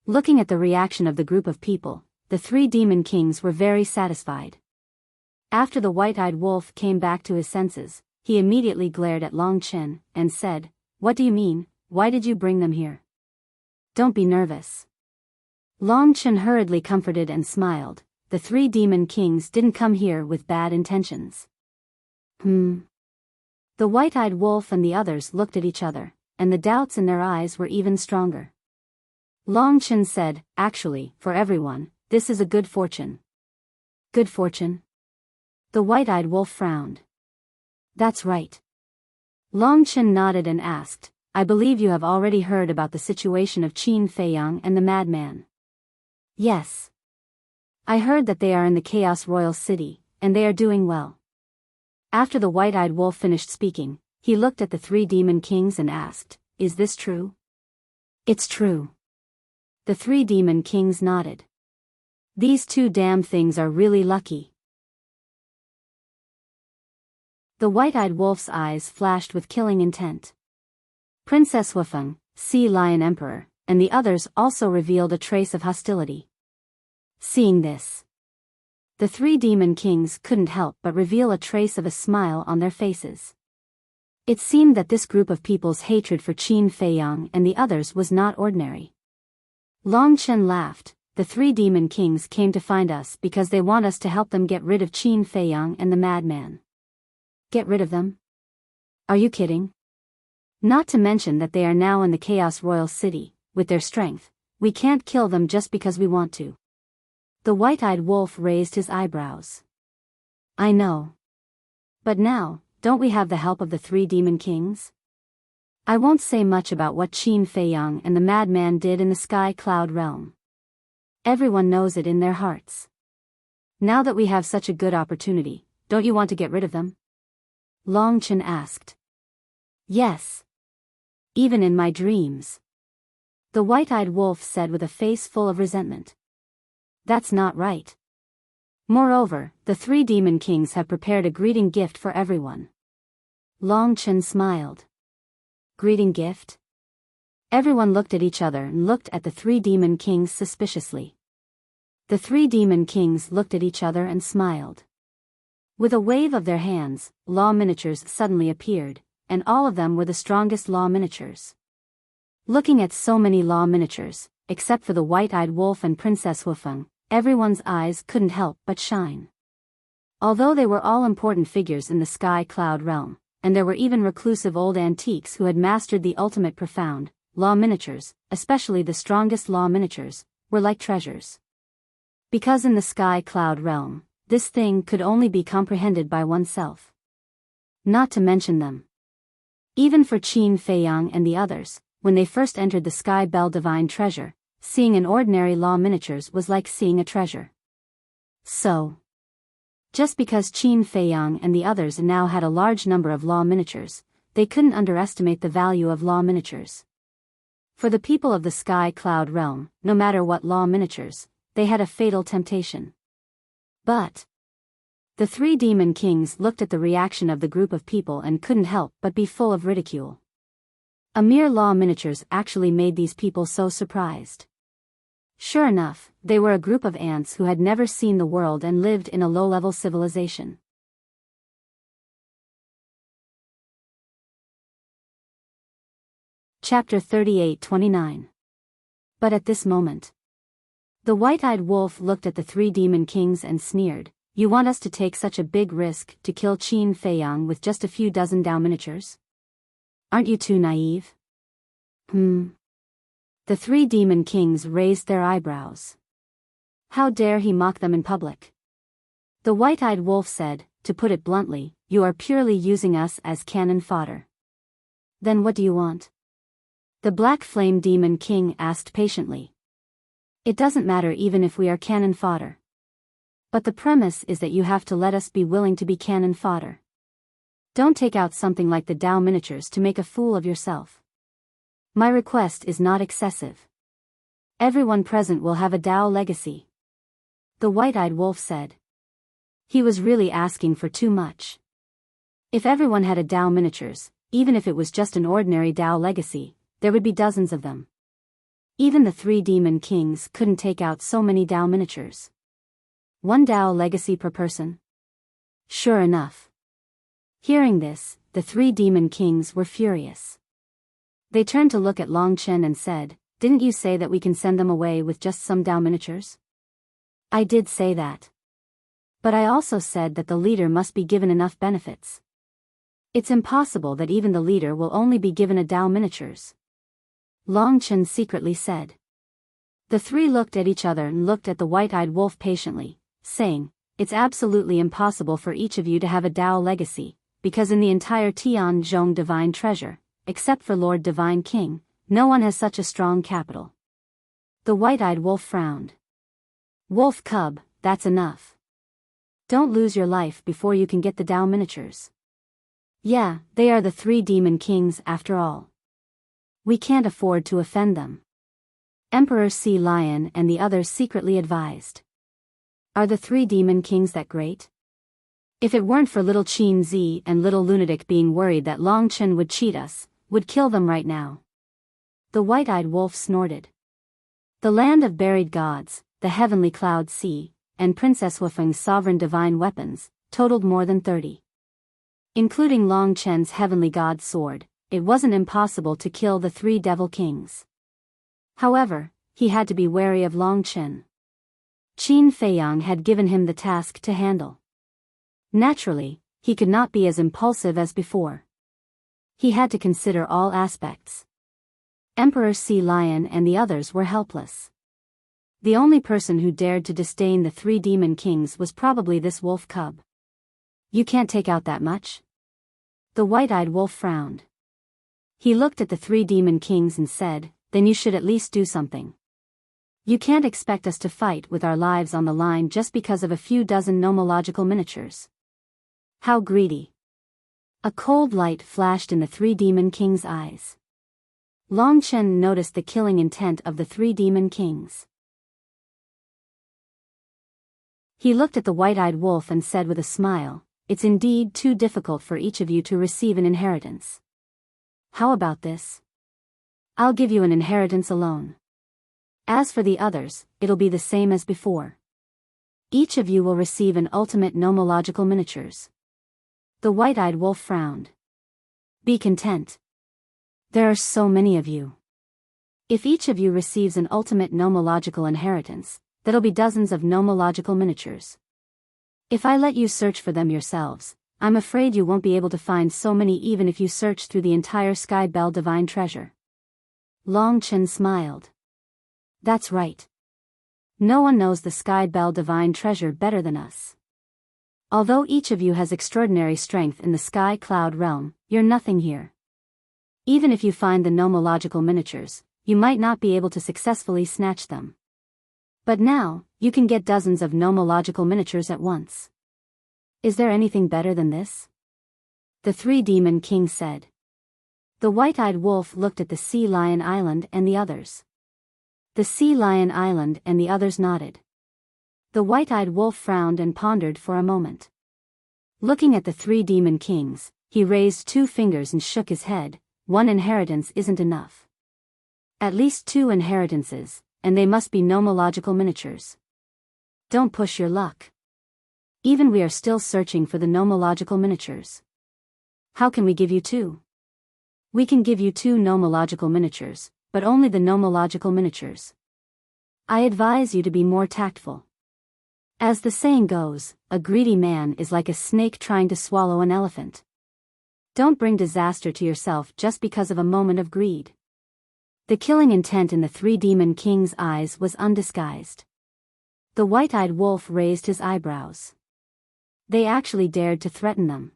looking at the reaction of the group of people, the three demon kings were very satisfied. After the white-eyed wolf came back to his senses, he immediately glared at Long Chen and said, "What do you mean? Why did you bring them here? Don't be nervous." Long Chen hurriedly comforted and smiled. The three demon kings didn't come here with bad intentions. The white-eyed wolf and the others looked at each other, and the doubts in their eyes were even stronger. Long Chen said, "Actually, for everyone, this is a good fortune." Good fortune? The white-eyed wolf frowned. That's right. Long Chen nodded and asked, "I believe you have already heard about the situation of Qin Feiyang and the madman." Yes. I heard that they are in the Chaos Royal City, and they are doing well. After the white-eyed wolf finished speaking, he looked at the three demon kings and asked, "Is this true?" "It's true." The three demon kings nodded. These two damn things are really lucky. The white-eyed wolf's eyes flashed with killing intent. Princess Wufeng, Sea Lion Emperor, and the others also revealed a trace of hostility. Seeing this, the three demon kings couldn't help but reveal a trace of a smile on their faces. It seemed that this group of people's hatred for Qin Feiyang and the others was not ordinary. Long Chen laughed. "The three demon kings came to find us because they want us to help them get rid of Qin Feiyang and the madman. Get rid of them? Are you kidding? Not to mention that they are now in the Chaos Royal City, with their strength. We can't kill them just because we want to. The white-eyed wolf raised his eyebrows. I know. But now, don't we have the help of the 3 demon kings? I won't say much about what Qin Feiyang and the madman did in the sky cloud realm. Everyone knows it in their hearts. Now that we have such a good opportunity, don't you want to get rid of them? Long Chen asked. Yes. Even in my dreams. The white-eyed wolf said with a face full of resentment. That's not right. Moreover, the 3 demon kings have prepared a greeting gift for everyone. Long Chen smiled. Greeting gift? Everyone looked at each other and looked at the 3 demon kings suspiciously. The 3 demon kings looked at each other and smiled. With a wave of their hands, law miniatures suddenly appeared, and all of them were the strongest law miniatures. Looking at so many law miniatures, except for the white-eyed wolf and Princess Hufeng, everyone's eyes couldn't help but shine. Although they were all important figures in the sky cloud realm, and there were even reclusive old antiques who had mastered the ultimate profound, law miniatures, especially the strongest law miniatures, were like treasures. Because in the sky cloud realm, this thing could only be comprehended by oneself. Not to mention them. Even for Qin Feiyang and the others, when they first entered the Sky Bell Divine Treasure, seeing an ordinary law miniatures was like seeing a treasure. So, just because Qin Feiyang and the others now had a large number of law miniatures, they couldn't underestimate the value of law miniatures. For the people of the Sky Cloud realm, no matter what law miniatures, they had a fatal temptation. But the 3 demon kings looked at the reaction of the group of people and couldn't help but be full of ridicule. A mere law miniatures actually made these people so surprised. Sure enough, they were a group of ants who had never seen the world and lived in a low-level civilization. Chapter 38-29. But at this moment, the white-eyed wolf looked at the 3 demon kings and sneered, "You want us to take such a big risk to kill Qin Feiyang with just a few dozen Dao miniatures? Aren't you too naive?" The 3 demon kings raised their eyebrows. How dare he mock them in public? The white-eyed wolf said, "To put it bluntly, you are purely using us as cannon fodder." "Then what do you want?" The black flame demon king asked patiently. "It doesn't matter even if we are cannon fodder. But the premise is that you have to let us be willing to be cannon fodder. Don't take out something like the Dao miniatures to make a fool of yourself. My request is not excessive. Everyone present will have a Dao legacy." The white-eyed wolf said. He was really asking for too much. If everyone had a Dao miniatures, even if it was just an ordinary Dao legacy, there would be dozens of them. Even the 3 demon kings couldn't take out so many Dao miniatures. 1 Dao legacy per person? Sure enough. Hearing this, the 3 demon kings were furious. They turned to look at Long Chen and said, "Didn't you say that we can send them away with just some Dao miniatures?" "I did say that. But I also said that the leader must be given enough benefits. It's impossible that even the leader will only be given a Dao miniatures," Long Chen secretly said. The 3 looked at each other and looked at the white-eyed wolf patiently, saying, "It's absolutely impossible for each of you to have a Dao legacy, because in the entire Tianzhong Divine Treasure, except for Lord Divine King, no one has such a strong capital." The white-eyed wolf frowned. "Wolf cub, that's enough. Don't lose your life before you can get the Dao miniatures. Yeah, they are the 3 demon kings after all. We can't afford to offend them." Emperor Sea Lion and the others secretly advised. "Are the 3 demon kings that great? If it weren't for little Qin Zi and little Lunatic being worried that Long Chen would cheat us, would kill them right now." The white-eyed wolf snorted. The land of buried gods, the heavenly cloud sea, and Princess Hufeng's sovereign divine weapons, totaled more than 30. Including Long Chen's heavenly god sword, it wasn't impossible to kill the 3 devil kings. However, he had to be wary of Long Chen. Qin Feiyang had given him the task to handle. Naturally, he could not be as impulsive as before. He had to consider all aspects. Emperor Sea Lion and the others were helpless. The only person who dared to disdain the 3 demon kings was probably this wolf cub. You can't take out that much? The white-eyed wolf frowned. He looked at the 3 demon kings and said, then you should at least do something. You can't expect us to fight with our lives on the line just because of a few dozen nomological miniatures. How greedy. A cold light flashed in the 3 demon kings' eyes. Long Chen noticed the killing intent of the 3 demon kings. He looked at the white-eyed wolf and said with a smile, it's indeed too difficult for each of you to receive an inheritance. How about this? I'll give you an inheritance alone. As for the others, it'll be the same as before. Each of you will receive an ultimate nomological miniatures. The white-eyed wolf frowned. Be content. There are so many of you. If each of you receives an ultimate nomological inheritance, that'll be dozens of nomological miniatures. If I let you search for them yourselves, I'm afraid you won't be able to find so many even if you search through the entire Sky Bell Divine Treasure. Long Chen smiled. That's right. No one knows the Sky Bell Divine Treasure better than us. Although each of you has extraordinary strength in the Sky Cloud realm, you're nothing here. Even if you find the nomological miniatures, you might not be able to successfully snatch them. But now, you can get dozens of nomological miniatures at once. Is there anything better than this? The 3 demon kings said. The white-eyed wolf looked at the Sea Lion Island and the others. The Sea Lion Island and the others nodded. The white-eyed wolf frowned and pondered for a moment. Looking at the 3 demon kings, he raised 2 fingers and shook his head. 1 inheritance isn't enough. At least 2 inheritances, and they must be nomological miniatures. Don't push your luck. Even we are still searching for the nomological miniatures. How can we give you 2? We can give you 2 nomological miniatures, but only the nomological miniatures. I advise you to be more tactful. As the saying goes, a greedy man is like a snake trying to swallow an elephant. Don't bring disaster to yourself just because of a moment of greed. The killing intent in the 3 demon kings' eyes was undisguised. The white-eyed wolf raised his eyebrows. They actually dared to threaten them.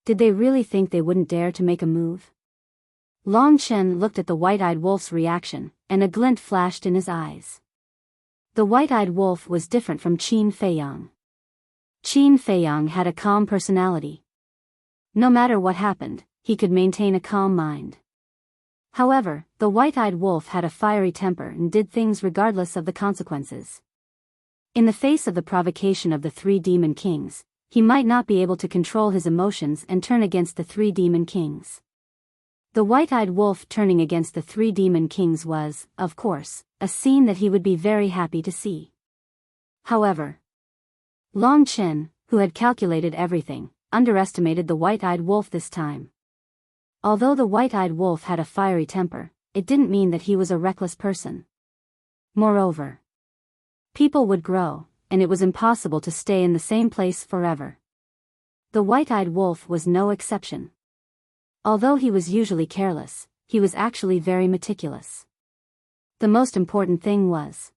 Did they really think they wouldn't dare to make a move? Long Chen looked at the white-eyed wolf's reaction, and a glint flashed in his eyes. The white-eyed wolf was different from Qin Feiyang. Qin Feiyang had a calm personality. No matter what happened, he could maintain a calm mind. However, the white-eyed wolf had a fiery temper and did things regardless of the consequences. In the face of the provocation of the 3 demon kings, he might not be able to control his emotions and turn against the 3 demon kings. The white-eyed wolf turning against the 3 demon kings was, of course, a scene that he would be very happy to see. However, Long Chen, who had calculated everything, underestimated the white-eyed wolf this time. Although the white-eyed wolf had a fiery temper, it didn't mean that he was a reckless person. Moreover, people would grow, and it was impossible to stay in the same place forever. The white-eyed wolf was no exception. Although he was usually careless, he was actually very meticulous. The most important thing was,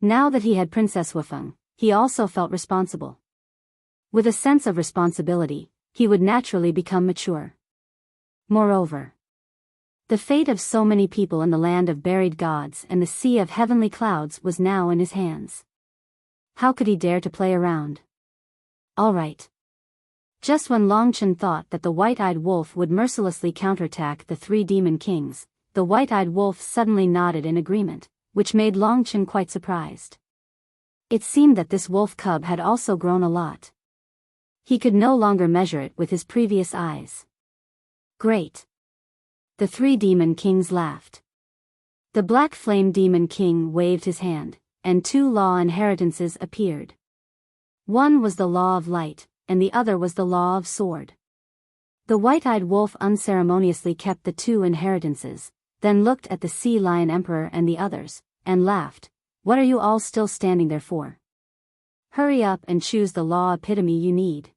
now that he had Princess Wufeng, he also felt responsible. With a sense of responsibility, he would naturally become mature. Moreover, the fate of so many people in the land of buried gods and the sea of heavenly clouds was now in his hands. How could he dare to play around? All right. Just when Long Chen thought that the white-eyed wolf would mercilessly counterattack the 3 demon kings, the white-eyed wolf suddenly nodded in agreement, which made Long Chen quite surprised. It seemed that this wolf cub had also grown a lot. He could no longer measure it with his previous eyes. Great. The 3 demon kings laughed. The black flame demon king waved his hand, and 2 law inheritances appeared. One was the law of light, and the other was the law of sword. The white-eyed wolf unceremoniously kept the 2 inheritances, then looked at the Sea Lion Emperor and the others, and laughed. What are you all still standing there for? Hurry up and choose the law epitome you need.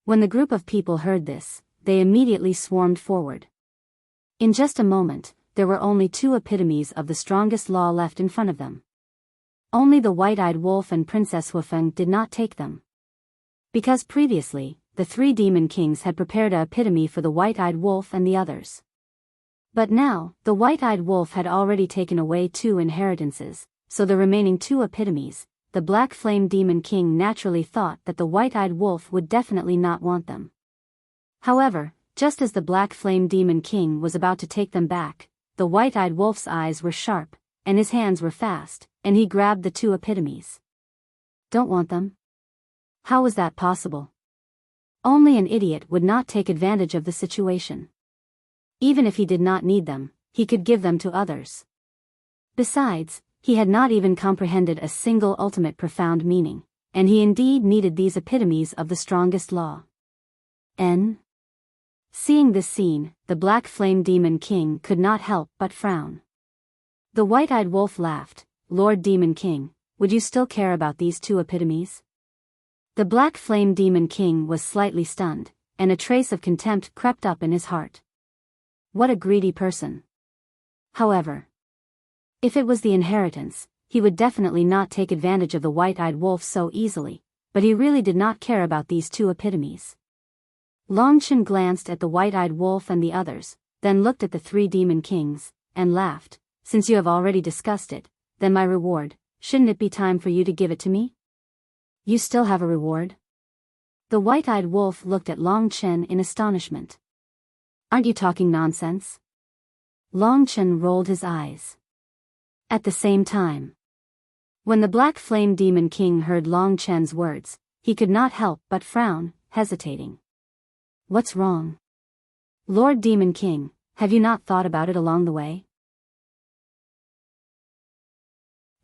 When the group of people heard this, they immediately swarmed forward. In just a moment, there were only 2 epitomes of the strongest law left in front of them. Only the white-eyed wolf and Princess Huifeng did not take them. Because previously, the 3 demon kings had prepared a epitome for the white-eyed wolf and the others. But now, the white-eyed wolf had already taken away 2 inheritances, so the remaining 2 epitomes, the black flame demon king naturally thought that the white-eyed wolf would definitely not want them. However, just as the black flame demon king was about to take them back, the white-eyed wolf's eyes were sharp, and his hands were fast, and he grabbed the 2 epitomes. Don't want them? How was that possible? Only an idiot would not take advantage of the situation. Even if he did not need them, he could give them to others. Besides, he had not even comprehended a single ultimate profound meaning, and he indeed needed these epitomes of the strongest law. Seeing this scene, the black flame demon king could not help but frown. The white-eyed wolf laughed. Lord Demon King, would you still care about these 2 epitomes? The black flame demon king was slightly stunned, and a trace of contempt crept up in his heart. What a greedy person. However, if it was the inheritance, he would definitely not take advantage of the white-eyed wolf so easily, but he really did not care about these 2 epitomes. Longchen glanced at the white-eyed wolf and the others, then looked at the 3 demon kings, and laughed. Since you have already discussed it, then my reward, shouldn't it be time for you to give it to me? You still have a reward? The white-eyed wolf looked at Longchen in astonishment. Aren't you talking nonsense? Longchen rolled his eyes. At the same time, when the black flame demon king heard Longchen's words, he could not help but frown, hesitating. What's wrong? Lord Demon King, have you not thought about it along the way?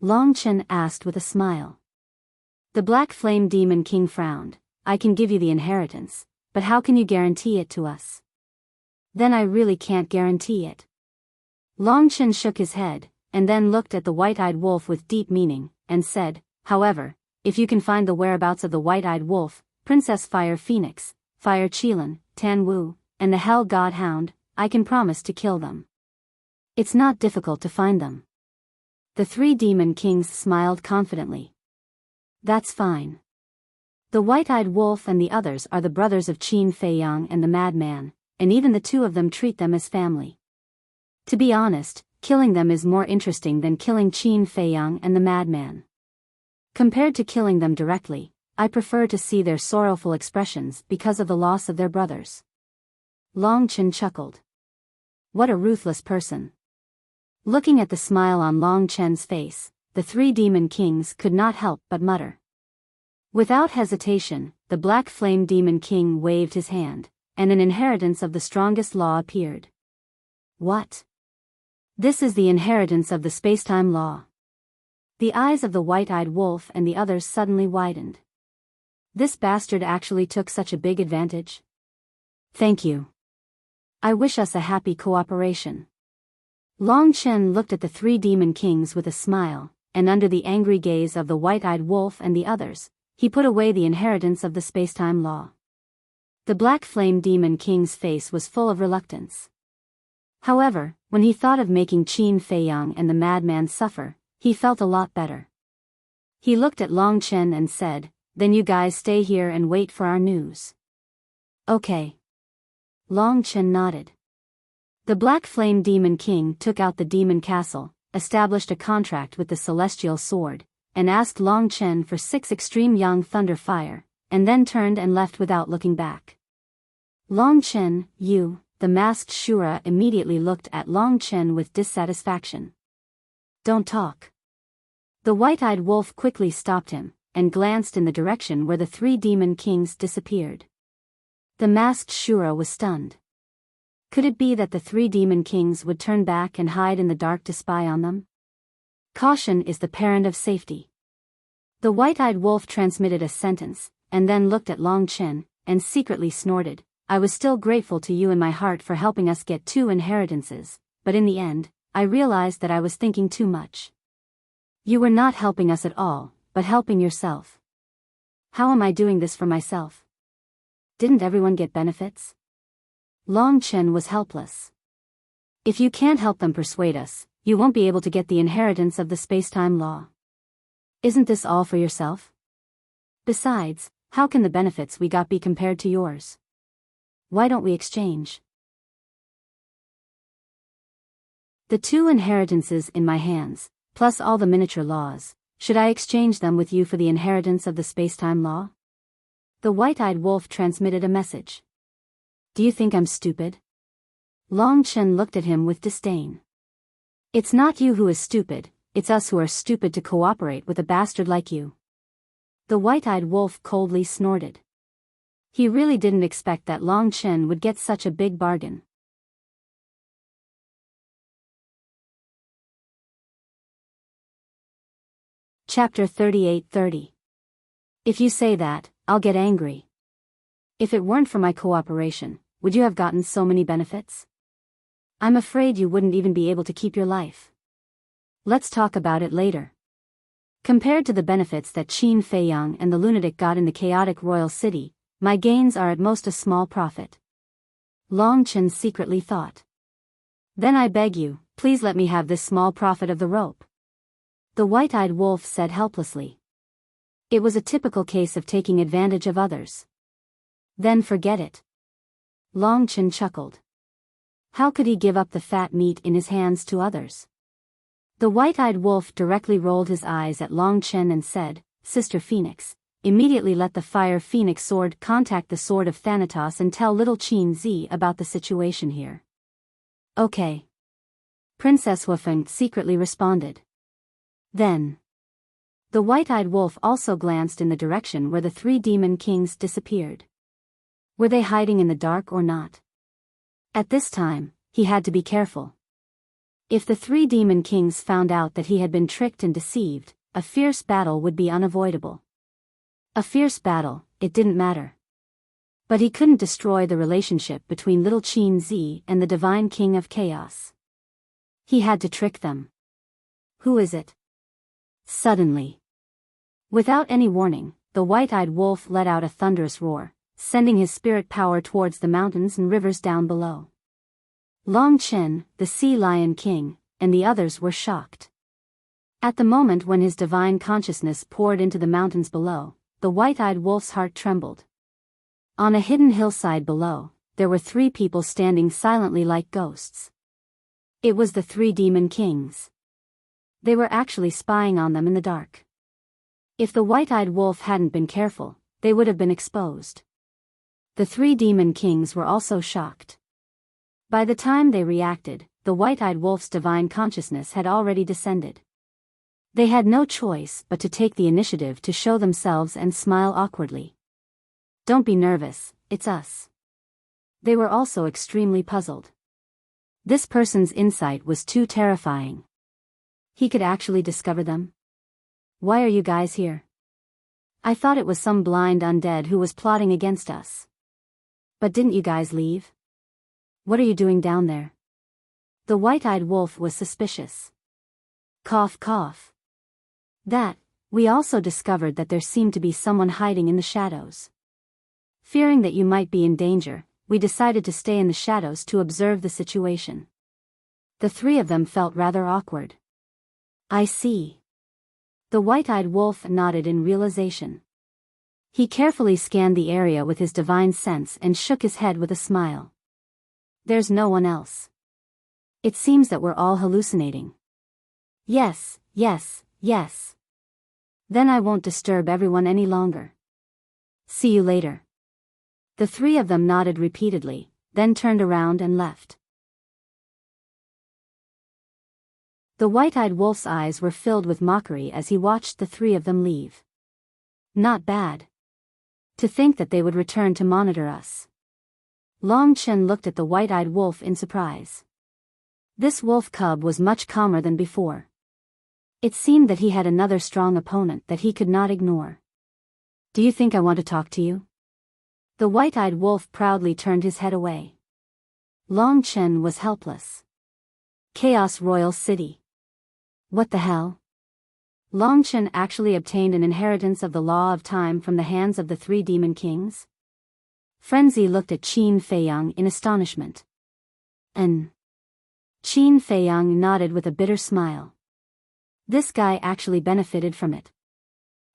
Longchen asked with a smile. The black flame demon king frowned. I can give you the inheritance, but how can you guarantee it to us? Then I really can't guarantee it. Longchen shook his head, and then looked at the white-eyed wolf with deep meaning, and said, however, if you can find the whereabouts of the white-eyed wolf, Princess Fire Phoenix, Fire Qilin, Tan Wu, and the Hell God Hound, I can promise to kill them. It's not difficult to find them. The 3 demon kings smiled confidently. That's fine. The white-eyed wolf and the others are the brothers of Qin Feiyang and the madman, and even the 2 of them treat them as family. To be honest, killing them is more interesting than killing Qin Feiyang and the madman. Compared to killing them directly, I prefer to see their sorrowful expressions because of the loss of their brothers. Longchen chuckled. What a ruthless person. Looking at the smile on Longchen's face, the 3 demon kings could not help but mutter. Without hesitation, the black flame demon king waved his hand, and an inheritance of the strongest law appeared. What? This is the inheritance of the spacetime law. The eyes of the white-eyed wolf and the others suddenly widened. This bastard actually took such a big advantage? Thank you. I wish us a happy cooperation. Longchen looked at the 3 demon kings with a smile, and under the angry gaze of the white-eyed wolf and the others, he put away the inheritance of the spacetime law. The black flame demon king's face was full of reluctance. However, when he thought of making Qin Feiyang and the madman suffer, he felt a lot better. He looked at Longchen and said, then you guys stay here and wait for our news. Okay. Longchen nodded. The black flame demon king took out the demon castle, established a contract with the celestial sword, and asked Longchen for 6 extreme young thunder fire, and then turned and left without looking back. Longchen, you, the masked Shura immediately looked at Longchen with dissatisfaction. Don't talk. The white-eyed wolf quickly stopped him, and glanced in the direction where the 3 demon kings disappeared. The masked Shura was stunned. Could it be that the 3 demon kings would turn back and hide in the dark to spy on them? Caution is the parent of safety. The white-eyed wolf transmitted a sentence, and then looked at Longchen, and secretly snorted, I was still grateful to you in my heart for helping us get 2 inheritances, but in the end, I realized that I was thinking too much. You were not helping us at all, but helping yourself. How am I doing this for myself? Didn't everyone get benefits? Long Chen was helpless. If you can't help them persuade us, you won't be able to get the inheritance of the space-time law. Isn't this all for yourself? Besides, how can the benefits we got be compared to yours? Why don't we exchange? The 2 inheritances in my hands, plus all the miniature laws, should I exchange them with you for the inheritance of the space-time law? The white-eyed wolf transmitted a message. Do you think I'm stupid? Long Chen looked at him with disdain. It's not you who is stupid, it's us who are stupid to cooperate with a bastard like you. The white-eyed wolf coldly snorted. He really didn't expect that Long Chen would get such a big bargain. Chapter 38:30. If you say that, I'll get angry. If it weren't for my cooperation, would you have gotten so many benefits? I'm afraid you wouldn't even be able to keep your life. Let's talk about it later. Compared to the benefits that Qin Feiyang and the lunatic got in the chaotic royal city, my gains are at most a small profit. Long Chen secretly thought. Then I beg you, please let me have this small profit of the rope. The white-eyed wolf said helplessly. It was a typical case of taking advantage of others. Then forget it. Long Chen chuckled. How could he give up the fat meat in his hands to others? The white-eyed wolf directly rolled his eyes at Long Chen and said, Sister Phoenix, immediately let the Fire Phoenix sword contact the Sword of Thanatos and tell little Qin Zi about the situation here. Okay. Princess Wufeng secretly responded. Then. The white-eyed wolf also glanced in the direction where the 3 demon kings disappeared. Were they hiding in the dark or not? At this time, he had to be careful. If the 3 demon kings found out that he had been tricked and deceived, a fierce battle would be unavoidable. A fierce battle, it didn't matter. But he couldn't destroy the relationship between little Qin Zi and the divine king of chaos. He had to trick them. Who is it? Suddenly. Without any warning, the white-eyed wolf let out a thunderous roar, sending his spirit power towards the mountains and rivers down below. Long Chen, the Sea Lion King, and the others were shocked. At the moment when his divine consciousness poured into the mountains below, the white-eyed wolf's heart trembled. On a hidden hillside below, there were 3 people standing silently like ghosts. It was the 3 demon kings. They were actually spying on them in the dark. If the white-eyed wolf hadn't been careful, they would have been exposed. The 3 demon kings were also shocked. By the time they reacted, the white-eyed wolf's divine consciousness had already descended. They had no choice but to take the initiative to show themselves and smile awkwardly. Don't be nervous, it's us. They were also extremely puzzled. This person's insight was too terrifying. He could actually discover them? Why are you guys here? I thought it was some blind undead who was plotting against us. But didn't you guys leave? What are you doing down there? The white-eyed wolf was suspicious. Cough cough. We also discovered that there seemed to be someone hiding in the shadows. Fearing that you might be in danger, we decided to stay in the shadows to observe the situation. The 3 of them felt rather awkward. I see. The white-eyed wolf nodded in realization. He carefully scanned the area with his divine sense and shook his head with a smile. There's no one else. It seems that we're all hallucinating. Yes. Then I won't disturb everyone any longer. See you later. The 3 of them nodded repeatedly, then turned around and left. The white-eyed wolf's eyes were filled with mockery as he watched the 3 of them leave. Not bad. To think that they would return to monitor us. Long Chen looked at the white-eyed wolf in surprise. This wolf cub was much calmer than before. It seemed that he had another strong opponent that he could not ignore. Do you think I want to talk to you? The white-eyed wolf proudly turned his head away. Long Chen was helpless. Chaos Royal City. What the hell? Longchen actually obtained an inheritance of the law of time from the hands of the three demon kings? Frenzy looked at Qin Feiyang in astonishment. And Qin Feiyang nodded with a bitter smile. This guy actually benefited from it.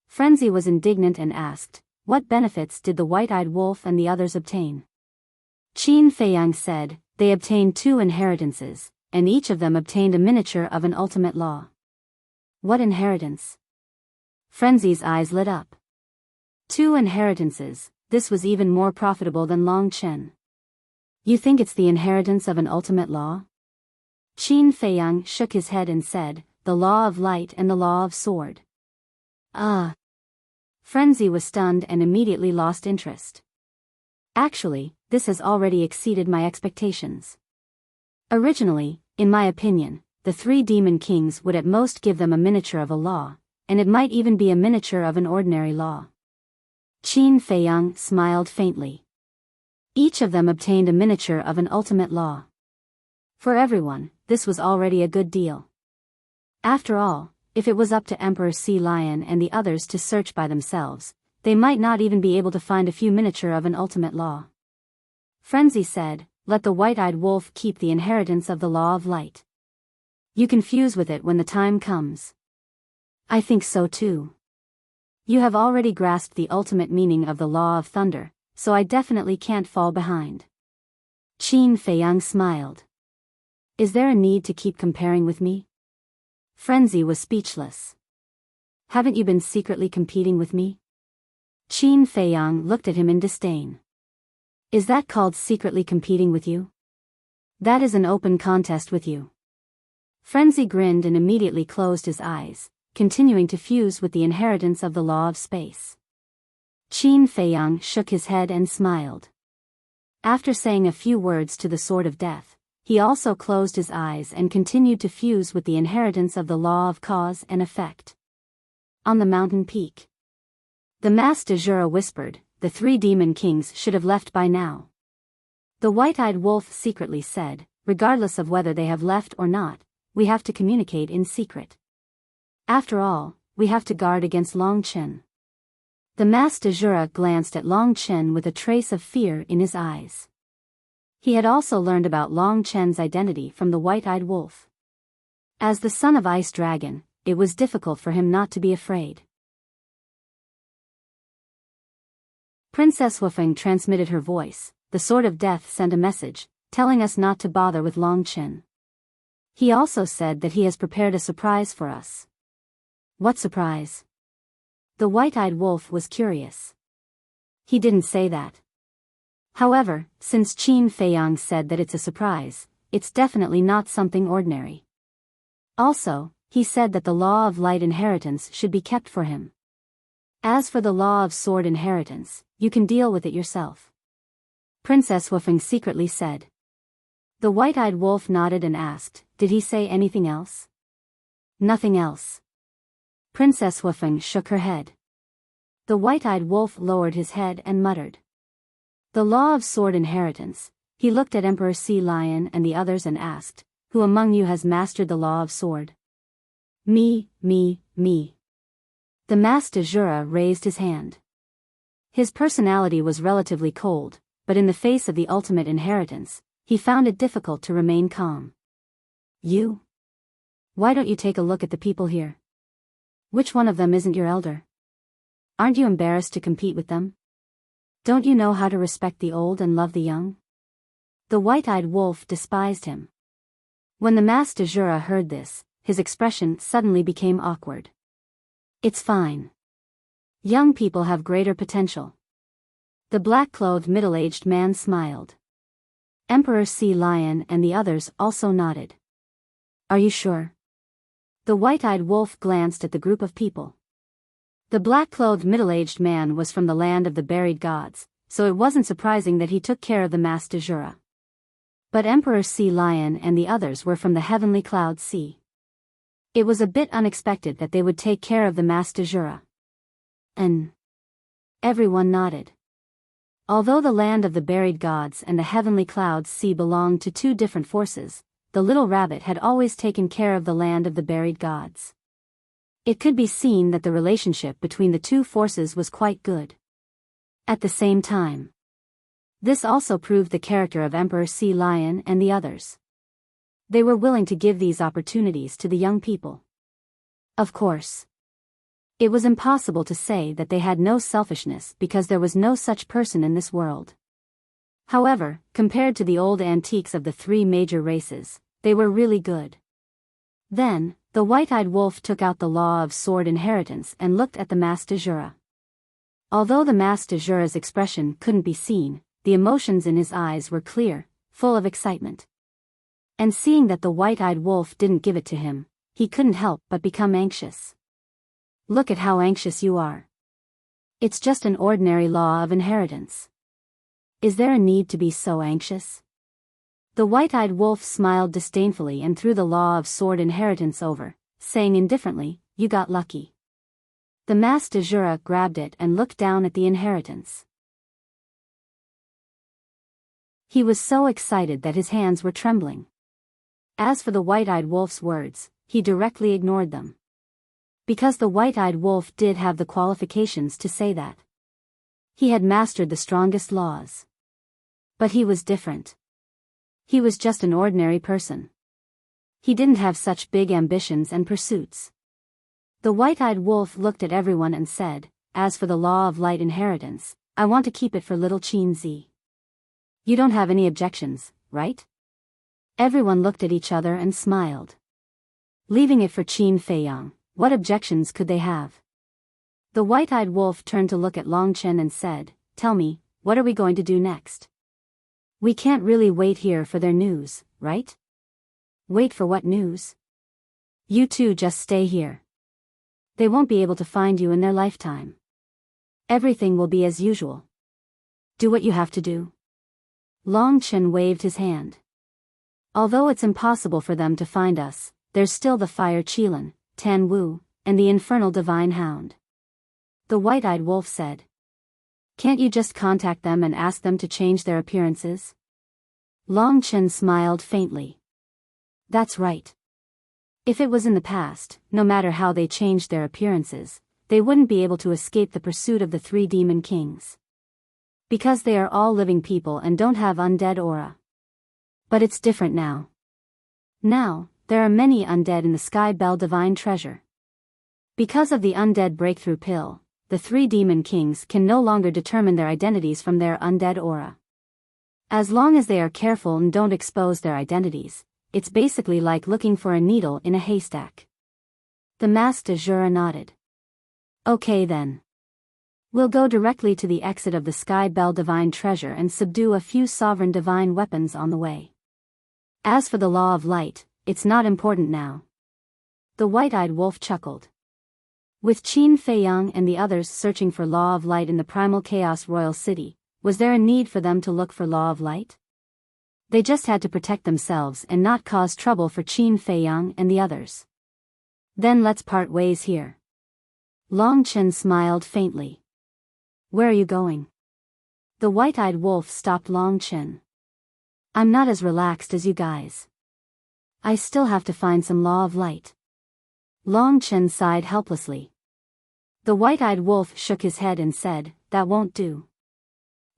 Frenzy was indignant and asked, what benefits did the white-eyed wolf and the others obtain? Qin Feiyang said, they obtained 2 inheritances, and each of them obtained a miniature of an ultimate law. What inheritance? Frenzy's eyes lit up. 2 inheritances, this was even more profitable than Longchen. You think it's the inheritance of an ultimate law? Qin Feiyang shook his head and said, the law of light and the law of sword. Ah. Frenzy was stunned and immediately lost interest. Actually, this has already exceeded my expectations. Originally, in my opinion, the 3 demon kings would at most give them a miniature of a law, and it might even be a miniature of an ordinary law. Qin Feiyang smiled faintly. Each of them obtained a miniature of an ultimate law. For everyone, this was already a good deal. After all, if it was up to Emperor Sea Lion and the others to search by themselves, they might not even be able to find a few miniature of an ultimate law. Frenzy said, let the white-eyed wolf keep the inheritance of the law of light. You can fuse with it when the time comes. I think so too. You have already grasped the ultimate meaning of the law of thunder, so I definitely can't fall behind. Qin Feiyang smiled. Is there a need to keep comparing with me? Frenzy was speechless. Haven't you been secretly competing with me? Qin Feiyang looked at him in disdain. Is that called secretly competing with you? That is an open contest with you. Frenzy grinned and immediately closed his eyes, continuing to fuse with the inheritance of the law of space. Qin Feiyang shook his head and smiled. After saying a few words to the Sword of Death, he also closed his eyes and continued to fuse with the inheritance of the law of cause and effect. On the mountain peak, the Mas de Jura whispered, the 3 demon kings should have left by now. The white-eyed wolf secretly said, regardless of whether they have left or not, we have to communicate in secret. After all, we have to guard against Longchen. The Mas de Jura glanced at Longchen with a trace of fear in his eyes. He had also learned about Longchen's identity from the white-eyed wolf. As the son of Ice Dragon, it was difficult for him not to be afraid. Princess Wufeng transmitted her voice. The Sword of Death sent a message, telling us not to bother with Longchen. He also said that he has prepared a surprise for us. What surprise? The white-eyed wolf was curious. He didn't say that. However, since Qin Feiyang said that it's a surprise, it's definitely not something ordinary. Also, he said that the law of light inheritance should be kept for him. As for the law of sword inheritance, you can deal with it yourself. Princess Wufeng secretly said. The white-eyed wolf nodded and asked, did he say anything else? Nothing else. Princess Wufeng shook her head. The white-eyed wolf lowered his head and muttered. The law of sword inheritance. He looked at Emperor Sea Lion and the others and asked, who among you has mastered the law of sword? Me. The Mas de Jura raised his hand. His personality was relatively cold, but in the face of the ultimate inheritance, he found it difficult to remain calm. You? Why don't you take a look at the people here? Which one of them isn't your elder? Aren't you embarrassed to compete with them? Don't you know how to respect the old and love the young? The white-eyed wolf despised him. When the Mas de Jura heard this, his expression suddenly became awkward. It's fine. Young people have greater potential. The black-clothed middle-aged man smiled. Emperor Sea Lion and the others also nodded. Are you sure? The white-eyed wolf glanced at the group of people. The black-clothed middle-aged man was from the land of the buried gods, so it wasn't surprising that he took care of the Mas de Jura. But Emperor Sea Lion and the others were from the heavenly cloud sea. It was a bit unexpected that they would take care of the Mas de Jura. And everyone nodded. Although the land of the buried gods and the heavenly clouds sea belonged to 2 different forces, the little rabbit had always taken care of the land of the buried gods. It could be seen that the relationship between the two forces was quite good. At the same time, this also proved the character of Emperor Sea Lion and the others. They were willing to give these opportunities to the young people. Of course, it was impossible to say that they had no selfishness because there was no such person in this world. However, compared to the old antiques of the three major races, they were really good. Then, the white-eyed wolf took out the law of sword inheritance and looked at the Mas de Jura. Although the Mas de Jura's expression couldn't be seen, the emotions in his eyes were clear, full of excitement. And seeing that the white-eyed wolf didn't give it to him, he couldn't help but become anxious. Look at how anxious you are. It's just an ordinary law of inheritance. Is there a need to be so anxious? The white-eyed wolf smiled disdainfully and threw the law of sword inheritance over, saying indifferently, "You got lucky." The Mas de Jura grabbed it and looked down at the inheritance. He was so excited that his hands were trembling. As for the white-eyed wolf's words, he directly ignored them. Because the white-eyed wolf did have the qualifications to say that. He had mastered the strongest laws. But he was different. He was just an ordinary person. He didn't have such big ambitions and pursuits. The white-eyed wolf looked at everyone and said, "As for the law of light inheritance, I want to keep it for little Qin Zi. You don't have any objections, right?" Everyone looked at each other and smiled. Leaving it for Qin Feiyang, what objections could they have? The white-eyed wolf turned to look at Long Chen and said, "Tell me, what are we going to do next? We can't really wait here for their news, right?" "Wait for what news?" "You two just stay here. They won't be able to find you in their lifetime. Everything will be as usual. Do what you have to do." Long Chen waved his hand. "Although it's impossible for them to find us, there's still the Fire Qilin, Tan Wu, and the Infernal Divine Hound." The white-eyed wolf said. "Can't you just contact them and ask them to change their appearances?" Long Chen smiled faintly. "That's right. If it was in the past, no matter how they changed their appearances, they wouldn't be able to escape the pursuit of the three demon kings. Because they are all living people and don't have undead aura. But it's different now. Now, there are many undead in the Sky Bell Divine Treasure. Because of the undead breakthrough pill, the three demon kings can no longer determine their identities from their undead aura. As long as they are careful and don't expose their identities, it's basically like looking for a needle in a haystack." The Mas de Jura nodded. "Okay then. We'll go directly to the exit of the Sky Bell Divine Treasure and subdue a few sovereign divine weapons on the way. As for the Law of Light, it's not important now." The white-eyed wolf chuckled. With Qin Feiyang and the others searching for Law of Light in the Primal Chaos Royal City, was there a need for them to look for Law of Light? They just had to protect themselves and not cause trouble for Qin Feiyang and the others. "Then let's part ways here." Long Chen smiled faintly. "Where are you going?" The white-eyed wolf stopped Long Chen. "I'm not as relaxed as you guys. I still have to find some Law of Light." Long Chen sighed helplessly. The white-eyed wolf shook his head and said, "That won't do.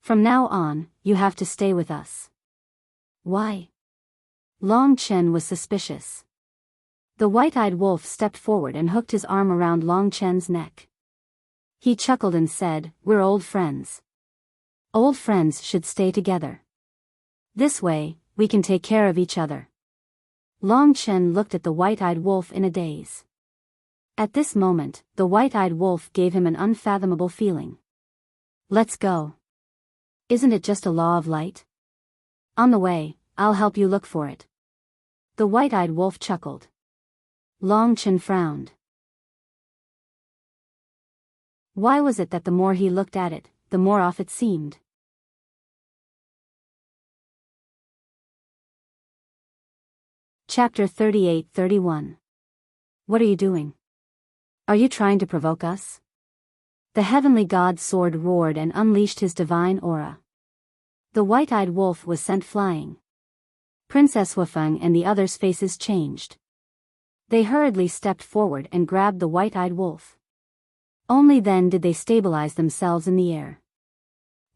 From now on, you have to stay with us." "Why?" Long Chen was suspicious. The white-eyed wolf stepped forward and hooked his arm around Long Chen's neck. He chuckled and said, "We're old friends. Old friends should stay together. This way, we can take care of each other." Long Chen looked at the white-eyed wolf in a daze. At this moment, the white-eyed wolf gave him an unfathomable feeling. "Let's go. Isn't it just a Law of Light? On the way, I'll help you look for it." The white-eyed wolf chuckled. Long Chen frowned. Why was it that the more he looked at it, the more off it seemed? Chapter 38-31. What are you doing? Are you trying to provoke us? The heavenly god's sword roared and unleashed his divine aura. The white-eyed wolf was sent flying. Princess Wufeng and the others' faces changed. They hurriedly stepped forward and grabbed the white-eyed wolf. Only then did they stabilize themselves in the air.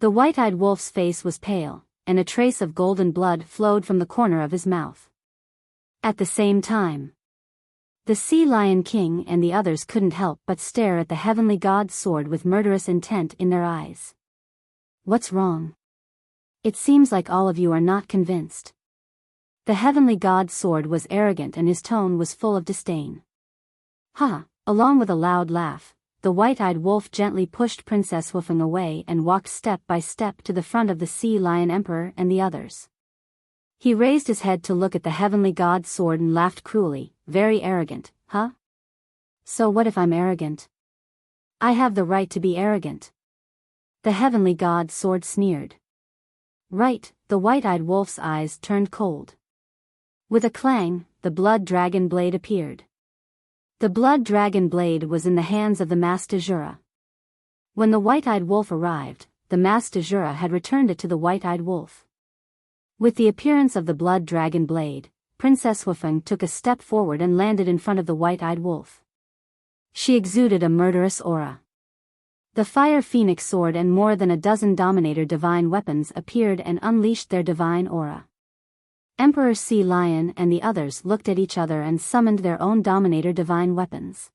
The white-eyed wolf's face was pale, and a trace of golden blood flowed from the corner of his mouth. At the same time, the Sea Lion King and the others couldn't help but stare at the heavenly god's sword with murderous intent in their eyes. What's wrong? It seems like all of you are not convinced. The heavenly god's sword was arrogant and his tone was full of disdain. Ha! Along with a loud laugh, the white-eyed wolf gently pushed Princess Wuxia away and walked step by step to the front of the Sea Lion Emperor and the others. He raised his head to look at the heavenly god's sword and laughed cruelly. Very arrogant, huh? So what if I'm arrogant? I have the right to be arrogant. The heavenly god's sword sneered. Right, the white-eyed wolf's eyes turned cold. With a clang, the blood dragon blade appeared. The blood dragon blade was in the hands of the Master Jura. When the white-eyed wolf arrived, the Master Jura had returned it to the white-eyed wolf. With the appearance of the blood dragon blade, Princess Wuxia took a step forward and landed in front of the white-eyed wolf. She exuded a murderous aura. The Fire Phoenix sword and more than a dozen Dominator divine weapons appeared and unleashed their divine aura. Emperor Sea Lion and the others looked at each other and summoned their own Dominator divine weapons.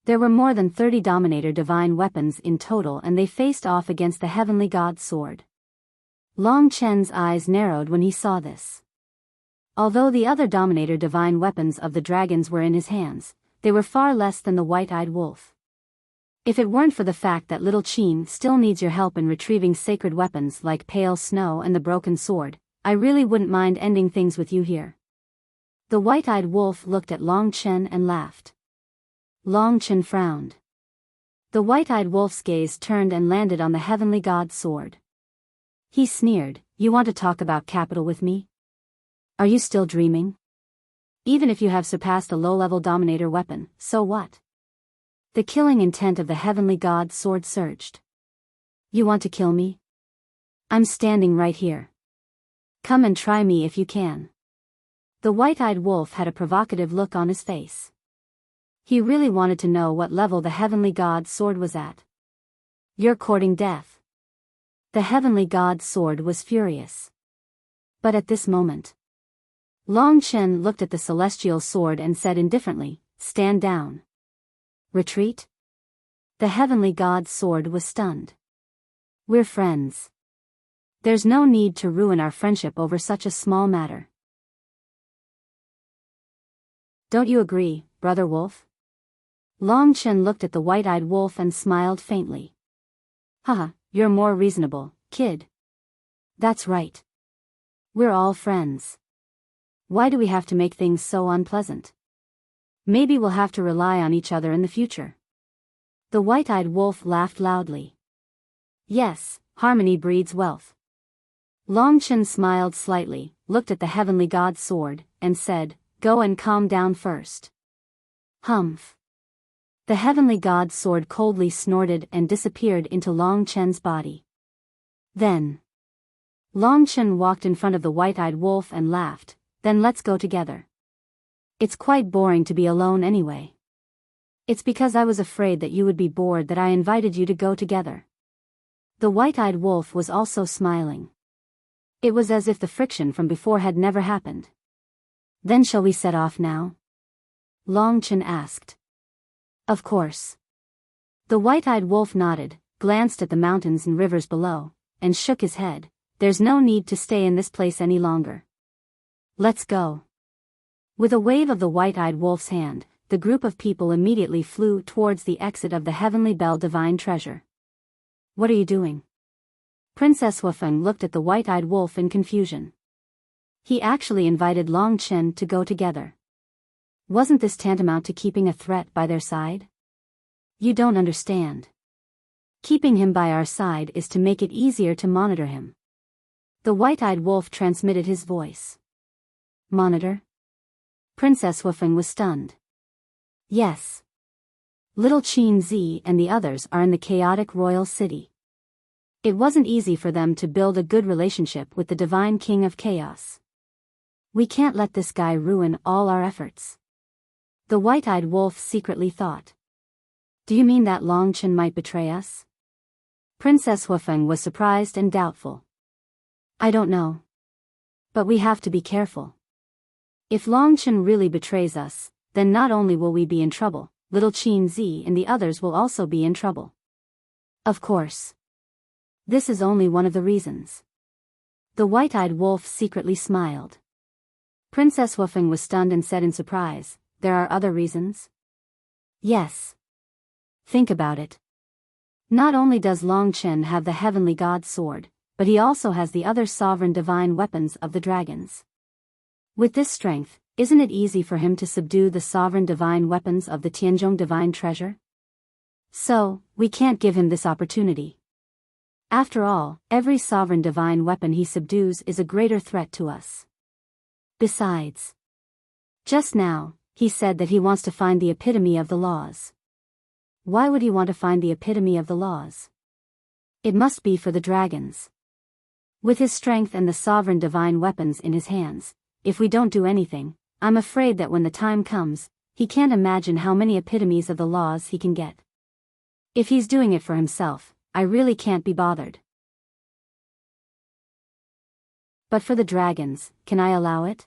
There were more than 30 Dominator divine weapons in total and they faced off against the heavenly god's sword. Long Chen's eyes narrowed when he saw this. Although the other Dominator divine weapons of the dragons were in his hands, they were far less than the white-eyed wolf. If it weren't for the fact that little Qin still needs your help in retrieving sacred weapons like Pale Snow and the Broken Sword, I really wouldn't mind ending things with you here. The white-eyed wolf looked at Long Chen and laughed. Long Chen frowned. The white-eyed wolf's gaze turned and landed on the heavenly god's sword. He sneered, "You want to talk about capital with me? Are you still dreaming? Even if you have surpassed a low-level Dominator weapon, so what?" The killing intent of the heavenly god's sword surged. "You want to kill me? I'm standing right here. Come and try me if you can." The white-eyed wolf had a provocative look on his face. He really wanted to know what level the heavenly god's sword was at. "You're courting death." The heavenly god's sword was furious. But at this moment, Long Chen looked at the celestial sword and said indifferently, "Stand down." "Retreat?" The heavenly god's sword was stunned. "We're friends. There's no need to ruin our friendship over such a small matter. Don't you agree, Brother Wolf?" Long Chen looked at the white-eyed wolf and smiled faintly. "Haha, you're more reasonable, kid." "That's right. We're all friends. Why do we have to make things so unpleasant? Maybe we'll have to rely on each other in the future." The white-eyed wolf laughed loudly. "Yes, harmony breeds wealth." Long Chen smiled slightly, looked at the heavenly god's sword, and said, "Go and calm down first." Humph. The heavenly god's sword coldly snorted and disappeared into Long Chen's body. Then Long Chen walked in front of the white-eyed wolf and laughed, "Then let's go together. It's quite boring to be alone anyway. It's because I was afraid that you would be bored that I invited you to go together." The white-eyed wolf was also smiling. It was as if the friction from before had never happened. "Then shall we set off now?" Long Chen asked. "Of course." The white-eyed wolf nodded, glanced at the mountains and rivers below, and shook his head. "There's no need to stay in this place any longer. Let's go." With a wave of the white-eyed wolf's hand, the group of people immediately flew towards the exit of the Heavenly Bell Divine Treasure. "What are you doing?" Princess Wuxia looked at the white-eyed wolf in confusion. He actually invited Long Chen to go together. Wasn't this tantamount to keeping a threat by their side? "You don't understand. Keeping him by our side is to make it easier to monitor him." The white-eyed wolf transmitted his voice. "Monitor?" Princess Wuxia was stunned. "Yes. Little Qin Zi and the others are in the chaotic royal city. It wasn't easy for them to build a good relationship with the Divine King of Chaos. We can't let this guy ruin all our efforts. The white-eyed wolf secretly thought. Do you mean that Long Chen might betray us? Princess Huafeng was surprised and doubtful. I don't know. But we have to be careful. If Long Chen really betrays us, then not only will we be in trouble, little Qin Zi and the others will also be in trouble. Of course. This is only one of the reasons. The white-eyed wolf secretly smiled. Princess Huafeng was stunned and said in surprise, there are other reasons? Yes. Think about it. Not only does Long Chen have the heavenly god sword, but he also has the other sovereign divine weapons of the dragons. With this strength, isn't it easy for him to subdue the sovereign divine weapons of the Tianzhong divine treasure? So, we can't give him this opportunity. After all, every sovereign divine weapon he subdues is a greater threat to us. Besides, just now, he said that he wants to find the epitome of the laws. Why would he want to find the epitome of the laws? It must be for the dragons. With his strength and the sovereign divine weapons in his hands, if we don't do anything, I'm afraid that when the time comes, he can't imagine how many epitomes of the laws he can get. If he's doing it for himself, I really can't be bothered. But for the dragons, can I allow it?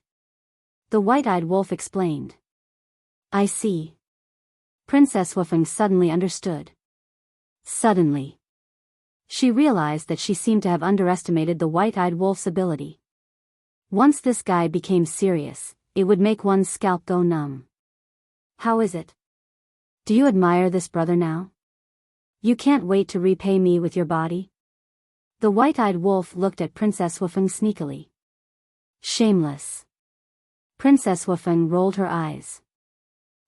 The white-eyed wolf explained. I see. Princess Huafeng suddenly understood. Suddenly. She realized that she seemed to have underestimated the white-eyed wolf's ability. Once this guy became serious, it would make one's scalp go numb. How is it? Do you admire this brother now? You can't wait to repay me with your body? The white-eyed wolf looked at Princess Huafeng sneakily. Shameless. Princess Huafeng rolled her eyes.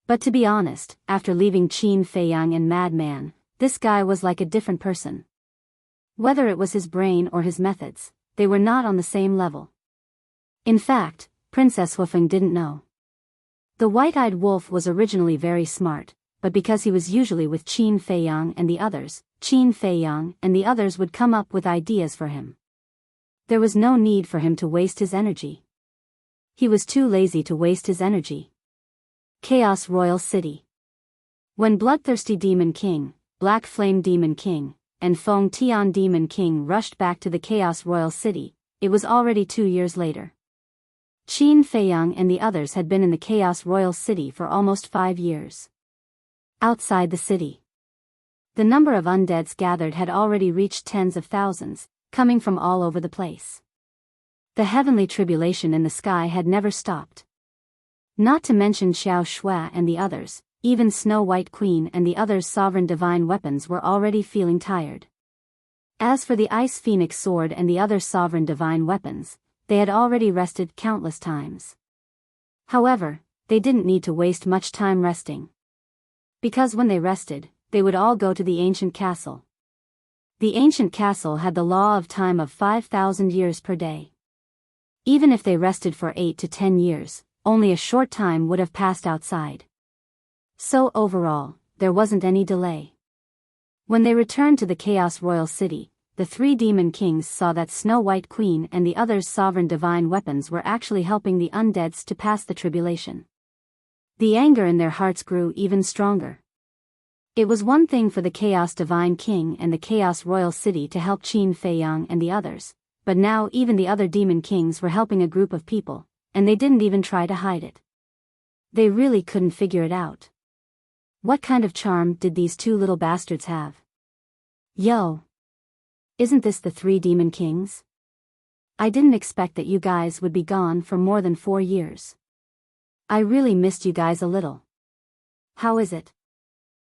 But to be honest, after leaving Qin Feiyang and Madman, this guy was like a different person. Whether it was his brain or his methods, they were not on the same level. In fact, Princess Huafeng didn't know. The white-eyed wolf was originally very smart, but because he was usually with Qin Feiyang and the others, Qin Feiyang and the others would come up with ideas for him. There was no need for him to waste his energy. He was too lazy to waste his energy. Chaos Royal City. When Bloodthirsty Demon King, Black Flame Demon King, and Feng Tian Demon King rushed back to the Chaos Royal City, it was already 2 years later. Qin Feiyang and the others had been in the Chaos Royal City for almost 5 years. Outside the city, the number of undeads gathered had already reached tens of thousands, coming from all over the place. The heavenly tribulation in the sky had never stopped. Not to mention Xiao Shui and the others, even Snow White Queen and the others' sovereign divine weapons were already feeling tired. As for the Ice Phoenix sword and the other sovereign divine weapons, they had already rested countless times. However, they didn't need to waste much time resting. Because when they rested, they would all go to the ancient castle. The ancient castle had the law of time of 5,000 years per day. Even if they rested for 8 to 10 years, only a short time would have passed outside. So overall, there wasn't any delay. When they returned to the Chaos Royal City, the 3 demon kings saw that Snow White Queen and the others' sovereign divine weapons were actually helping the undeads to pass the tribulation. The anger in their hearts grew even stronger. It was one thing for the Chaos Divine King and the Chaos Royal City to help Qin Feiyang and the others, but now even the other demon kings were helping a group of people, and they didn't even try to hide it. They really couldn't figure it out. What kind of charm did these 2 little bastards have? Yo! Isn't this the 3 demon kings? I didn't expect that you guys would be gone for more than 4 years. I really missed you guys a little. How is it?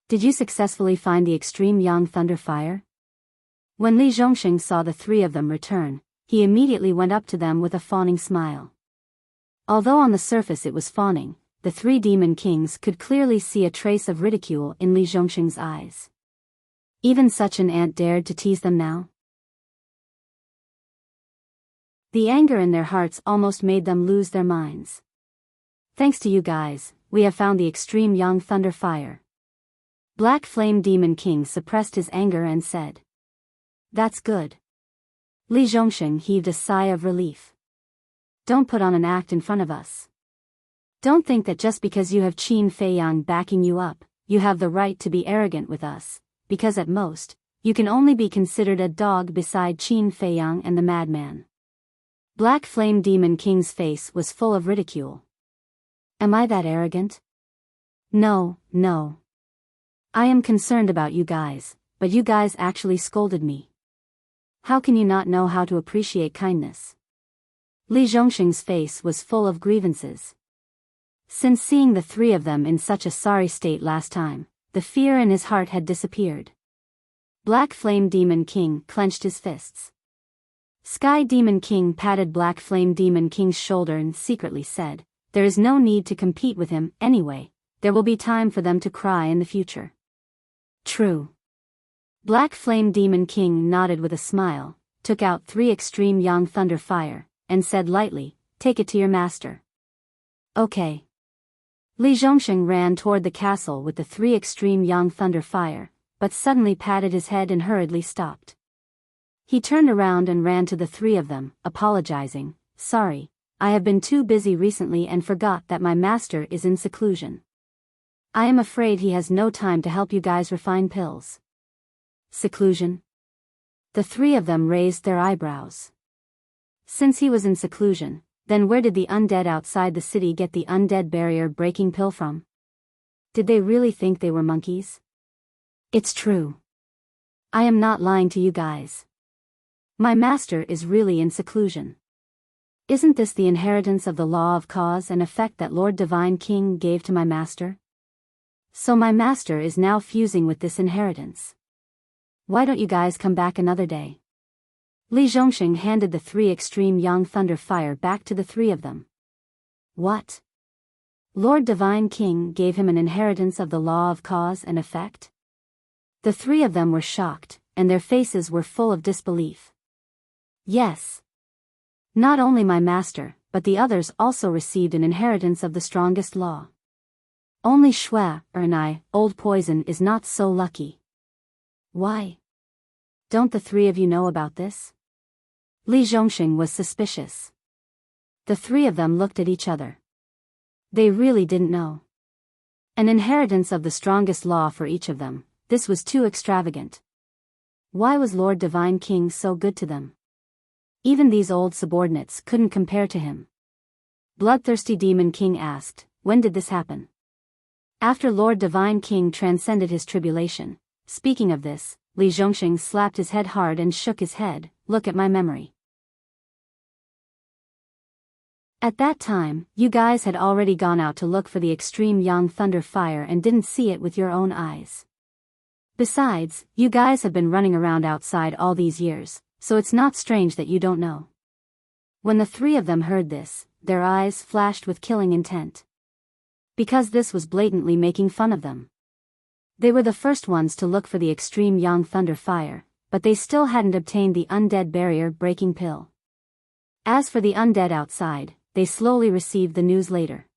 Did you successfully find the extreme Yang Thunder Fire? When Li Zhongxing saw the 3 of them return, he immediately went up to them with a fawning smile. Although on the surface it was fawning, the 3 demon kings could clearly see a trace of ridicule in Li Zhongxing's eyes. Even such an ant dared to tease them now? The anger in their hearts almost made them lose their minds. Thanks to you guys, we have found the extreme Yang Thunder Fire. Black Flame Demon King suppressed his anger and said. That's good. Li Zhongxing heaved a sigh of relief. Don't put on an act in front of us. Don't think that just because you have Qin Feiyang backing you up, you have the right to be arrogant with us, because at most, you can only be considered a dog beside Qin Feiyang and the madman. Black Flame Demon King's face was full of ridicule. Am I that arrogant? No, no. I am concerned about you guys, but you guys actually scolded me. How can you not know how to appreciate kindness? Li Zhongxing's face was full of grievances. Since seeing the three of them in such a sorry state last time, the fear in his heart had disappeared. Black Flame Demon King clenched his fists. Sky Demon King patted Black Flame Demon King's shoulder and secretly said, "There is no need to compete with him anyway, there will be time for them to cry in the future." True. Black Flame Demon King nodded with a smile, took out 3 Extreme Yang Thunder Fire, and said lightly, "Take it to your master." Okay. Li Zhongxing ran toward the castle with the 3 Extreme Yang Thunder Fire, but suddenly patted his head and hurriedly stopped. He turned around and ran to the 3 of them, apologizing, "Sorry, I have been too busy recently and forgot that my master is in seclusion. I am afraid he has no time to help you guys refine pills." Seclusion? The 3 of them raised their eyebrows. Since he was in seclusion, then where did the undead outside the city get the undead barrier breaking pill from? Did they really think they were monkeys? It's true. I am not lying to you guys. My master is really in seclusion. Isn't this the inheritance of the law of cause and effect that Lord Divine King gave to my master? So my master is now fusing with this inheritance. Why don't you guys come back another day? Li Zhongxing handed the 3 Extreme Yang Thunder Fire back to the 3 of them. What? Lord Divine King gave him an inheritance of the law of cause and effect? The 3 of them were shocked, and their faces were full of disbelief. Yes. Not only my master, but the others also received an inheritance of the strongest law. Only Shui, and I, Old Poison, is not so lucky. Why? Don't the 3 of you know about this? Li Zhongxing was suspicious. The 3 of them looked at each other. They really didn't know. An inheritance of the strongest law for each of them, this was too extravagant. Why was Lord Divine King so good to them? Even these old subordinates couldn't compare to him. Bloodthirsty Demon King asked, "When did this happen?" After Lord Divine King transcended his tribulation. Speaking of this, Li Zhongxing slapped his head hard and shook his head. "Look at my memory. At that time, you guys had already gone out to look for the Extreme Yang Thunder Fire and didn't see it with your own eyes. Besides, you guys have been running around outside all these years, so it's not strange that you don't know." When the 3 of them heard this, their eyes flashed with killing intent. Because this was blatantly making fun of them. They were the first ones to look for the Extreme Yang Thunder Fire, but they still hadn't obtained the undead barrier breaking pill. As for the undead outside, they slowly received the news later.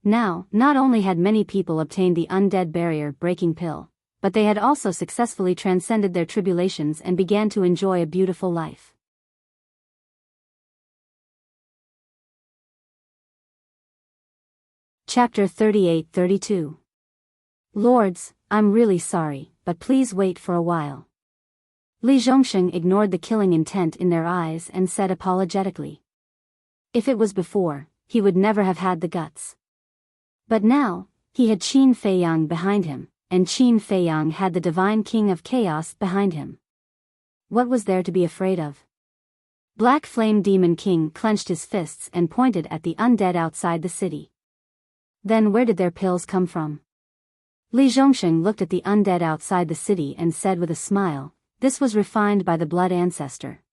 Now, not only had many people obtained the undead barrier breaking pill, but they had also successfully transcended their tribulations and began to enjoy a beautiful life. Chapter 38-32. Lords, I'm really sorry, but please wait for a while. Li Zhongxing ignored the killing intent in their eyes and said apologetically. If it was before, he would never have had the guts. But now, he had Qin Feiyang behind him, and Qin Feiyang had the Divine King of Chaos behind him. What was there to be afraid of? Black Flame Demon King clenched his fists and pointed at the undead outside the city. Then where did their pills come from? Li Zhongxing looked at the undead outside the city and said with a smile, "This was refined by the Blood Ancestor."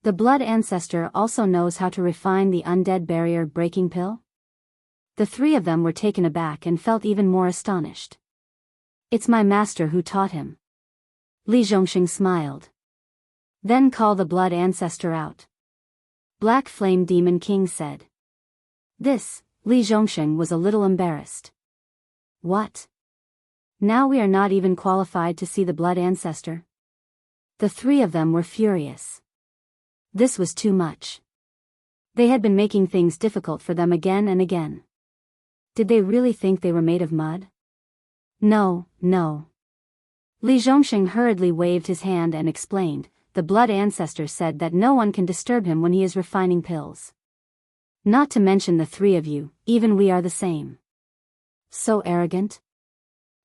The Blood Ancestor also knows how to refine the undead barrier breaking pill? The 3 of them were taken aback and felt even more astonished. It's my master who taught him. Li Zhongxing smiled. Then call the Blood Ancestor out. Black Flame Demon King said. This, Li Zhongxing was a little embarrassed. What? Now we are not even qualified to see the Blood Ancestor? The 3 of them were furious. This was too much. They had been making things difficult for them again and again. Did they really think they were made of mud? No, no. Li Zhongxing hurriedly waved his hand and explained, the blood ancestor said that no one can disturb him when he is refining pills. Not to mention the three of you, even we are the same. So arrogant?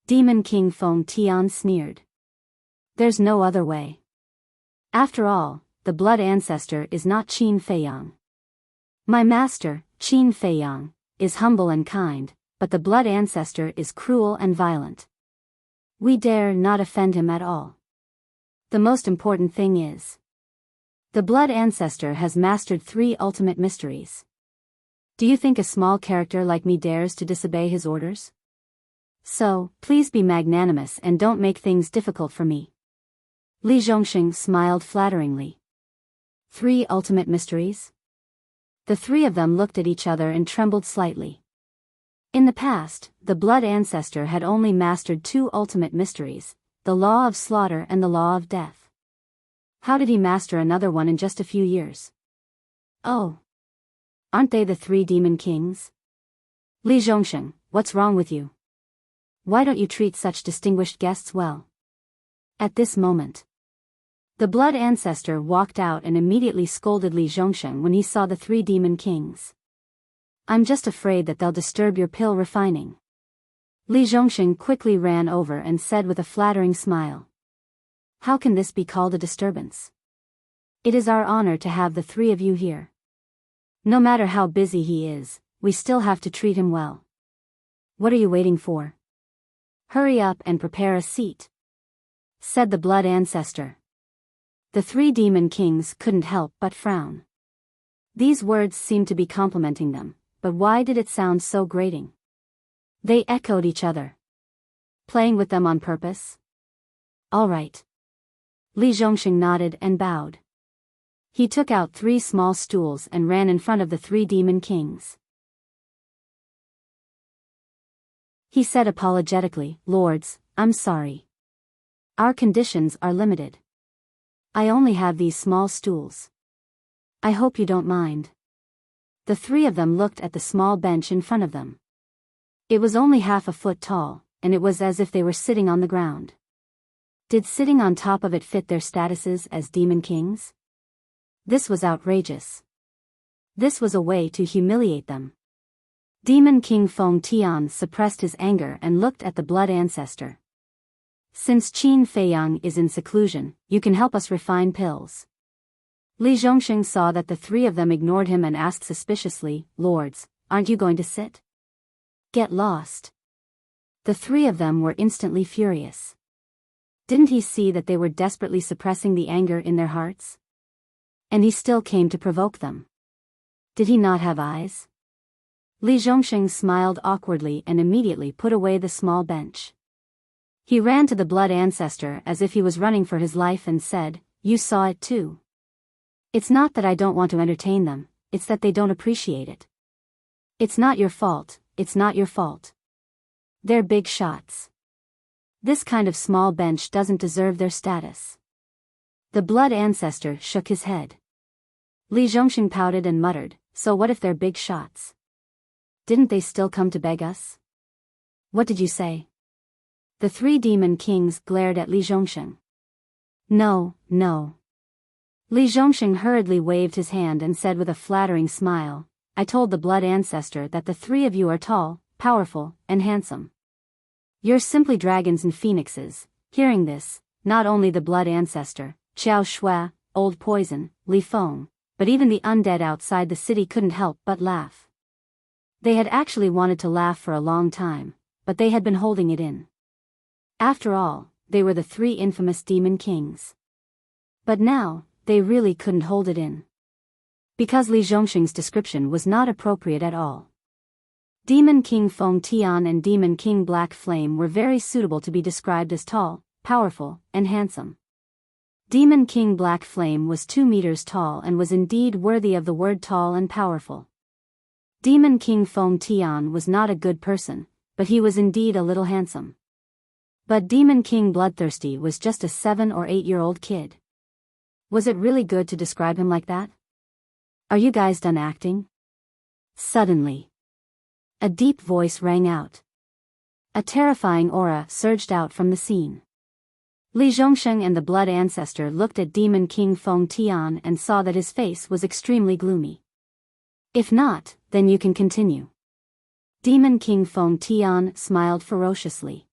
Demon King Feng Tian sneered. There's no other way. After all, the blood ancestor is not Qin Feiyang. My master, Qin Feiyang, is humble and kind, but the blood ancestor is cruel and violent. We dare not offend him at all. The most important thing is, the blood ancestor has mastered 3 ultimate mysteries. Do you think a small character like me dares to disobey his orders? So, please be magnanimous and don't make things difficult for me. Li Zhongxing smiled flatteringly. 3 ultimate mysteries? The 3 of them looked at each other and trembled slightly. In the past, the blood ancestor had only mastered 2 ultimate mysteries, the law of slaughter and the law of death. How did he master another one in just a few years? Oh. Aren't they the 3 demon kings? Li Zhongxing, what's wrong with you? Why don't you treat such distinguished guests well? At this moment, the blood ancestor walked out and immediately scolded Li Zhongxing when he saw the 3 demon kings. I'm just afraid that they'll disturb your pill refining. Li Zhongxing quickly ran over and said with a flattering smile. How can this be called a disturbance? It is our honor to have the 3 of you here. No matter how busy he is, we still have to treat him well. What are you waiting for? Hurry up and prepare a seat, said the blood ancestor. The 3 demon kings couldn't help but frown. These words seemed to be complimenting them, but why did it sound so grating? They echoed each other. Playing with them on purpose? All right. Li Zhongxing nodded and bowed. He took out 3 small stools and ran in front of the 3 demon kings. He said apologetically, Lords, I'm sorry. Our conditions are limited. I only have these small stools. I hope you don't mind. The 3 of them looked at the small bench in front of them. It was only half a foot tall, and it was as if they were sitting on the ground. Did sitting on top of it fit their statuses as demon kings? This was outrageous. This was a way to humiliate them. Demon King Feng Tian suppressed his anger and looked at the blood ancestor. Since Qin Feiyang is in seclusion, you can help us refine pills. Li Zhongxing saw that the 3 of them ignored him and asked suspiciously, Lords, aren't you going to sit? Get lost. The 3 of them were instantly furious. Didn't he see that they were desperately suppressing the anger in their hearts? And he still came to provoke them. Did he not have eyes? Li Zhongxing smiled awkwardly and immediately put away the small bench. He ran to the blood ancestor as if he was running for his life and said, You saw it too. It's not that I don't want to entertain them, it's that they don't appreciate it. It's not your fault, it's not your fault. They're big shots. This kind of small bench doesn't deserve their status. The blood ancestor shook his head. Li Zhongxing pouted and muttered, So what if they're big shots? Didn't they still come to beg us? What did you say? The 3 demon kings glared at Li Zhongxing. No, no. Li Zhongxing hurriedly waved his hand and said with a flattering smile, I told the blood ancestor that the 3 of you are tall, powerful, and handsome. You're simply dragons and phoenixes. Hearing this, not only the blood ancestor, Xiao Shui, Old Poison, Li Feng, but even the undead outside the city couldn't help but laugh. They had actually wanted to laugh for a long time, but they had been holding it in. After all, they were the 3 infamous demon kings. But now, they really couldn't hold it in. Because Li Zhongxing's description was not appropriate at all. Demon King Feng Tian and Demon King Black Flame were very suitable to be described as tall, powerful, and handsome. Demon King Black Flame was 2 meters tall and was indeed worthy of the word tall and powerful. Demon King Feng Tian was not a good person, but he was indeed a little handsome. But Demon King Bloodthirsty was just a 7 or 8-year-old kid. Was it really good to describe him like that? Are you guys done acting? Suddenly, A deep voice rang out. A terrifying aura surged out from the scene. Li Zhongsheng and the Blood Ancestor looked at Demon King Feng Tian and saw that his face was extremely gloomy. If not, then you can continue. Demon King Feng Tian smiled ferociously.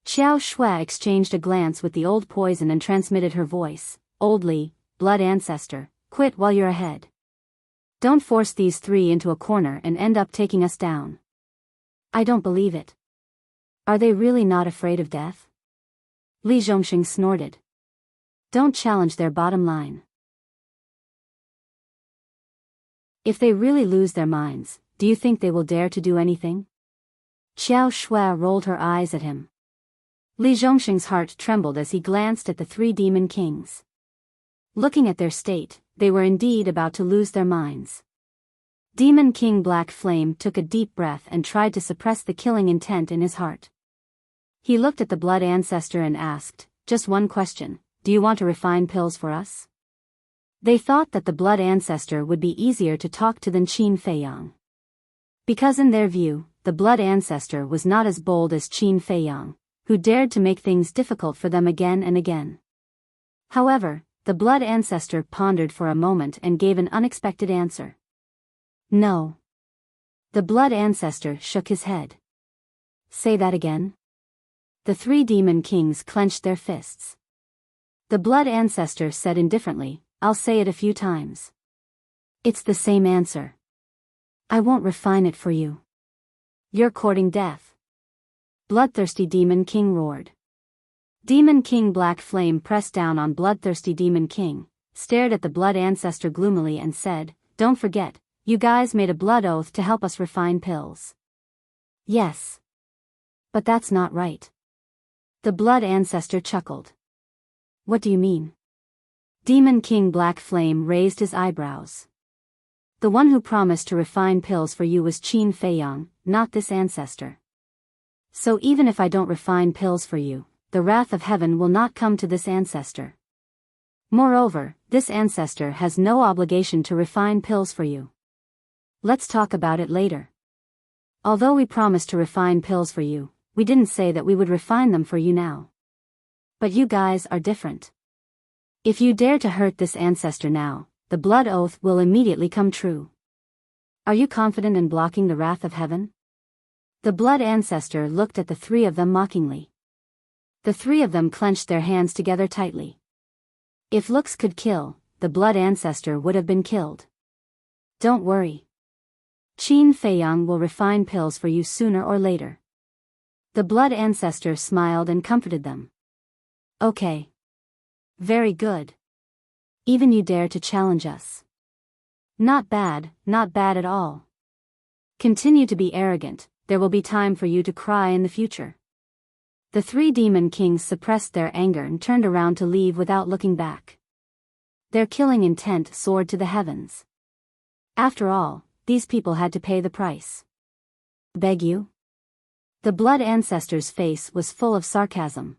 Xiao Shui exchanged a glance with the old poison and transmitted her voice. Old Li, Blood Ancestor, quit while you're ahead. Don't force these three into a corner and end up taking us down. I don't believe it. Are they really not afraid of death? Li Zhongxing snorted. Don't challenge their bottom line. If they really lose their minds, do you think they will dare to do anything? Xiao Shui rolled her eyes at him. Li Zhongxing's heart trembled as he glanced at the three demon kings. Looking at their state, they were indeed about to lose their minds. Demon King Black Flame took a deep breath and tried to suppress the killing intent in his heart. He looked at the Blood Ancestor and asked, just one question, do you want to refine pills for us? They thought that the Blood Ancestor would be easier to talk to than Qin Feiyang. Because in their view, the Blood Ancestor was not as bold as Qin Feiyang, who dared to make things difficult for them again and again. However, the Blood Ancestor pondered for a moment and gave an unexpected answer. No. The Blood Ancestor shook his head. Say that again? The three demon kings clenched their fists. The Blood Ancestor said indifferently, I'll say it a few times. It's the same answer. I won't refine it for you. You're courting death. Bloodthirsty Demon King roared. Demon King Black Flame pressed down on Bloodthirsty Demon King, stared at the Blood Ancestor gloomily and said, don't forget, you guys made a blood oath to help us refine pills. Yes. But that's not right. The Blood Ancestor chuckled. What do you mean? Demon King Black Flame raised his eyebrows. The one who promised to refine pills for you was Qin Feiyang, not this ancestor. So even if I don't refine pills for you, the wrath of heaven will not come to this ancestor. Moreover, this ancestor has no obligation to refine pills for you. Let's talk about it later. Although we promised to refine pills for you, we didn't say that we would refine them for you now. But you guys are different. If you dare to hurt this ancestor now, the blood oath will immediately come true. Are you confident in blocking the wrath of heaven? The Blood Ancestor looked at the three of them mockingly. The three of them clenched their hands together tightly. If looks could kill, the Blood Ancestor would have been killed. Don't worry. Qin Feiyang will refine pills for you sooner or later. The Blood Ancestor smiled and comforted them. Okay. Very good. Even you dare to challenge us. Not bad at all. Continue to be arrogant, there will be time for you to cry in the future. The three demon kings suppressed their anger and turned around to leave without looking back. Their killing intent soared to the heavens. After all, these people had to pay the price. Beg you? The Blood Ancestor's face was full of sarcasm.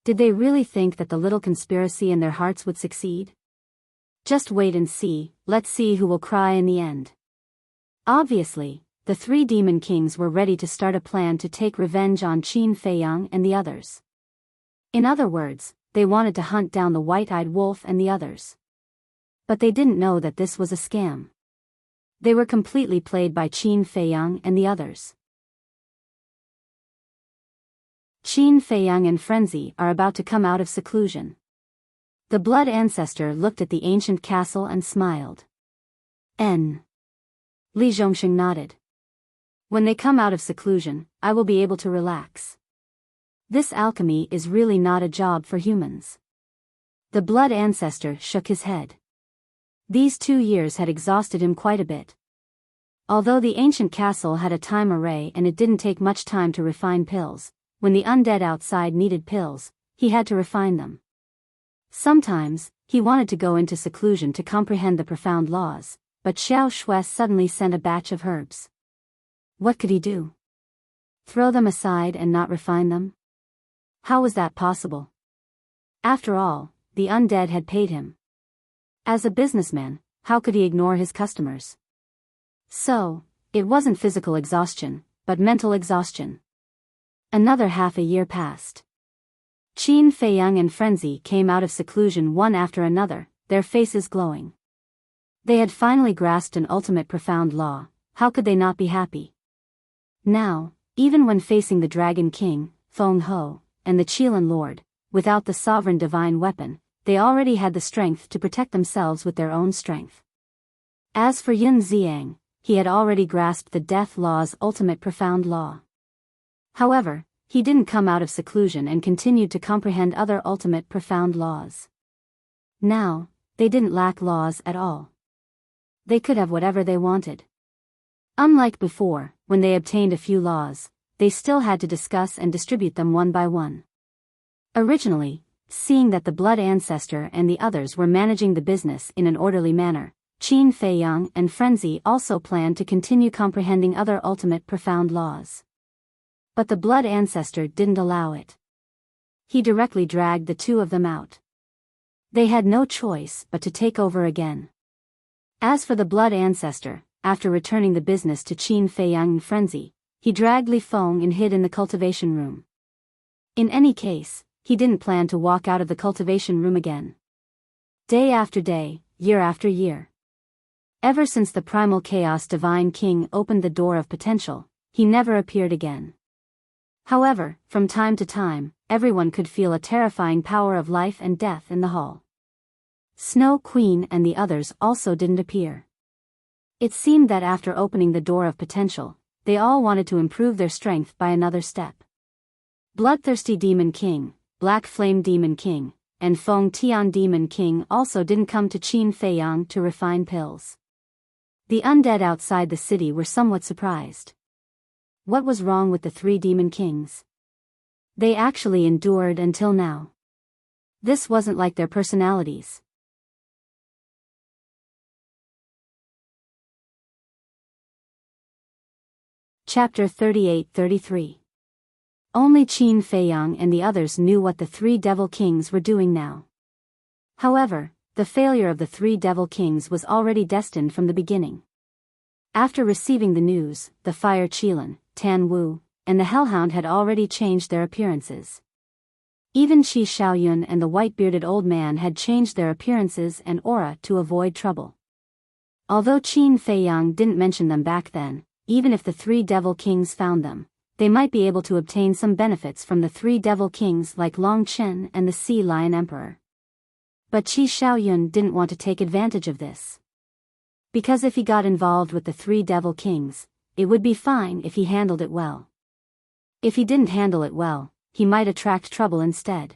Did they really think that the little conspiracy in their hearts would succeed? Just wait and see, let's see who will cry in the end. Obviously, the three demon kings were ready to start a plan to take revenge on Qin Feiyang and the others. In other words, they wanted to hunt down the white-eyed wolf and the others. But they didn't know that this was a scam. They were completely played by Qin Feiyang and the others. Qin Feiyang and Frenzy are about to come out of seclusion. The Blood Ancestor looked at the ancient castle and smiled. Li Zhongxing nodded. When they come out of seclusion, I will be able to relax. This alchemy is really not a job for humans. The Blood Ancestor shook his head. These 2 years had exhausted him quite a bit. Although the ancient castle had a time array and it didn't take much time to refine pills, when the undead outside needed pills, he had to refine them. Sometimes, he wanted to go into seclusion to comprehend the profound laws, but Xiao Shui suddenly sent a batch of herbs. What could he do? Throw them aside and not refine them? How was that possible? After all, the undead had paid him. As a businessman, how could he ignore his customers? So, It wasn't physical exhaustion, but mental exhaustion. Another half a year passed. Qin Feiyang and Frenzy came out of seclusion one after another, their faces glowing. They had finally grasped an ultimate profound law. How could they not be happy? Now, even when facing the Dragon King, Feng Ho, and the Qilin Lord, without the sovereign divine weapon, they already had the strength to protect themselves with their own strength. As for Yun Xiang, he had already grasped the death law's ultimate profound law. However, he didn't come out of seclusion and continued to comprehend other ultimate profound laws. Now, they didn't lack laws at all. They could have whatever they wanted. Unlike before, when they obtained a few laws, they still had to discuss and distribute them one by one. Originally, seeing that the Blood Ancestor and the others were managing the business in an orderly manner, Qin Feiyang and Frenzy also planned to continue comprehending other ultimate profound laws. But the Blood Ancestor didn't allow it. He directly dragged the two of them out. They had no choice but to take over again. As for the Blood Ancestor, after returning the business to Qin Feiyang and Frenzy, he dragged Li Feng and hid in the cultivation room. In any case, he didn't plan to walk out of the cultivation room again. Day after day, year after year. Ever since the primal chaos divine king opened the door of potential, he never appeared again. However, from time to time, everyone could feel a terrifying power of life and death in the hall. Snow Queen and the others also didn't appear. It seemed that after opening the door of potential, they all wanted to improve their strength by another step. Bloodthirsty Demon King, Black Flame Demon King, and Feng Tian Demon King also didn't come to Qin Feiyang to refine pills. The undead outside the city were somewhat surprised. What was wrong with the three Demon Kings? They actually endured until now. This wasn't like their personalities. Chapter 38-33. Only Qin Feiyang and the others knew what the three Devil Kings were doing now. However, the failure of the three Devil Kings was already destined from the beginning. After receiving the news, the Fire Qilin, Tan Wu, and the Hellhound had already changed their appearances. Even Qi Xiaoyun and the white-bearded old man had changed their appearances and aura to avoid trouble. Although Qin Feiyang didn't mention them back then, even if the three Devil Kings found them, they might be able to obtain some benefits from the three Devil Kings like Long Chen and the Sea Lion Emperor. But Qi Xiaoyun didn't want to take advantage of this. Because if he got involved with the three Devil Kings, it would be fine if he handled it well. If he didn't handle it well, he might attract trouble instead.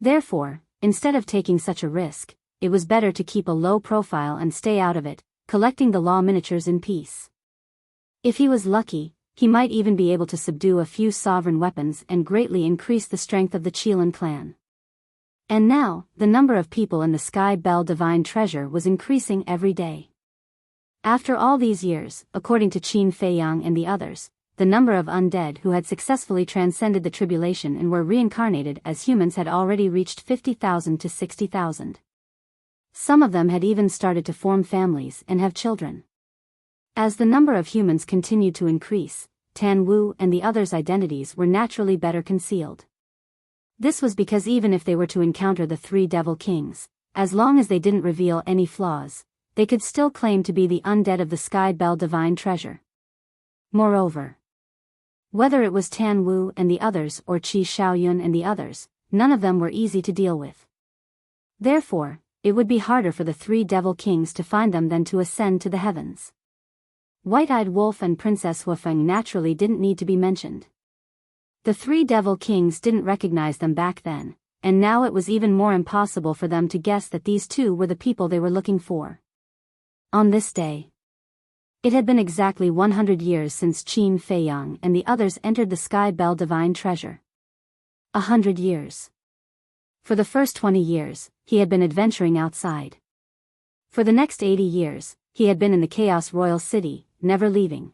Therefore, instead of taking such a risk, it was better to keep a low profile and stay out of it, collecting the law miniatures in peace. If he was lucky, he might even be able to subdue a few sovereign weapons and greatly increase the strength of the Qilin clan. And now, the number of people in the Sky Bell Divine Treasure was increasing every day. After all these years, according to Qin Feiyang and the others, the number of undead who had successfully transcended the tribulation and were reincarnated as humans had already reached 50,000 to 60,000. Some of them had even started to form families and have children. As the number of humans continued to increase, Tan Wu and the others' identities were naturally better concealed. This was because even if they were to encounter the three Devil Kings, as long as they didn't reveal any flaws, they could still claim to be the undead of the Sky Bell Divine Treasure. Moreover, whether it was Tan Wu and the others or Qi Xiaoyun and the others, none of them were easy to deal with. Therefore, it would be harder for the three Devil Kings to find them than to ascend to the heavens. White-Eyed Wolf and Princess Huafeng naturally didn't need to be mentioned. The three Devil Kings didn't recognize them back then, and now it was even more impossible for them to guess that these two were the people they were looking for. On this day, it had been exactly 100 years since Qin Feiyang and the others entered the Sky Bell Divine Treasure. 100 years. For the first 20 years, he had been adventuring outside. For the next 80 years, he had been in the Chaos Royal City, never leaving.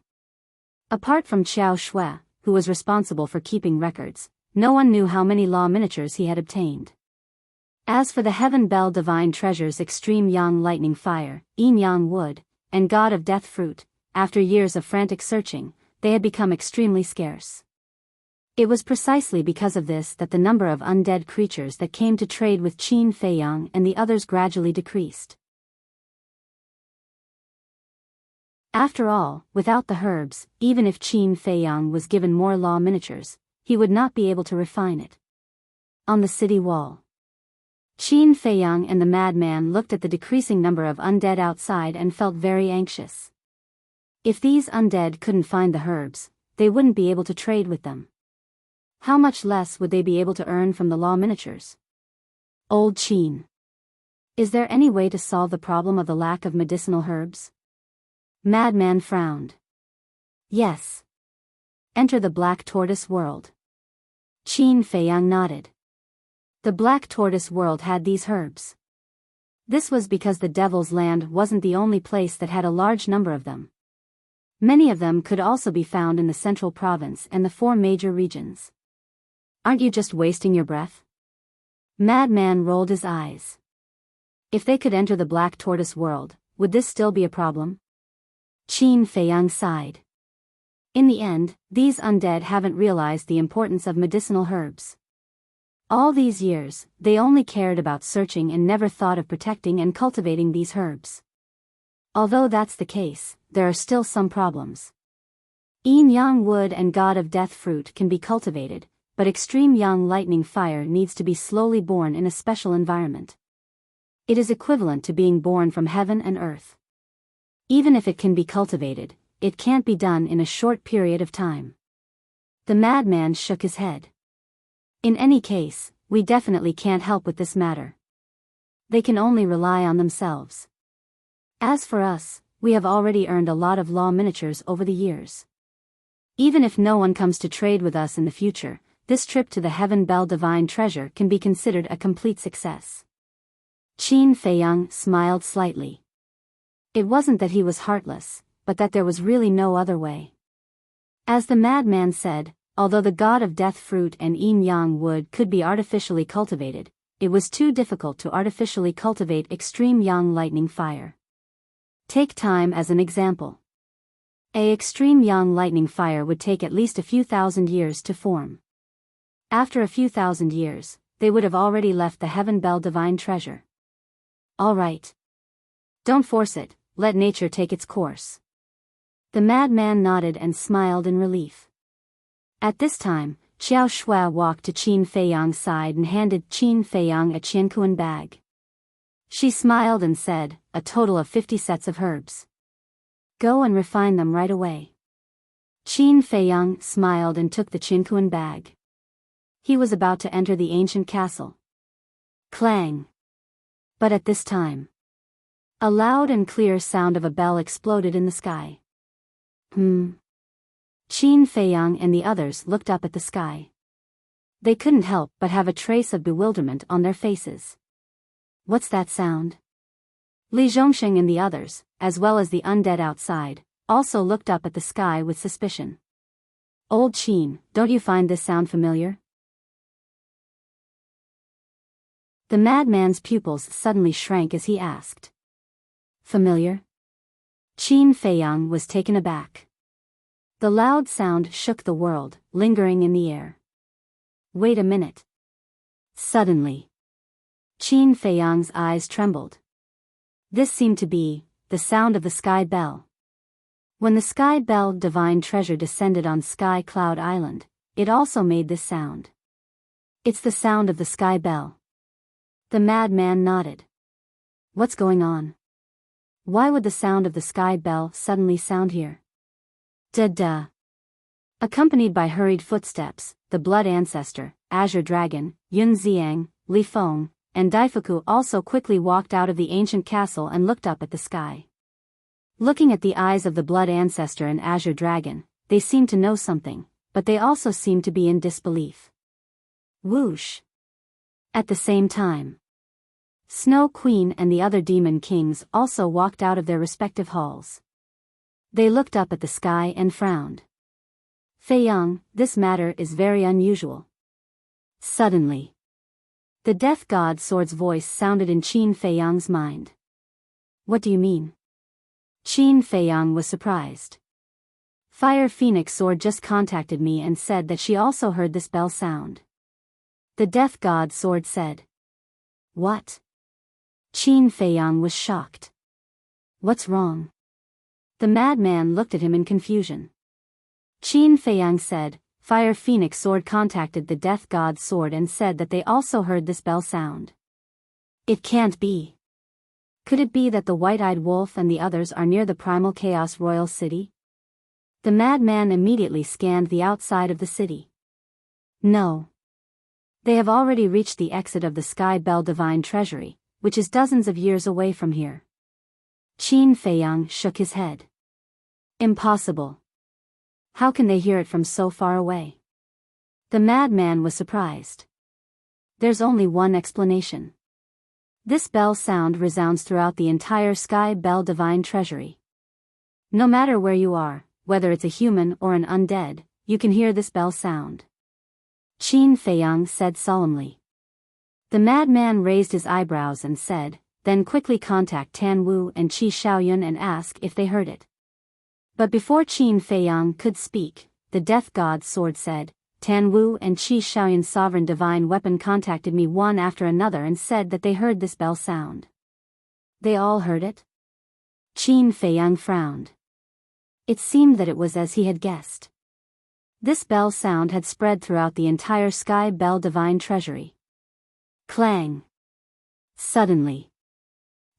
Apart from Qiao Shui, who was responsible for keeping records, no one knew how many law miniatures he had obtained. As for the Heaven Bell Divine Treasures Extreme Yang Lightning Fire, Yin Yang Wood, and God of Death Fruit, after years of frantic searching, they had become extremely scarce. It was precisely because of this that the number of undead creatures that came to trade with Qin Feiyang and the others gradually decreased. After all, without the herbs, even if Qin Feiyang was given more law miniatures, he would not be able to refine it. On the city wall, Qin Feiyang and the madman looked at the decreasing number of undead outside and felt very anxious. If these undead couldn't find the herbs, they wouldn't be able to trade with them. How much less would they be able to earn from the law miniatures? Old Qin. Is there any way to solve the problem of the lack of medicinal herbs? Madman frowned. Yes. Enter the Black Tortoise world. Qin Feiyang nodded. The Black Tortoise world had these herbs. This was because the Devil's Land wasn't the only place that had a large number of them. Many of them could also be found in the Central Province and the 4 major regions. Aren't you just wasting your breath? Madman rolled his eyes. If they could enter the Black Tortoise world, would this still be a problem? Qin Feiyang sighed. In the end, these undead haven't realized the importance of medicinal herbs. All these years, they only cared about searching and never thought of protecting and cultivating these herbs. Although that's the case, there are still some problems. Yin Yang wood and God of Death fruit can be cultivated, but extreme Yang lightning fire needs to be slowly born in a special environment. It is equivalent to being born from heaven and earth. Even if it can be cultivated, it can't be done in a short period of time. The madman shook his head. In any case, we definitely can't help with this matter. They can only rely on themselves. As for us, we have already earned a lot of law miniatures over the years. Even if no one comes to trade with us in the future, this trip to the Heaven Bell Divine Treasure can be considered a complete success. Qin Feiyang smiled slightly. It wasn't that he was heartless, but that there was really no other way. As the madman said, although the God of Death fruit and Yin Yang wood could be artificially cultivated, it was too difficult to artificially cultivate extreme Yang lightning fire. Take time as an example. Extreme Yang lightning fire would take at least a few thousand years to form. After a few thousand years, they would have already left the Heaven Bell Divine Treasure. All right. Don't force it, let nature take its course. The madman nodded and smiled in relief. At this time, Xiao Shuai walked to Qin Feiyang's side and handed Qin Feiyang a qiankuan bag. She smiled and said, a total of 50 sets of herbs. Go and refine them right away. Qin Feiyang smiled and took the qiankuan bag. He was about to enter the ancient castle. Clang. But at this time, a loud and clear sound of a bell exploded in the sky. Qin Feiyang and the others looked up at the sky. They couldn't help but have a trace of bewilderment on their faces. What's that sound? Li Zhongsheng and the others, as well as the undead outside, also looked up at the sky with suspicion. Old Qin, don't you find this sound familiar? The madman's pupils suddenly shrank as he asked. Familiar? Qin Feiyang was taken aback. The loud sound shook the world, lingering in the air. Wait a minute. Suddenly, Qin Feiyang's eyes trembled. This seemed to be the sound of the sky bell. When the sky bell divine treasure descended on Sky Cloud Island, it also made this sound. It's the sound of the sky bell. The madman nodded. What's going on? Why would the sound of the sky bell suddenly sound here? Da-da. Accompanied by hurried footsteps, the Blood Ancestor, Azure Dragon, Yun Xiang, Li Feng, and Daifuku also quickly walked out of the ancient castle and looked up at the sky. Looking at the eyes of the Blood Ancestor and Azure Dragon, they seemed to know something, but they also seemed to be in disbelief. Whoosh! At the same time, Snow Queen and the other demon kings also walked out of their respective halls. They looked up at the sky and frowned. Feiyang, this matter is very unusual. Suddenly, the Death God Sword's voice sounded in Qin Feiyang's mind. What do you mean? Qin Feiyang was surprised. Fire Phoenix Sword just contacted me and said that she also heard this bell sound. The Death God Sword said. What? Qin Feiyang was shocked. What's wrong? The madman looked at him in confusion. Qin Feiyang said, Fire Phoenix Sword contacted the Death God Sword and said that they also heard this bell sound. It can't be. Could it be that the White-Eyed Wolf and the others are near the Primal Chaos Royal City? The madman immediately scanned the outside of the city. No. They have already reached the exit of the Sky Bell Divine Treasury, which is dozens of years away from here. Qin Feiyang shook his head. Impossible. How can they hear it from so far away? The madman was surprised. There's only one explanation. This bell sound resounds throughout the entire Sky Bell Divine Treasury. No matter where you are, whether it's a human or an undead, you can hear this bell sound. Qin Feiyang said solemnly. The madman raised his eyebrows and said, then quickly contact Tan Wu and Qi Xiaoyun and ask if they heard it. But before Qin Feiyang could speak, the Death God Sword said, Tan Wu and Qi Xiaoyun's sovereign divine weapon contacted me one after another and said that they heard this bell sound. They all heard it? Qin Feiyang frowned. It seemed that it was as he had guessed. This bell sound had spread throughout the entire Sky Bell Divine Treasury. Clang! Suddenly,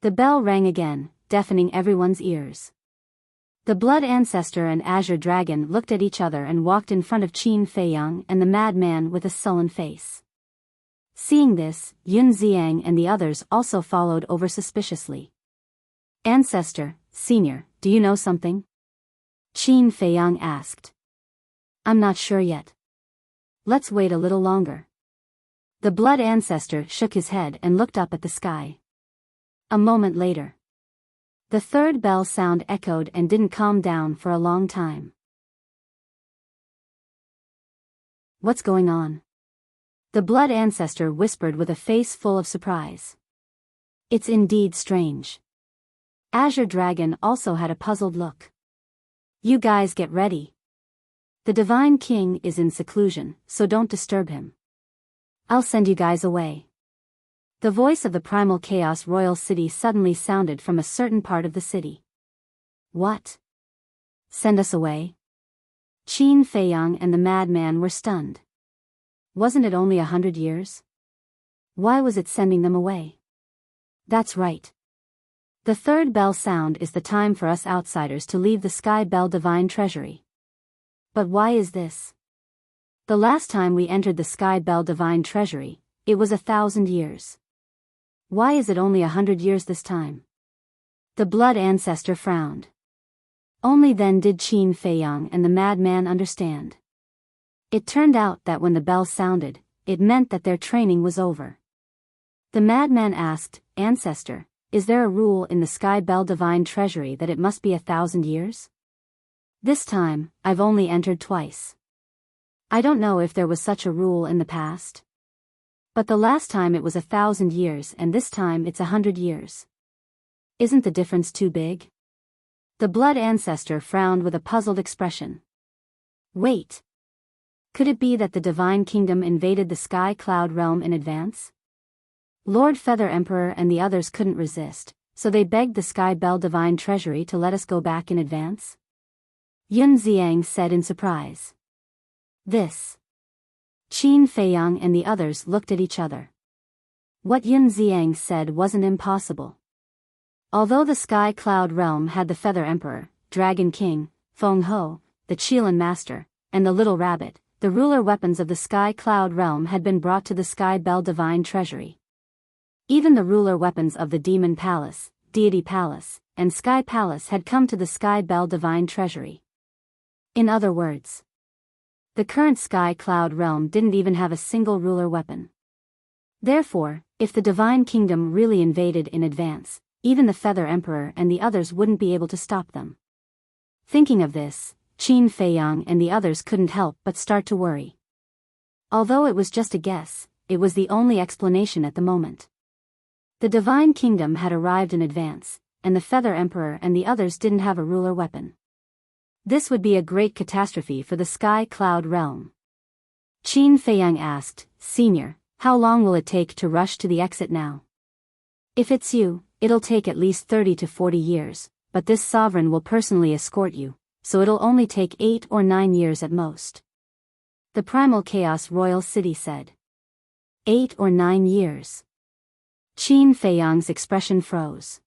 the bell rang again, deafening everyone's ears. The Blood Ancestor and Azure Dragon looked at each other and walked in front of Qin Feiyang and the madman with a sullen face. Seeing this, Yun Xiang and the others also followed over suspiciously. Ancestor, Senior, do you know something? Qin Feiyang asked. I'm not sure yet. Let's wait a little longer. The Blood Ancestor shook his head and looked up at the sky. A moment later, the third bell sound echoed and didn't calm down for a long time. What's going on? The Blood Ancestor whispered with a face full of surprise. It's indeed strange. Azure Dragon also had a puzzled look. You guys get ready. The Divine King is in seclusion, so don't disturb him. I'll send you guys away. The voice of the Primal Chaos Royal City suddenly sounded from a certain part of the city. What? Send us away? Qin Feiyang and the madman were stunned. Wasn't it only 100 years? Why was it sending them away? That's right. The third bell sound is the time for us outsiders to leave the Sky Bell Divine Treasury. But why is this? The last time we entered the Sky Bell Divine Treasury, it was 1,000 years. Why is it only 100 years this time? The Blood Ancestor frowned. Only then did Qin Feiyang and the madman understand. It turned out that when the bell sounded, it meant that their training was over. The madman asked, Ancestor, is there a rule in the Sky Bell Divine Treasury that it must be 1,000 years? This time, I've only entered twice. I don't know if there was such a rule in the past. But the last time it was 1,000 years and this time it's 100 years. Isn't the difference too big? The Blood Ancestor frowned with a puzzled expression. Wait. Could it be that the Divine Kingdom invaded the Sky Cloud Realm in advance? Lord Feather Emperor and the others couldn't resist, so they begged the Sky Bell Divine Treasury to let us go back in advance? Yun Xiang said in surprise. This. Qin Feiyang and the others looked at each other. What Yun Xiang said wasn't impossible. Although the Sky Cloud Realm had the Feather Emperor, Dragon King, Feng Ho, the Qilin Master, and the Little Rabbit, the ruler weapons of the Sky Cloud Realm had been brought to the Sky Bell Divine Treasury. Even the ruler weapons of the Demon Palace, Deity Palace, and Sky Palace had come to the Sky Bell Divine Treasury. In other words, the current Sky Cloud Realm didn't even have a single ruler weapon. Therefore, if the Divine Kingdom really invaded in advance, even the Feather Emperor and the others wouldn't be able to stop them. Thinking of this, Qin Feiyang and the others couldn't help but start to worry. Although it was just a guess, it was the only explanation at the moment. The Divine Kingdom had arrived in advance, and the Feather Emperor and the others didn't have a ruler weapon. This would be a great catastrophe for the Sky Cloud realm. Qin Feiyang asked, Senior, how long will it take to rush to the exit now? If it's you, it'll take at least 30 to 40 years, but this sovereign will personally escort you, so it'll only take 8 or 9 years at most. The Primal Chaos Royal City said. 8 or 9 years. Qin Feiyang's expression froze.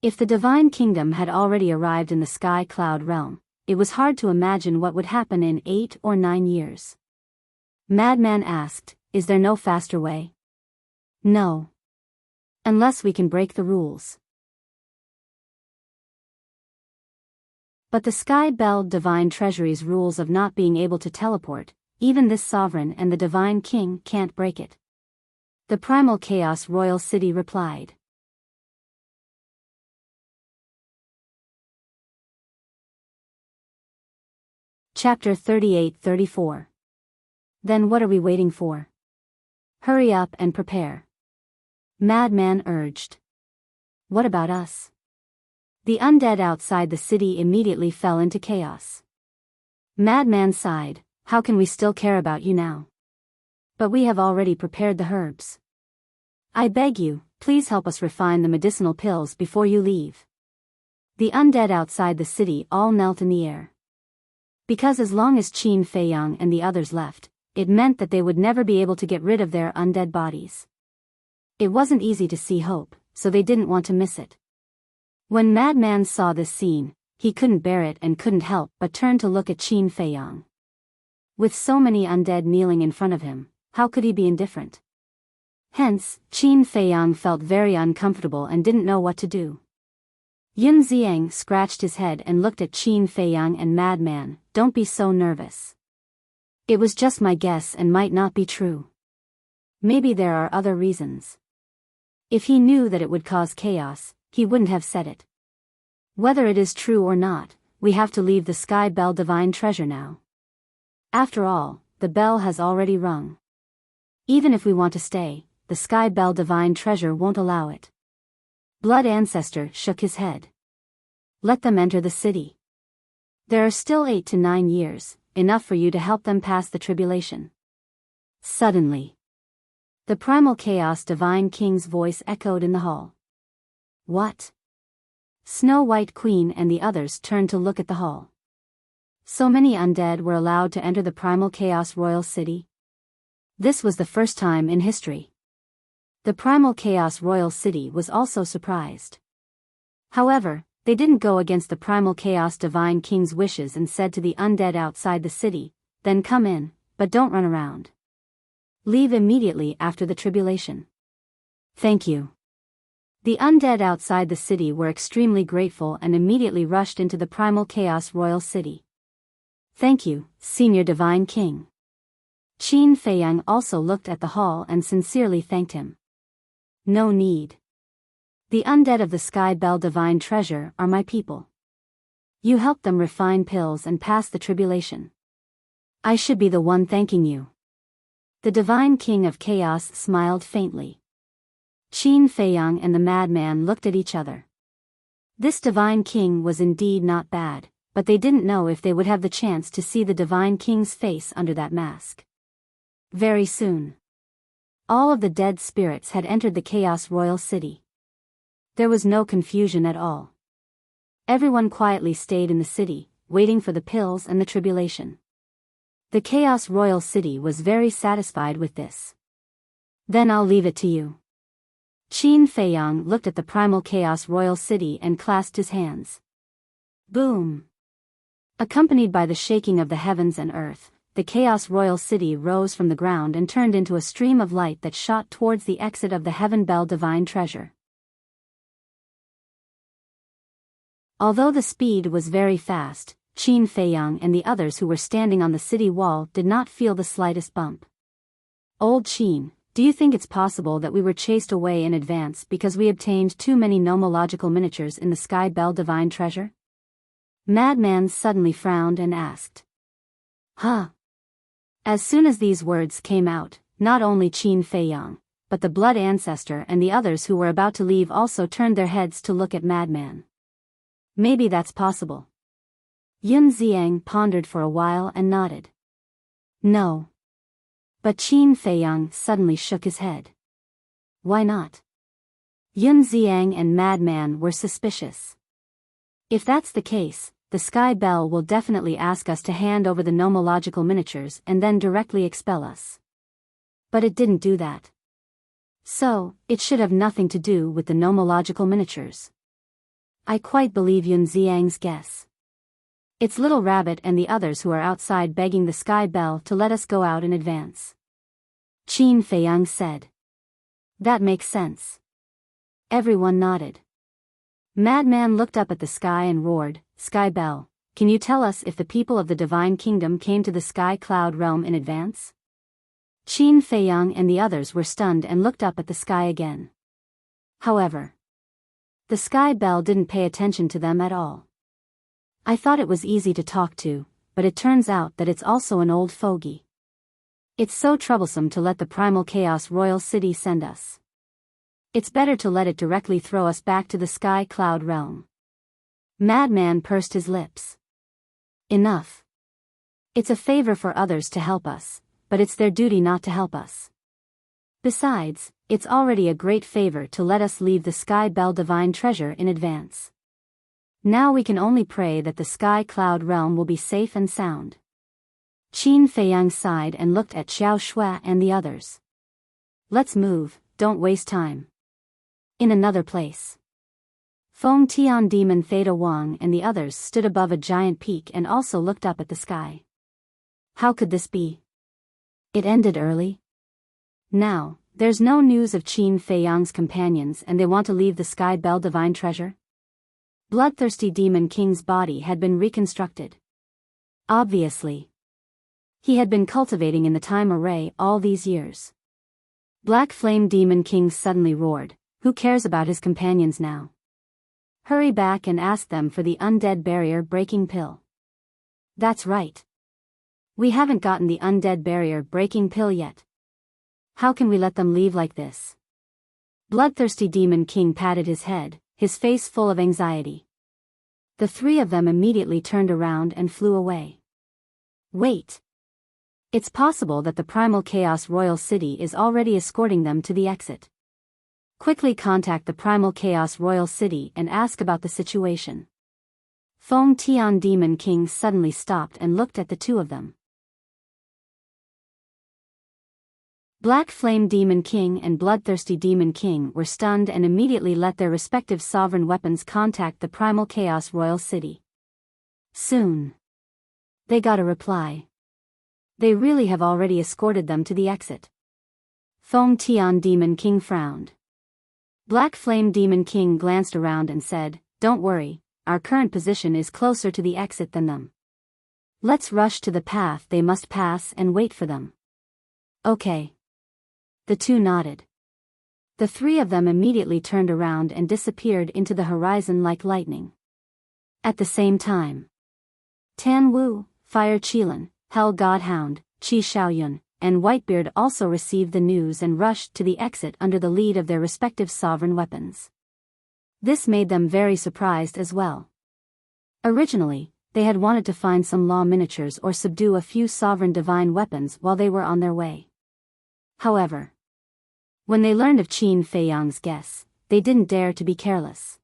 If the Divine Kingdom had already arrived in the Sky Cloud realm, it was hard to imagine what would happen in 8 or 9 years. Madman asked, Is there no faster way? No. Unless we can break the rules. But the Sky Bell Divine Treasury's rules of not being able to teleport, even this sovereign and the Divine King can't break it. The Primal Chaos Royal City replied. Chapter 38-34. Then what are we waiting for? Hurry up and prepare. Madman urged. What about us? The undead outside the city immediately fell into chaos. Madman sighed, How can we still care about you now? But we have already prepared the herbs. I beg you, please help us refine the medicinal pills before you leave. The undead outside the city all knelt in the air. Because as long as Qin Feiyang and the others left, it meant that they would never be able to get rid of their undead bodies. It wasn't easy to see hope, so they didn't want to miss it. When Madman saw this scene, he couldn't bear it and couldn't help but turn to look at Qin Feiyang. With so many undead kneeling in front of him, how could he be indifferent? Hence, Qin Feiyang felt very uncomfortable and didn't know what to do. Yun Xiang scratched his head and looked at Qin Feiyang and Madman, Don't be so nervous. It was just my guess and might not be true. Maybe there are other reasons. If he knew that it would cause chaos, he wouldn't have said it. Whether it is true or not, we have to leave the Sky Bell Divine Treasure now. After all, the bell has already rung. Even if we want to stay, the Sky Bell Divine Treasure won't allow it. Blood Ancestor shook his head. Let them enter the city. There are still 8 to 9 years, enough for you to help them pass the tribulation. Suddenly, the Primal Chaos Divine King's voice echoed in the hall. What? Snow White Queen and the others turned to look at the hall. So many undead were allowed to enter the Primal Chaos Royal City. This was the first time in history. The Primal Chaos Royal City was also surprised. However, they didn't go against the Primal Chaos Divine King's wishes and said to the undead outside the city, Then come in, but don't run around. Leave immediately after the tribulation. Thank you. The undead outside the city were extremely grateful and immediately rushed into the Primal Chaos Royal City. Thank you, Senior Divine King. Qin Feiyang also looked at the hall and sincerely thanked him. No need. The undead of the Sky Bell Divine Treasure are my people. You helped them refine pills and pass the tribulation. I should be the one thanking you. The Divine King of Chaos smiled faintly. Qin Feiyang and the madman looked at each other. This Divine King was indeed not bad, but they didn't know if they would have the chance to see the Divine King's face under that mask. Very soon, all of the dead spirits had entered the Chaos Royal City. There was no confusion at all. Everyone quietly stayed in the city, waiting for the pills and the tribulation. The Chaos Royal City was very satisfied with this. Then I'll leave it to you. Qin Feiyang looked at the Primal Chaos Royal City and clasped his hands. Boom! Accompanied by the shaking of the heavens and earth, the Chaos Royal City rose from the ground and turned into a stream of light that shot towards the exit of the Heaven Bell Divine Treasure. Although the speed was very fast, Qin Feiyang and the others who were standing on the city wall did not feel the slightest bump. Old Qin, do you think it's possible that we were chased away in advance because we obtained too many nomological miniatures in the Sky Bell Divine Treasure? Madman suddenly frowned and asked. Huh? As soon as these words came out, not only Qin Feiyang, but the blood ancestor and the others who were about to leave also turned their heads to look at Madman. Maybe that's possible. Yun Xiang pondered for a while and nodded. No. But Qin Feiyang suddenly shook his head. Why not? Yun Xiang and Madman were suspicious. If that's the case, the Sky Bell will definitely ask us to hand over the nomological miniatures and then directly expel us. But it didn't do that. So, it should have nothing to do with the nomological miniatures. I quite believe Yun Xiang's guess. It's Little Rabbit and the others who are outside begging the Sky Bell to let us go out in advance. Qin Feiyang said. That makes sense. Everyone nodded. Madman looked up at the sky and roared, Sky Bell, can you tell us if the people of the Divine Kingdom came to the Sky Cloud realm in advance? Qin Feiyang and the others were stunned and looked up at the sky again. However, the Sky Bell didn't pay attention to them at all. I thought it was easy to talk to, but it turns out that it's also an old fogey. It's so troublesome to let the Primal Chaos Royal City send us. It's better to let it directly throw us back to the Sky Cloud realm. Madman pursed his lips. Enough. It's a favor for others to help us, but it's their duty not to help us. Besides, it's already a great favor to let us leave the Sky Bell Divine Treasure in advance. Now we can only pray that the Sky Cloud realm will be safe and sound. Qin Feiyang sighed and looked at Xiao Shui and the others. Let's move, don't waste time. In another place. Feng Tian Demon Theta Wang and the others stood above a giant peak and also looked up at the sky. How could this be? It ended early. Now, there's no news of Qin Feiyang's companions and they want to leave the Sky Bell Divine Treasure? Bloodthirsty Demon King's body had been reconstructed. Obviously. He had been cultivating in the time array all these years. Black Flame Demon King suddenly roared, who cares about his companions now? Hurry back and ask them for the undead barrier breaking pill. That's right. We haven't gotten the undead barrier breaking pill yet. How can we let them leave like this? Bloodthirsty Demon King patted his head, his face full of anxiety. The three of them immediately turned around and flew away. Wait. It's possible that the Primal Chaos Royal City is already escorting them to the exit. Quickly contact the Primal Chaos Royal City and ask about the situation. Feng Tian Demon King suddenly stopped and looked at the two of them. Black Flame Demon King and Bloodthirsty Demon King were stunned and immediately let their respective sovereign weapons contact the Primal Chaos Royal City. Soon. They got a reply. They really have already escorted them to the exit. Feng Tian Demon King frowned. Black Flame Demon King glanced around and said, Don't worry, our current position is closer to the exit than them. Let's rush to the path they must pass and wait for them. Okay. The two nodded. The three of them immediately turned around and disappeared into the horizon like lightning. At the same time, Tan Wu, Fire Qilin, Hell Godhound, Qi Xiaoyun, and Whitebeard also received the news and rushed to the exit under the lead of their respective sovereign weapons. This made them very surprised as well. Originally, they had wanted to find some law miniatures or subdue a few sovereign divine weapons while they were on their way. However, when they learned of Qin Feiyang's guess, they didn't dare to be careless.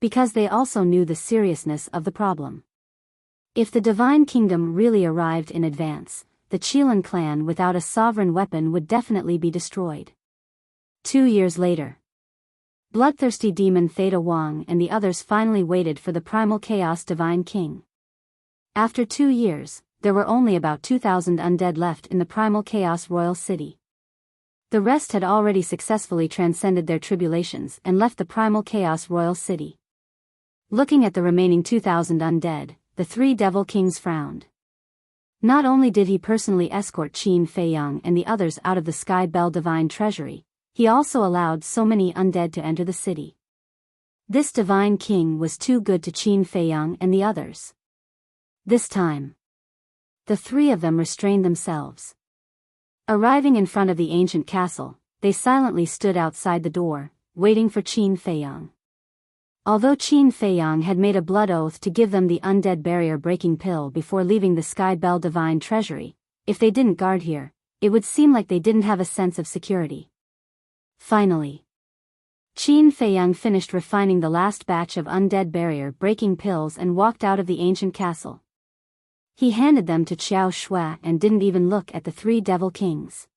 Because they also knew the seriousness of the problem. If the Divine Kingdom really arrived in advance, the Qilin clan without a sovereign weapon would definitely be destroyed. 2 years later, Bloodthirsty Demon Theta Wang and the others finally waited for the Primal Chaos Divine King. After 2 years, there were only about 2,000 undead left in the Primal Chaos Royal City. The rest had already successfully transcended their tribulations and left the Primal Chaos Royal City. Looking at the remaining 2,000 undead, the three Devil Kings frowned. Not only did he personally escort Qin Feiyang and the others out of the Sky Bell Divine Treasury, he also allowed so many undead to enter the city. This Divine King was too good to Qin Feiyang and the others. This time, the three of them restrained themselves. Arriving in front of the ancient castle, they silently stood outside the door, waiting for Qin Feiyang. Although Qin Feiyang had made a blood oath to give them the undead barrier-breaking pill before leaving the Sky Bell Divine Treasury, if they didn't guard here, it would seem like they didn't have a sense of security. Finally, Qin Feiyang finished refining the last batch of undead barrier-breaking pills and walked out of the ancient castle. He handed them to Qiao Shui and didn't even look at the 3 devil kings.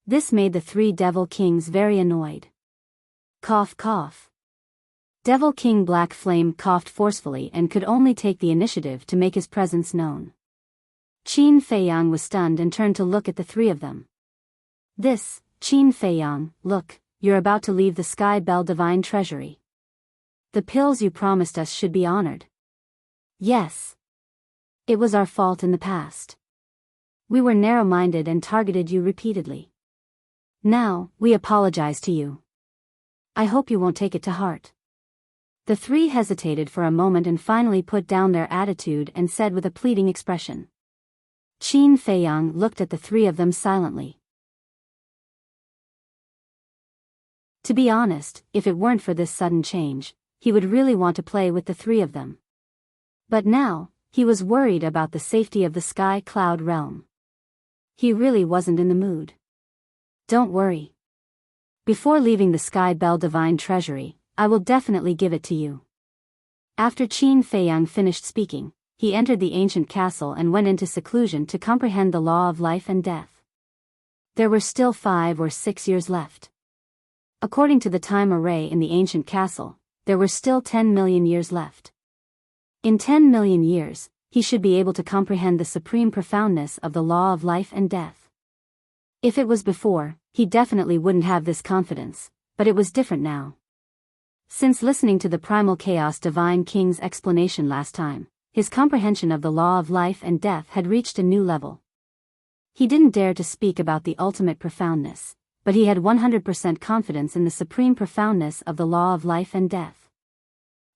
This made the 3 devil kings very annoyed. Cough cough. Devil King Black Flame coughed forcefully and could only take the initiative to make his presence known. Qin Feiyang was stunned and turned to look at the 3 of them. This, Qin Feiyang, look, you're about to leave the Sky Bell Divine Treasury. The pills you promised us should be honored. Yes. It was our fault in the past. We were narrow-minded and targeted you repeatedly. Now, we apologize to you. I hope you won't take it to heart. The 3 hesitated for a moment and finally put down their attitude and said with a pleading expression. Qin Feiyang looked at the 3 of them silently. To be honest, if it weren't for this sudden change, he would really want to play with the 3 of them. But now, he was worried about the safety of the Sky Cloud realm. He really wasn't in the mood. Don't worry. Before leaving the Sky Bell Divine Treasury, I will definitely give it to you. After Qin Feiyang finished speaking, he entered the ancient castle and went into seclusion to comprehend the law of life and death. There were still 5 or 6 years left. According to the time array in the ancient castle, there were still 10 million years left. In 10 million years, he should be able to comprehend the supreme profoundness of the law of life and death. If it was before, he definitely wouldn't have this confidence, but it was different now. Since listening to the Primal Chaos Divine King's explanation last time, his comprehension of the law of life and death had reached a new level. He didn't dare to speak about the ultimate profoundness, but he had 100% confidence in the supreme profoundness of the law of life and death.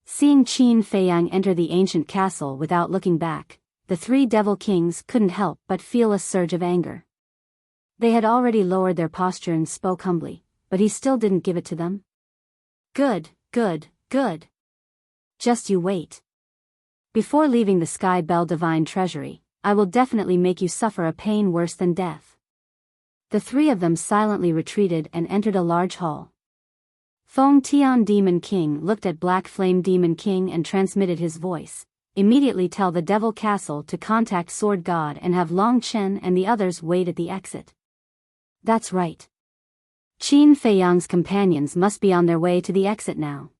Seeing Qin Feiyang enter the ancient castle without looking back, the 3 devil kings couldn't help but feel a surge of anger. They had already lowered their posture and spoke humbly, but he still didn't give it to them. Good, good, good. Just you wait. Before leaving the Sky Bell Divine Treasury, I will definitely make you suffer a pain worse than death. The 3 of them silently retreated and entered a large hall. Feng Tian Demon King looked at Black Flame Demon King and transmitted his voice. Immediately tell the Devil Castle to contact Sword God and have Long Chen and the others wait at the exit. That's right. Qin Feiyang's companions must be on their way to the exit now.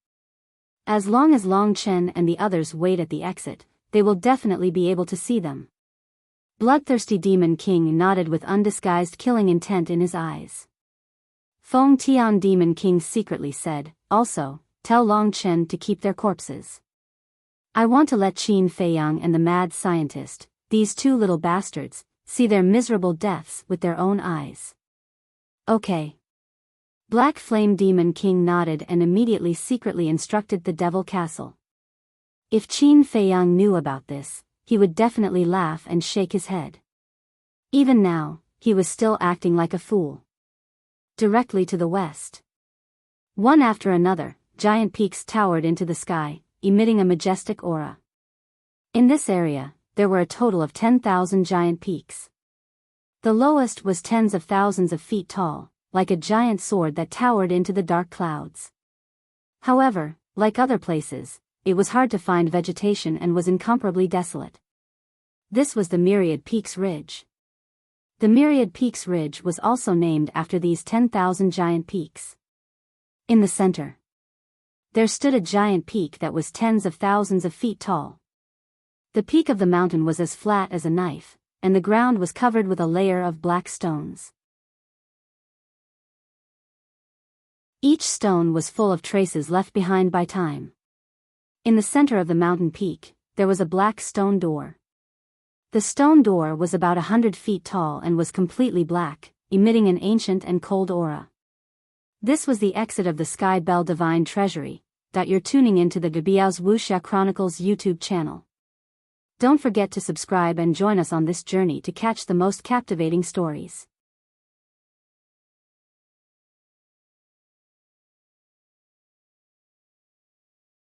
As long as Long Chen and the others wait at the exit, they will definitely be able to see them. Bloodthirsty Demon King nodded with undisguised killing intent in his eyes. Feng Tian Demon King secretly said, also, tell Long Chen to keep their corpses. I want to let Qin Feiyang and the mad scientist, these 2 little bastards, see their miserable deaths with their own eyes. Okay. Black Flame Demon King nodded and immediately secretly instructed the Devil Castle. If Qin Feiyang knew about this, he would definitely laugh and shake his head. Even now, he was still acting like a fool. Directly to the west. One after another, giant peaks towered into the sky, emitting a majestic aura. In this area, there were a total of 10,000 giant peaks. The lowest was tens of thousands of feet tall, like a giant sword that towered into the dark clouds. However, like other places, it was hard to find vegetation and was incomparably desolate. This was the Myriad Peaks Ridge. The Myriad Peaks Ridge was also named after these 10,000 giant peaks. In the center, there stood a giant peak that was tens of thousands of feet tall. The peak of the mountain was as flat as a knife, and the ground was covered with a layer of black stones. Each stone was full of traces left behind by time. In the center of the mountain peak, there was a black stone door. The stone door was about 100 feet tall and was completely black, emitting an ancient and cold aura. This was the exit of the Sky Bell Divine Treasury. You're tuning into the Biyao's Wuxia Chronicles YouTube channel. Don't forget to subscribe and join us on this journey to catch the most captivating stories.